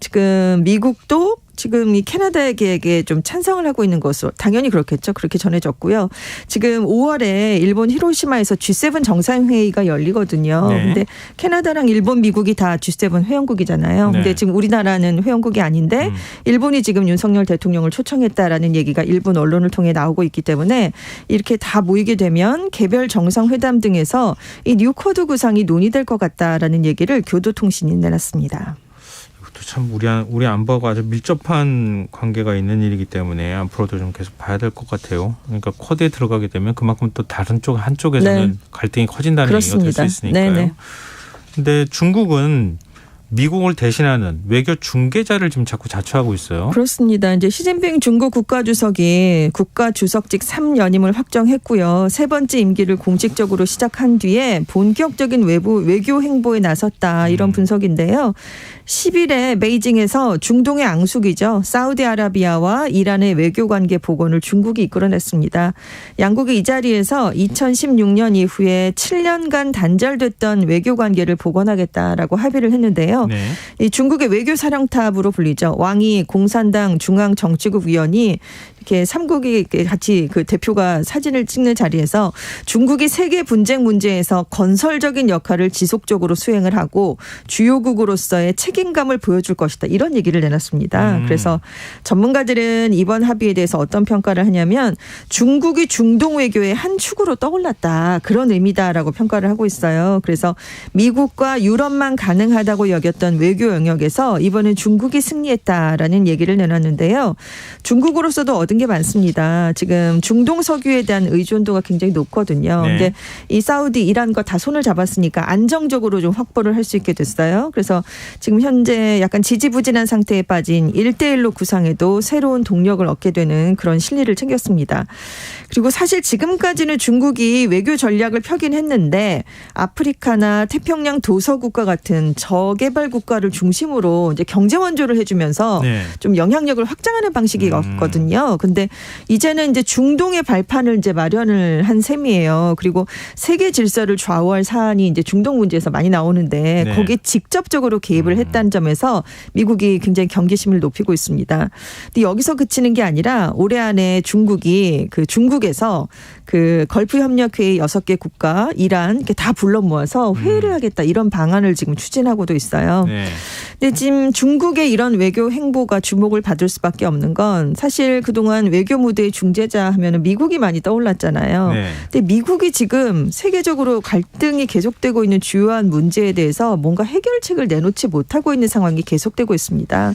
지금 미국도 지금 이 캐나다의 계획에 좀 찬성을 하고 있는 것으로 당연히 그렇겠죠. 그렇게 전해졌고요. 지금 5월에 일본 히로시마에서 G7 정상회의가 열리거든요. 네. 근데 캐나다랑 일본, 미국이 다 G7 회원국이잖아요. 네. 근데 지금 우리나라는 회원국이 아닌데 일본이 지금 윤석열 대통령을 초청했다라는 얘기가 일본 언론을 통해 나오고 있기 때문에 이렇게 다 모이게 되면 개별 정상회담 등에서 이 뉴 쿼드 구상이 논의될 것 같다라는 얘기를 교도통신이 내놨습니다. 참 우리 안보가 아주 밀접한 관계가 있는 일이기 때문에 앞으로도 좀 계속 봐야 될 것 같아요. 그러니까 쿼드에 들어가게 되면 그만큼 또 다른 한쪽에서는 네. 갈등이 커진다는 그렇습니다. 얘기가 될 수 있으니까요. 그런데 중국은 미국을 대신하는 외교 중개자를 지금 자꾸 자처하고 있어요. 그렇습니다. 이제 시진핑 중국 국가주석이 국가주석직 3연임을 확정했고요. 세 번째 임기를 공식적으로 시작한 뒤에 본격적인 외교 행보에 나섰다. 이런 분석인데요. 10일에 베이징에서 중동의 앙숙이죠. 사우디아라비아와 이란의 외교관계 복원을 중국이 이끌어냈습니다. 양국이 이 자리에서 2016년 이후에 7년간 단절됐던 외교관계를 복원하겠다라고 합의를 했는데요. 네. 이 중국의 외교사령탑으로 불리죠. 왕이 공산당 중앙정치국 위원이 이렇게 3국이 같이 그 대표가 사진을 찍는 자리에서 중국이 세계 분쟁 문제에서 건설적인 역할을 지속적으로 수행을 하고 주요국으로서의 책임감을 보여줄 것이다. 이런 얘기를 내놨습니다. 그래서 전문가들은 이번 합의에 대해서 어떤 평가를 하냐면 중국이 중동 외교의 한 축으로 떠올랐다. 그런 의미다라고 평가를 하고 있어요. 그래서 미국과 유럽만 가능하다고 여겼던 외교 영역에서 이번엔 중국이 승리했다라는 얘기를 내놨는데요. 중국으로서도 얻은 게 많습니다. 지금 중동 석유에 대한 의존도가 굉장히 높거든요. 네. 근데 이 사우디, 이란과 다 손을 잡았으니까 안정적으로 좀 확보를 할 수 있게 됐어요. 그래서 지금 현재 약간 지지부진한 상태에 빠진 1대1로 구상에도 새로운 동력을 얻게 되는 그런 실리를 챙겼습니다. 그리고 사실 지금까지는 중국이 외교 전략을 펴긴 했는데 아프리카나 태평양 도서국가 같은 저개발 국가를 중심으로 이제 경제 원조를 해주면서 네. 좀 영향력을 확장하는 방식이었거든요. 근데 이제는 이제 중동의 발판을 이제 마련을 한 셈이에요. 그리고 세계 질서를 좌우할 사안이 이제 중동 문제에서 많이 나오는데 네. 거기에 직접적으로 개입을 했다는 점에서 미국이 굉장히 경계심을 높이고 있습니다. 근데 여기서 그치는 게 아니라 올해 안에 중국이 중국에서 그 걸프 협력회의 6개 국가, 이란 이렇게 다 불러 모아서 회의를 하겠다 이런 방안을 지금 추진하고도 있어요. 네. 근데 지금 중국의 이런 외교 행보가 주목을 받을 수밖에 없는 건 사실 그동안 외교 무대의 중재자 하면은 미국이 많이 떠올랐잖아요. 네. 근데 미국이 지금 세계적으로 갈등이 계속되고 있는 주요한 문제에 대해서 뭔가 해결책을 내놓지 못하고 있는 상황이 계속되고 있습니다.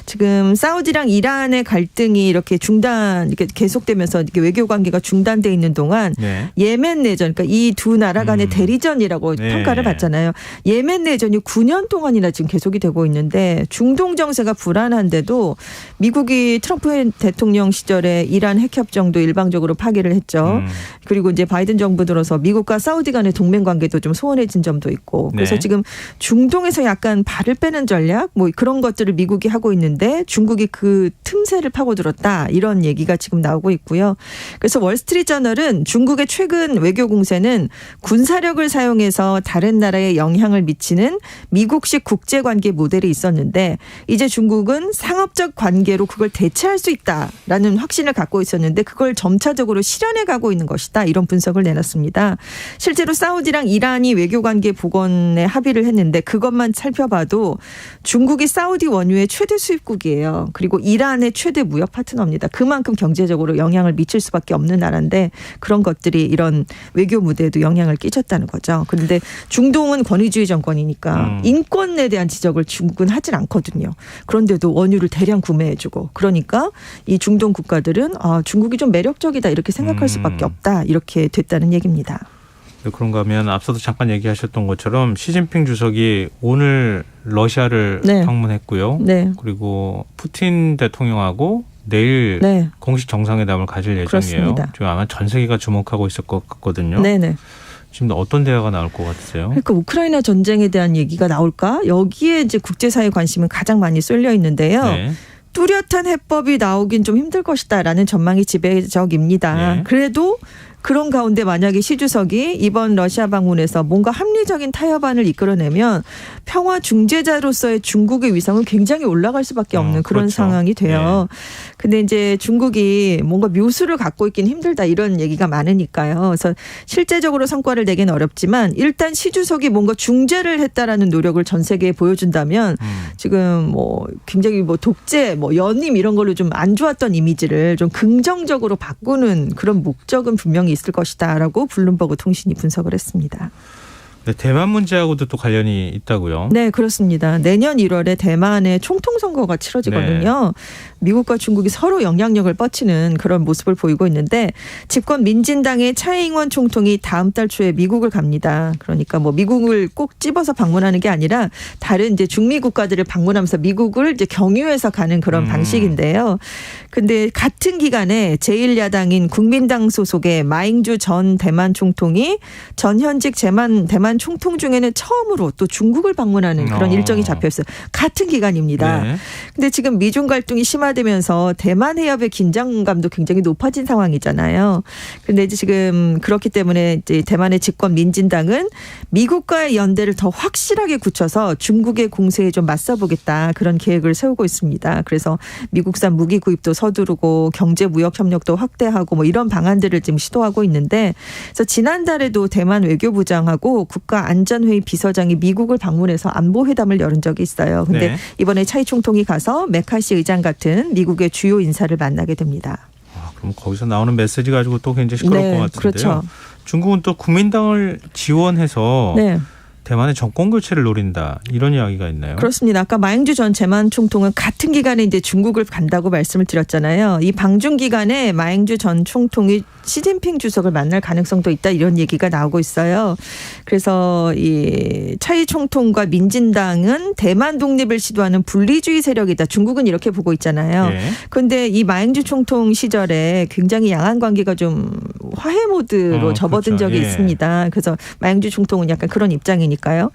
지금 사우디랑 이란의 갈등이 이렇게 이렇게 계속되면서 이렇게 외교 관계가 중단돼 있는 동안 네. 예멘 내전, 그러니까 이 두 나라 간의 대리전이라고 네. 평가를 받잖아요. 예멘 내전이 9년 동안이나 지금 계속이 되고 있는데 중동 정세가 불안한데도 미국이 트럼프 대통령 시절에 이란 핵협정도 일방적으로 파기를 했죠. 그리고 이제 바이든 정부 들어서 미국과 사우디 간의 동맹 관계도 좀 소원해진 점도 있고. 그래서 네. 지금 중동에서 약간 발을 빼는 전략 뭐 그런 것들을 미국이 하고 있는데 중국이 그 틈새를 파고들었다 이런 얘기가 지금 나오고 있고요. 그래서 월스트리트저널은 중국의 최근 외교 공세는 군사력을 사용해서 다른 나라에 영향을 미치는 미국식 국제관계 모델이 있었는데 이제 중국은 상업적 관계로 그걸 대체할 수 있다라는 확신을 갖고 있었는데 그걸 점차적으로 실현해 가고 있는 것이다 이런 분석을 내놨습니다. 실제로 사우디랑 이란이 외교관계 복원에 합의를 했는데 그것만 살펴봐도 중국이 사우디 원유의 최대 수입국이에요. 그리고 이란의 최대 무역 파트너입니다. 그만큼 경제적으로 영향을 미칠 수밖에 없는 나라인데 그런 것들이 이런 외교 무대에도 영향을 끼쳤다는 거죠. 그런데 중동은 권위주의 정권이니까 인권에 대한 지적을 중국은 하진 않거든요. 그런데도 원유를 대량 구매해주고 그러니까 이 중동 국가들은 중국이 좀 매력적이다 이렇게 생각할 수밖에 없다 이렇게 됐다는 얘기입니다. 그런가 하면 앞서도 잠깐 얘기하셨던 것처럼 시진핑 주석이 오늘 러시아를 네. 방문했고요. 네. 그리고 푸틴 대통령하고 내일 네. 공식 정상회담을 가질 예정이에요. 그렇습니다. 지금 아마 전 세계가 주목하고 있을 것 같거든요. 네네. 지금 어떤 대화가 나올 것 같으세요? 그러니까 우크라이나 전쟁에 대한 얘기가 나올까? 여기에 이제 국제사회 관심은 가장 많이 쏠려 있는데요. 네. 뚜렷한 해법이 나오긴 좀 힘들 것이다라는 전망이 지배적입니다. 네. 그래도 그런 가운데 만약에 시 주석이 이번 러시아 방문에서 뭔가 합리적인 타협안을 이끌어내면 평화 중재자로서의 중국의 위상은 굉장히 올라갈 수밖에 없는 그런 그렇죠. 상황이 돼요. 근데 이제 중국이 뭔가 묘수를 갖고 있긴 힘들다 이런 얘기가 많으니까요. 그래서 실제적으로 성과를 내기는 어렵지만 일단 시 주석이 뭔가 중재를 했다라는 노력을 전 세계에 보여준다면 지금 뭐 굉장히 뭐 독재, 뭐 연임 이런 걸로 좀 안 좋았던 이미지를 좀 긍정적으로 바꾸는 그런 목적은 분명히 있을 것이다라고 블룸버그 통신이 분석을 했습니다. 네, 대만 문제하고도 또 관련이 있다고요? 네, 그렇습니다. 내년 1월에 대만의 총통 선거가 치러지거든요. 미국과 중국이 서로 영향력을 뻗치는 그런 모습을 보이고 있는데 집권 민진당의 차이잉원 총통이 다음 달 초에 미국을 갑니다. 그러니까 뭐 미국을 꼭 집어서 방문하는 게 아니라 다른 이제 중미 국가들을 방문하면서 미국을 이제 경유해서 가는 그런 방식인데요. 근데 같은 기간에 제1야당인 국민당 소속의 마잉주 전 대만 총통이 전현직 대만 총통 중에는 처음으로 또 중국을 방문하는 그런 일정이 잡혀 있어요. 같은 기간입니다. 네. 근데 지금 미중 갈등이 심화되면서 대만 해협의 긴장감도 굉장히 높아진 상황이잖아요. 그런데 이제 지금 그렇기 때문에 이제 대만의 집권 민진당은 미국과의 연대를 더 확실하게 굳혀서 중국의 공세에 좀 맞서보겠다 그런 계획을 세우고 있습니다. 그래서 미국산 무기 구입도 서두르고 경제 무역 협력도 확대하고 뭐 이런 방안들을 지금 시도하고 있는데 그래서 지난달에도 대만 외교부장하고 국가안전회의 비서장이 미국을 방문해서 안보회담을 열은 적이 있어요. 근데 네. 이번에 차이 총통이 가서 메카시 의장 같은 미국의 주요 인사를 만나게 됩니다. 그럼 거기서 나오는 메시지 가지고 또 굉장히 시끄러울 네, 것 같은데요. 그렇죠. 중국은 또 국민당을 지원해서 네. 대만의 정권 교체를 노린다 이런 이야기가 있나요? 그렇습니다. 아까 마잉주 전 대만 총통은 같은 기간에 이제 중국을 간다고 말씀을 드렸잖아요. 이 방중 기간에 마잉주 전 총통이 시진핑 주석을 만날 가능성도 있다 이런 얘기가 나오고 있어요. 그래서 이 차이 총통과 민진당은 대만 독립을 시도하는 분리주의 세력이다. 중국은 이렇게 보고 있잖아요. 그런데 이 마잉주 총통 시절에 굉장히 양안 관계가 좀 화해 모드로 접어든 적이 있습니다. 그래서 마잉주 총통은 약간 그런 입장이니까요.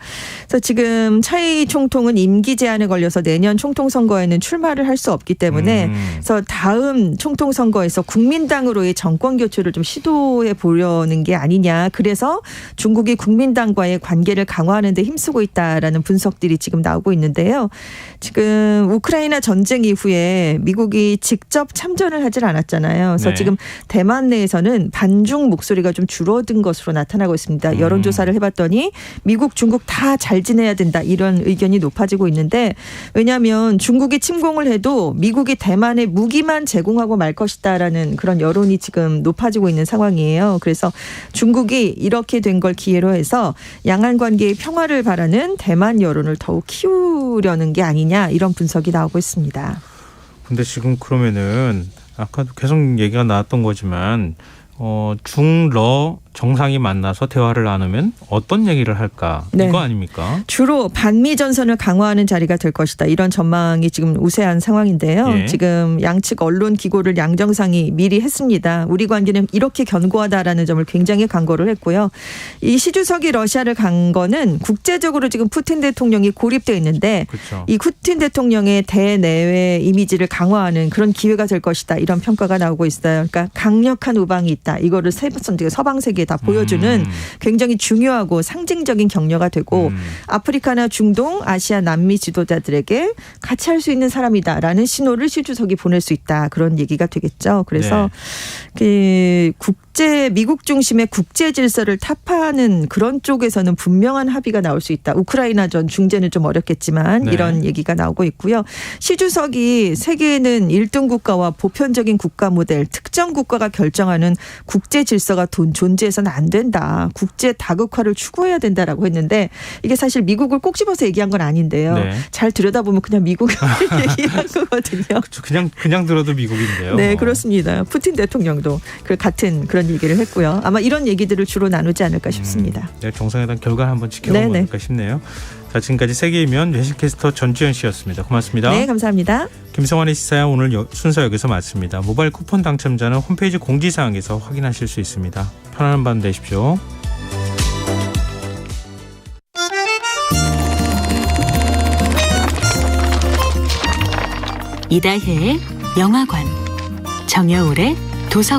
그래서 지금 차이 총통은 임기 제한에 걸려서 내년 총통 선거에는 출마를 할 수 없기 때문에 그래서 다음 총통 선거에서 국민당으로의 정권 교체를 좀 시도해 보려는 게 아니냐. 그래서 중국이 국민당과의 관계를 강화하는 데 힘쓰고 있다라는 분석들이 지금 나오고 있는데요. 지금 우크라이나 전쟁 이후에 미국이 직접 참전을 하질 않았잖아요. 그래서 지금 대만 내에서는 반중 목소리가 좀 줄어든 것으로 나타나고 있습니다. 여론조사를 해봤더니 미국, 중국 다 잘 지내야 된다 이런 의견이 높아지고 있는데 왜냐하면 중국이 침공을 해도 미국이 대만에 무기만 제공하고 말 것이다라는 그런 여론이 지금 높아지고 있는 상황이에요. 그래서 중국이 이렇게 된 걸 기회로 해서 양안 관계의 평화를 바라는 대만 여론을 더욱 키우려는 게 아니냐 이런 분석이 나오고 있습니다. 근데 지금 그러면은 아까도 계속 얘기가 나왔던 거지만 중러 정상이 만나서 대화를 나누면 어떤 얘기를 할까? 이거 아닙니까? 주로 반미 전선을 강화하는 자리가 될 것이다. 이런 전망이 지금 우세한 상황인데요. 지금 양측 언론 기고를 양 정상이 미리 했습니다. 우리 관계는 이렇게 견고하다라는 점을 굉장히 강조를 했고요. 이 시 주석이 러시아를 간 거는 국제적으로 지금 푸틴 대통령이 고립되어 있는데 이 푸틴 대통령의 대내외 이미지를 강화하는 그런 기회가 될 것이다. 이런 평가가 나오고 있어요. 그러니까 강력한 우방이 있다. 이거를 서방 세계에 다 보여주는 굉장히 중요하고 상징적인 격려가 되고 아프리카나 중동, 아시아, 남미 지도자들에게 같이 할 수 있는 사람이다라는 신호를 시 주석이 보낼 수 있다. 그런 얘기가 되겠죠. 그래서 미국 중심의 국제 질서를 타파하는 그런 쪽에서는 분명한 합의가 나올 수 있다. 우크라이나전 중재는 좀 어렵겠지만 이런 얘기가 나오고 있고요. 시 주석이 세계에는 1등 국가와 보편적인 국가 모델, 특정 국가가 결정하는 국제 질서가 존재해서는 안 된다. 국제 다극화를 추구해야 된다라고 했는데 이게 사실 미국을 꼭 집어서 얘기한 건 아닌데요. 잘 들여다보면 그냥 미국을 얘기한 거거든요. 그냥 들어도 미국인데요. 네, 그렇습니다. 푸틴 대통령도 같은 그런 얘기를 했고요. 아마 이런 얘기들을 주로 나누지 않을까 싶습니다. 정상회담 결과를 한번 지켜볼까 싶네요. 자, 지금까지 세계이면 외신캐스터 전지현 씨였습니다. 고맙습니다. 네, 감사합니다. 김성환의 시사야 오늘 순서 여기서 마칩니다. 모바일 쿠폰 당첨자는 홈페이지 공지사항에서 확인하실 수 있습니다. 편안한 밤 되십시오. 이다혜의 영화관, 정여울의 도서